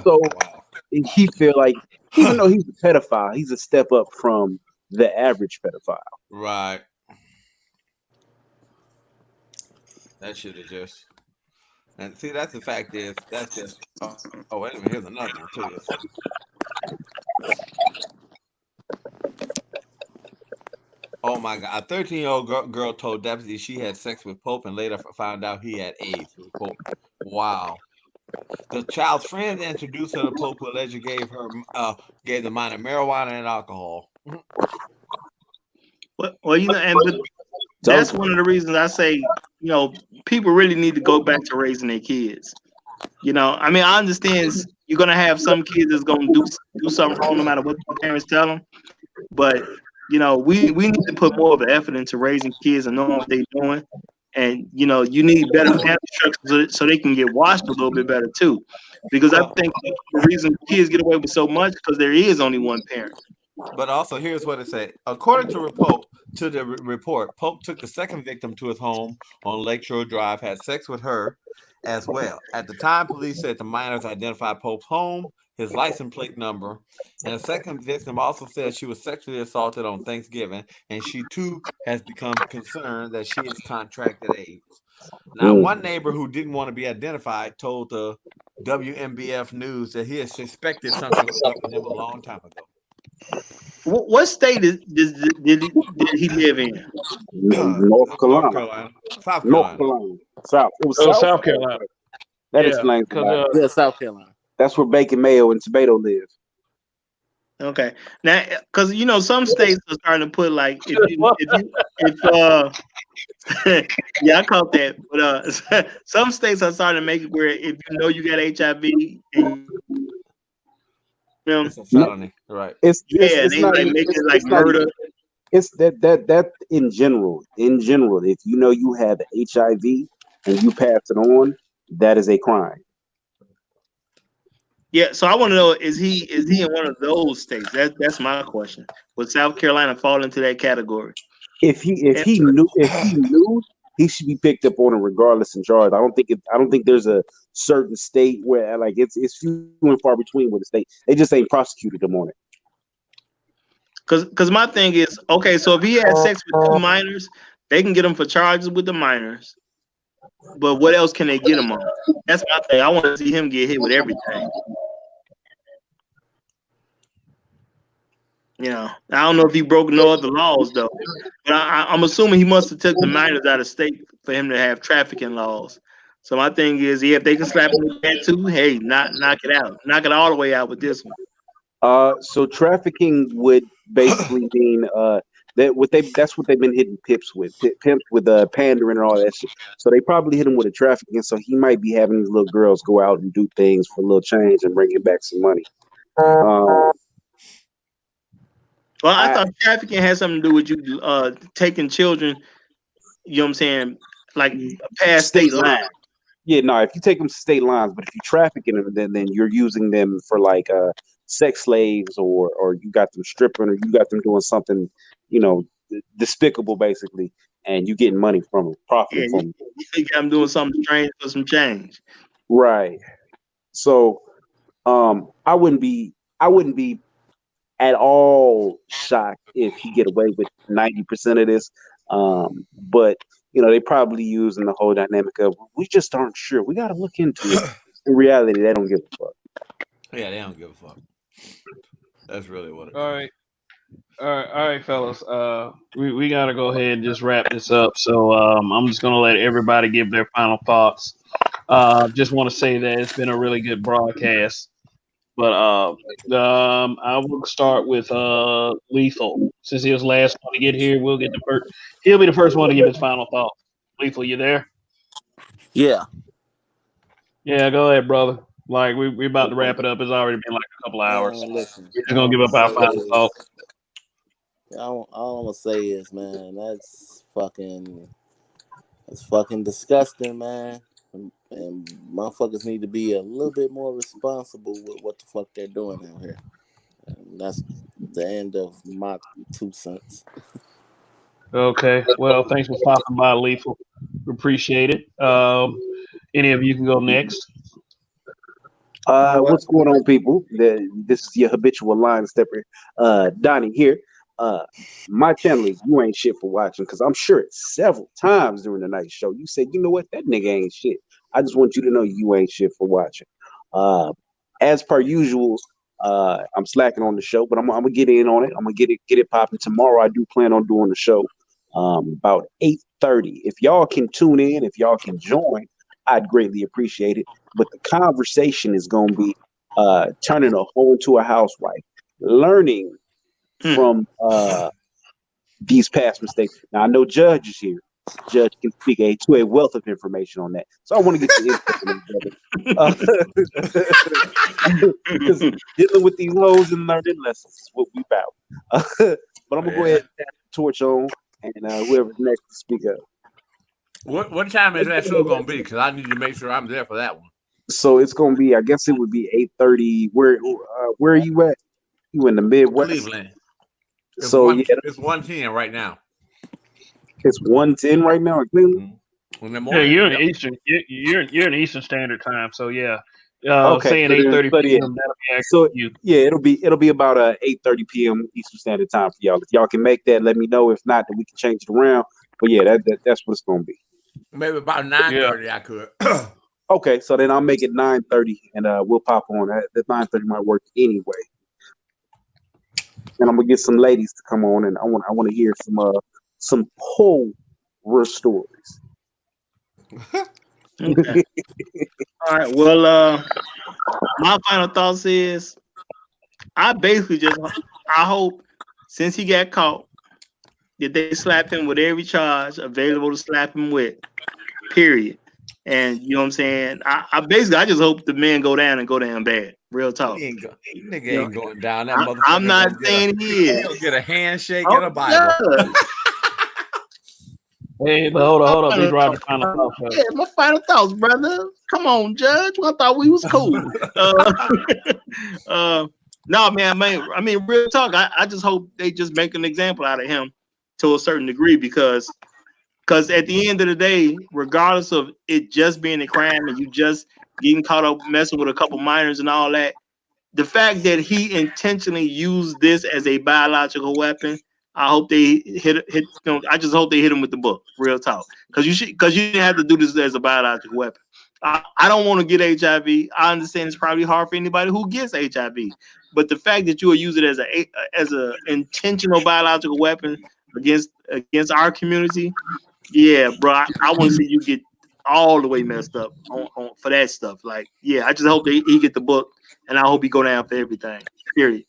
So Wow. he feel like even though he's a pedophile, he's a step up from the average pedophile. Right. That shit is just. And see, that's the fact is, that's just. Oh, wait a minute. Here's another one, too. Oh my God! A 13-year-old girl told deputies she had sex with Pope and later found out he had AIDS. Pope. Wow. The child's friend introduced her to Pope, who allegedly gave the minor marijuana and alcohol. Well, you know, but that's one of the reasons I say, you know, people really need to go back to raising their kids. You know, I mean, I understand you're gonna have some kids that's gonna do something wrong no matter what the parents tell them, but you know, we need to put more of an effort into raising kids and knowing what they're doing. And you know, you need better family structures so they can get watched a little bit better too. Because I think the reason kids get away with so much because there is only one parent. But also, here's what it said. According to the report, Pope took the second victim to his home on Lakeshore Drive, had sex with her as well. At the time, police said the minors identified Pope's home, his license plate number, and the second victim also said she was sexually assaulted on Thanksgiving, and she too has become concerned that she has contracted AIDS. Now, one neighbor who didn't want to be identified told the WMBF News that he had suspected something was up with him a long time ago. What state did he live in? North Carolina. South North Carolina. Carolina. South. It was South Carolina. That explains it. Yeah, South Carolina. That's where Bacon Mayo and Tomato live. Okay, now because you know some states are starting to put like yeah, I caught that, but some states are starting to make it where if you know you got HIV and it's a felony, right? It's they not like make it like murder. It's that in general. In general, if you know you have HIV and you pass it on, that is a crime. Yeah, so I want to know is he in one of those states? That's my question. Would South Carolina fall into that category? If he knew, he should be picked up on it regardless and charged. I don't think there's a certain state where like it's few and far between with the state. They just ain't prosecuted him on it. Because my thing is, okay, so if he had sex with two minors, they can get him for charges with the minors. But what else can they get him on? That's my thing. I want to see him get hit with everything. You know, I don't know if he broke no other laws though, but I'm assuming he must have took the minors out of state for him to have trafficking laws. So my thing is, yeah, if they can slap him with that too, hey, knock it out, knock it all the way out with this one. So trafficking would basically mean that's what they've been hitting pimps with pandering and all that shit. So they probably hit him with a trafficking. So he might be having these little girls go out and do things for a little change and bring him back some money. Well, I thought trafficking had something to do with you taking children, you know what I'm saying, like past State state line. line. Yeah, no, if you take them to state lines, but if you trafficking them, then you're using them for like sex slaves, or you got them stripping, or you got them doing something, you know, despicable basically, and you getting money from them, Yeah, profiting from them. you got them doing something strange for some change. Right. So I wouldn't be at all shocked if he get away with 90% of this. But they probably using the whole dynamic of we just aren't sure. We got to look into it. In reality, they don't give a fuck. Yeah, they don't give a fuck. That's really what it All is. right. All right, fellas. We gotta go ahead and just wrap this up. So I'm just gonna let everybody give their final thoughts. Just want to say that it's been a really good broadcast. But I will start with Lethal. Since he was last one to get here, we'll get the first. He'll be the first one to give his final thought. Lethal, you there? Yeah. Yeah, go ahead, brother. Like we about to wrap it up. It's already been like a couple hours. Man, listen. We're just gonna give up our final thought. All I'm gonna say is, man, that's fucking disgusting, man. And motherfuckers need to be a little bit more responsible with what the fuck they're doing out here. And that's the end of my 2 cents. Okay. Well, thanks for stopping by, Lethal. We appreciate it. Any of you can go next. What's going on, people? This is your habitual line stepper, Donnie here. Uh, my channel is You Ain't Shit for Watching, because I'm sure several times during the night show you said, you know what, that nigga ain't shit. I just want you to know you ain't shit for watching. Uh, as per usual, I'm slacking on the show, but I'm gonna get in on it. I'm gonna get it popping tomorrow. I do plan on doing the show about 8:30. If y'all can tune in, if y'all can join, I'd greatly appreciate it. But the conversation is going to be turning a hoe into a housewife, learning from these past mistakes. Now, I know Judge is here. Judge can speak to a wealth of information on that. So I want to get your input on that, because dealing with these hoes and learning lessons is what we about. But I'm going to go ahead and pass the torch on, and whoever's next to speak up. What time is that show gonna be? Because I need to make sure I'm there for that one. So it's gonna be, I guess it would be 8:30. Where are you at? You in the Midwest? Cleveland. It's 1:10 right now. It's 1:10 right now in Cleveland. Yeah, you're in Eastern. You're in Eastern Standard Time. So yeah, Okay, saying so 8:30 but yeah, p.m. That'll be accurate so to you. yeah, it'll be about 8:30 p.m. Eastern Standard Time for y'all. If y'all can make that, let me know. If not, then we can change it around. But yeah, that's what it's gonna be. Maybe about 9:30 I could. Okay, so then I'll make it 9:30, and we'll pop on. That 9:30 might work anyway. And I'm gonna get some ladies to come on, and I want to hear some horror stories. Okay. All right. Well, my final thoughts is I basically I hope since he got caught that they slap him with every charge available to slap him with. Period. And you know what I'm saying? I just hope the men go down and go down bad. Real talk. Nigga ain't going down. That motherfucker. I'm not saying he is. He'll get a handshake and a Bible. Hey, but hold up. These are the final thoughts. Yeah, my final thoughts, brother. Come on, Judge. I thought we was cool. No, man. I mean, real talk. I just hope they just make an example out of him to a certain degree, because at the end of the day, regardless of it just being a crime and you just getting caught up messing with a couple minors and all that, the fact that he intentionally used this as a biological weapon, I hope they hit. I just hope they hit him with the book. Real talk, because you didn't have to do this as a biological weapon. I don't want to get HIV. I understand it's probably hard for anybody who gets HIV, but the fact that you will use it as a intentional biological weapon against our community, yeah, bro. I want to see you get all the way messed up on for that stuff. Like, yeah, I just hope he get the book, and I hope he go down for everything. Period.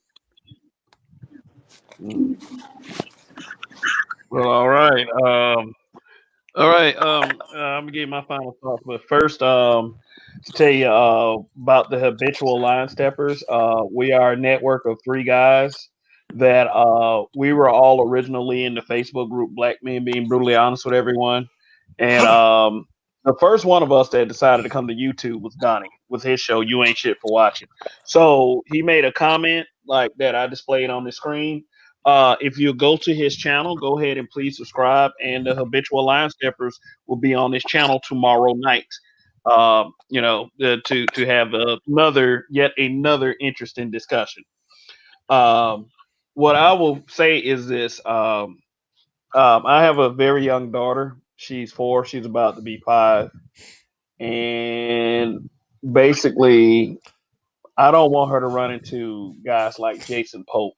Well, all right. All right. I'm gonna give my final thoughts, but first, to tell you about the habitual line steppers. We are a network of 3 guys that we were all originally in the Facebook group Black Men Being Brutally Honest with Everyone, And the first one of us that decided to come to YouTube was Donnie with his show "You Ain't Shit for Watching." So he made a comment like that I displayed on the screen. If you go to his channel, go ahead and please subscribe. And the Habitual Line Steppers will be on this channel tomorrow night. To have yet another interesting discussion. What I will say is this: I have a very young daughter. She's 4. She's about to be 5, and basically, I don't want her to run into guys like Jason Pope.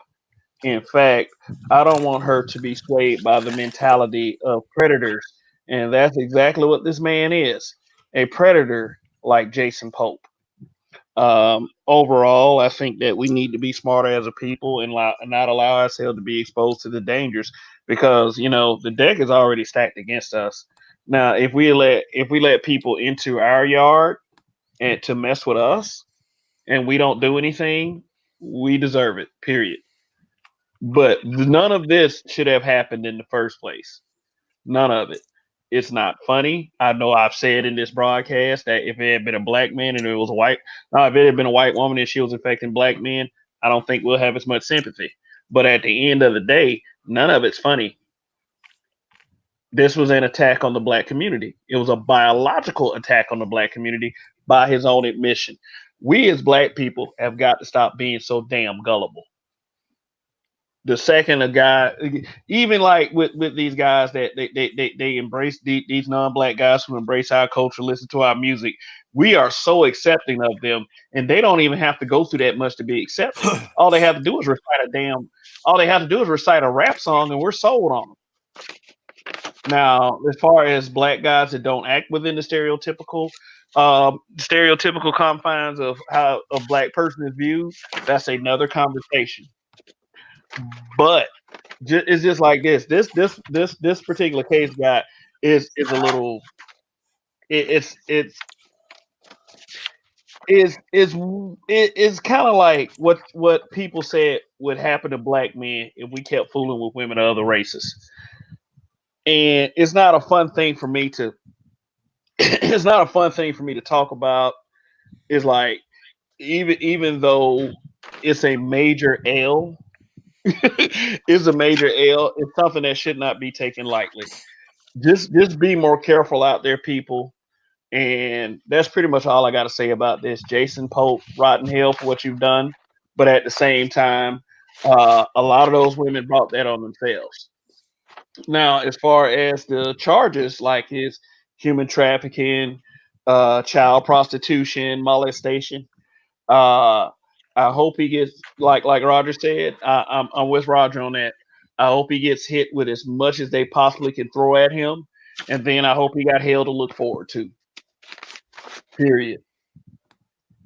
In fact, I don't want her to be swayed by the mentality of predators. And that's exactly what this man is, a predator like Jason Pope. Overall, I think that we need to be smarter as a people and not allow ourselves to be exposed to the dangers because the deck is already stacked against us. Now, if we let people into our yard and to mess with us, and we don't do anything, we deserve it. Period. But none of this should have happened in the first place. None of it. It's not funny. I know I've said in this broadcast that if it had been a black man and it was a if it had been a white woman and she was infecting black men, I don't think we'll have as much sympathy. But at the end of the day, none of it's funny. This was an attack on the black community. It was a biological attack on the black community by his own admission. We as black people have got to stop being so damn gullible. The second a guy, even like with these guys that they embrace these non-black guys who embrace our culture, listen to our music, we are so accepting of them, and they don't even have to go through that much to be accepted. All they have to do is recite a rap song, and we're sold on them. Now, as far as black guys that don't act within the stereotypical confines of how a black person is viewed, that's another conversation. But it's just like this. This particular case guy is a little. It's kind of like what people said would happen to black men if we kept fooling with women of other races, and it's not a fun thing for me to. It's not a fun thing for me to talk about. It's like even though it's a major L, it's a major L. It's something that should not be taken lightly. Just be more careful out there, people. And that's pretty much all I got to say about this. Jason Pope, rotten hell for what you've done, but at the same time, a lot of those women brought that on themselves. Now, as far as the charges, like his human trafficking, child prostitution, molestation, uh, I hope he gets like Roger said. I'm with Roger on that. I hope he gets hit with as much as they possibly can throw at him, and then I hope he got hell to look forward to. Period.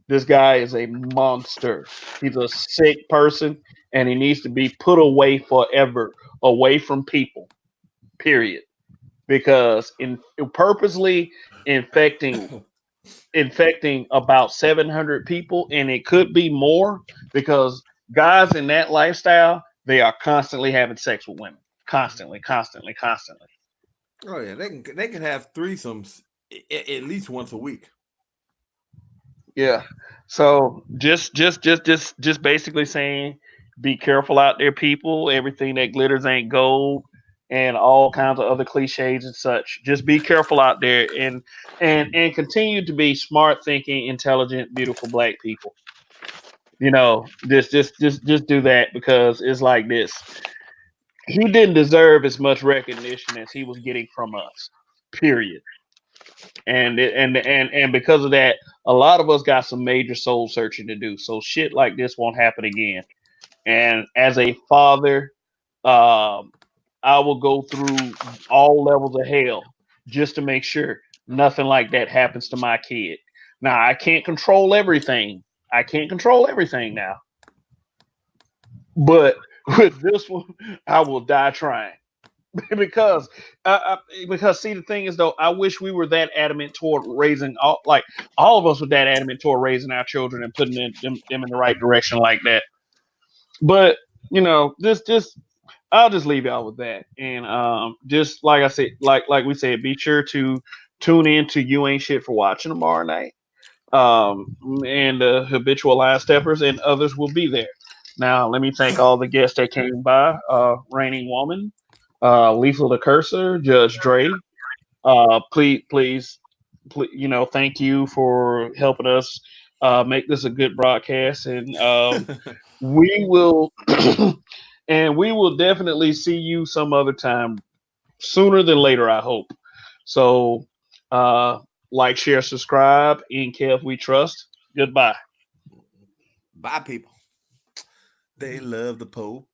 This guy is a monster. He's a sick person, and he needs to be put away forever, away from people. Period. Because in purposely infecting about 700 people, and it could be more because guys in that lifestyle, they are constantly having sex with women, constantly, constantly, constantly. Oh yeah, they can have threesomes at least once a week. Yeah. So just basically saying, be careful out there, people. Everything that glitters ain't gold, and all kinds of other cliches and such. Just be careful out there, and continue to be smart, thinking, intelligent, beautiful black people. Just do that because it's like this. He didn't deserve as much recognition as he was getting from us. Period. And because of that, a lot of us got some major soul searching to do. So shit like this won't happen again. And as a father, um, I will go through all levels of hell just to make sure nothing like that happens to my kid. Now I can't control everything. I can't control everything now. But with this one, I will die trying. because because see, the thing is though, I wish we were that adamant toward raising all of us were that adamant toward raising our children and putting them in the right direction like that. But this I'll just leave y'all with that. And just like I said, like we said, be sure to tune in to You Ain't Shit for Watching tomorrow night. And the habitual line steppers and others will be there. Now, let me thank all the guests that came by. Reigning Woman, Lethal the Cursor, Judge Dre. Please, thank you for helping us make this a good broadcast, and we will, and we will definitely see you some other time, sooner than later, I hope. So, uh, like, share, subscribe. In Kev, we trust. Goodbye. Bye, people. They love the Pope.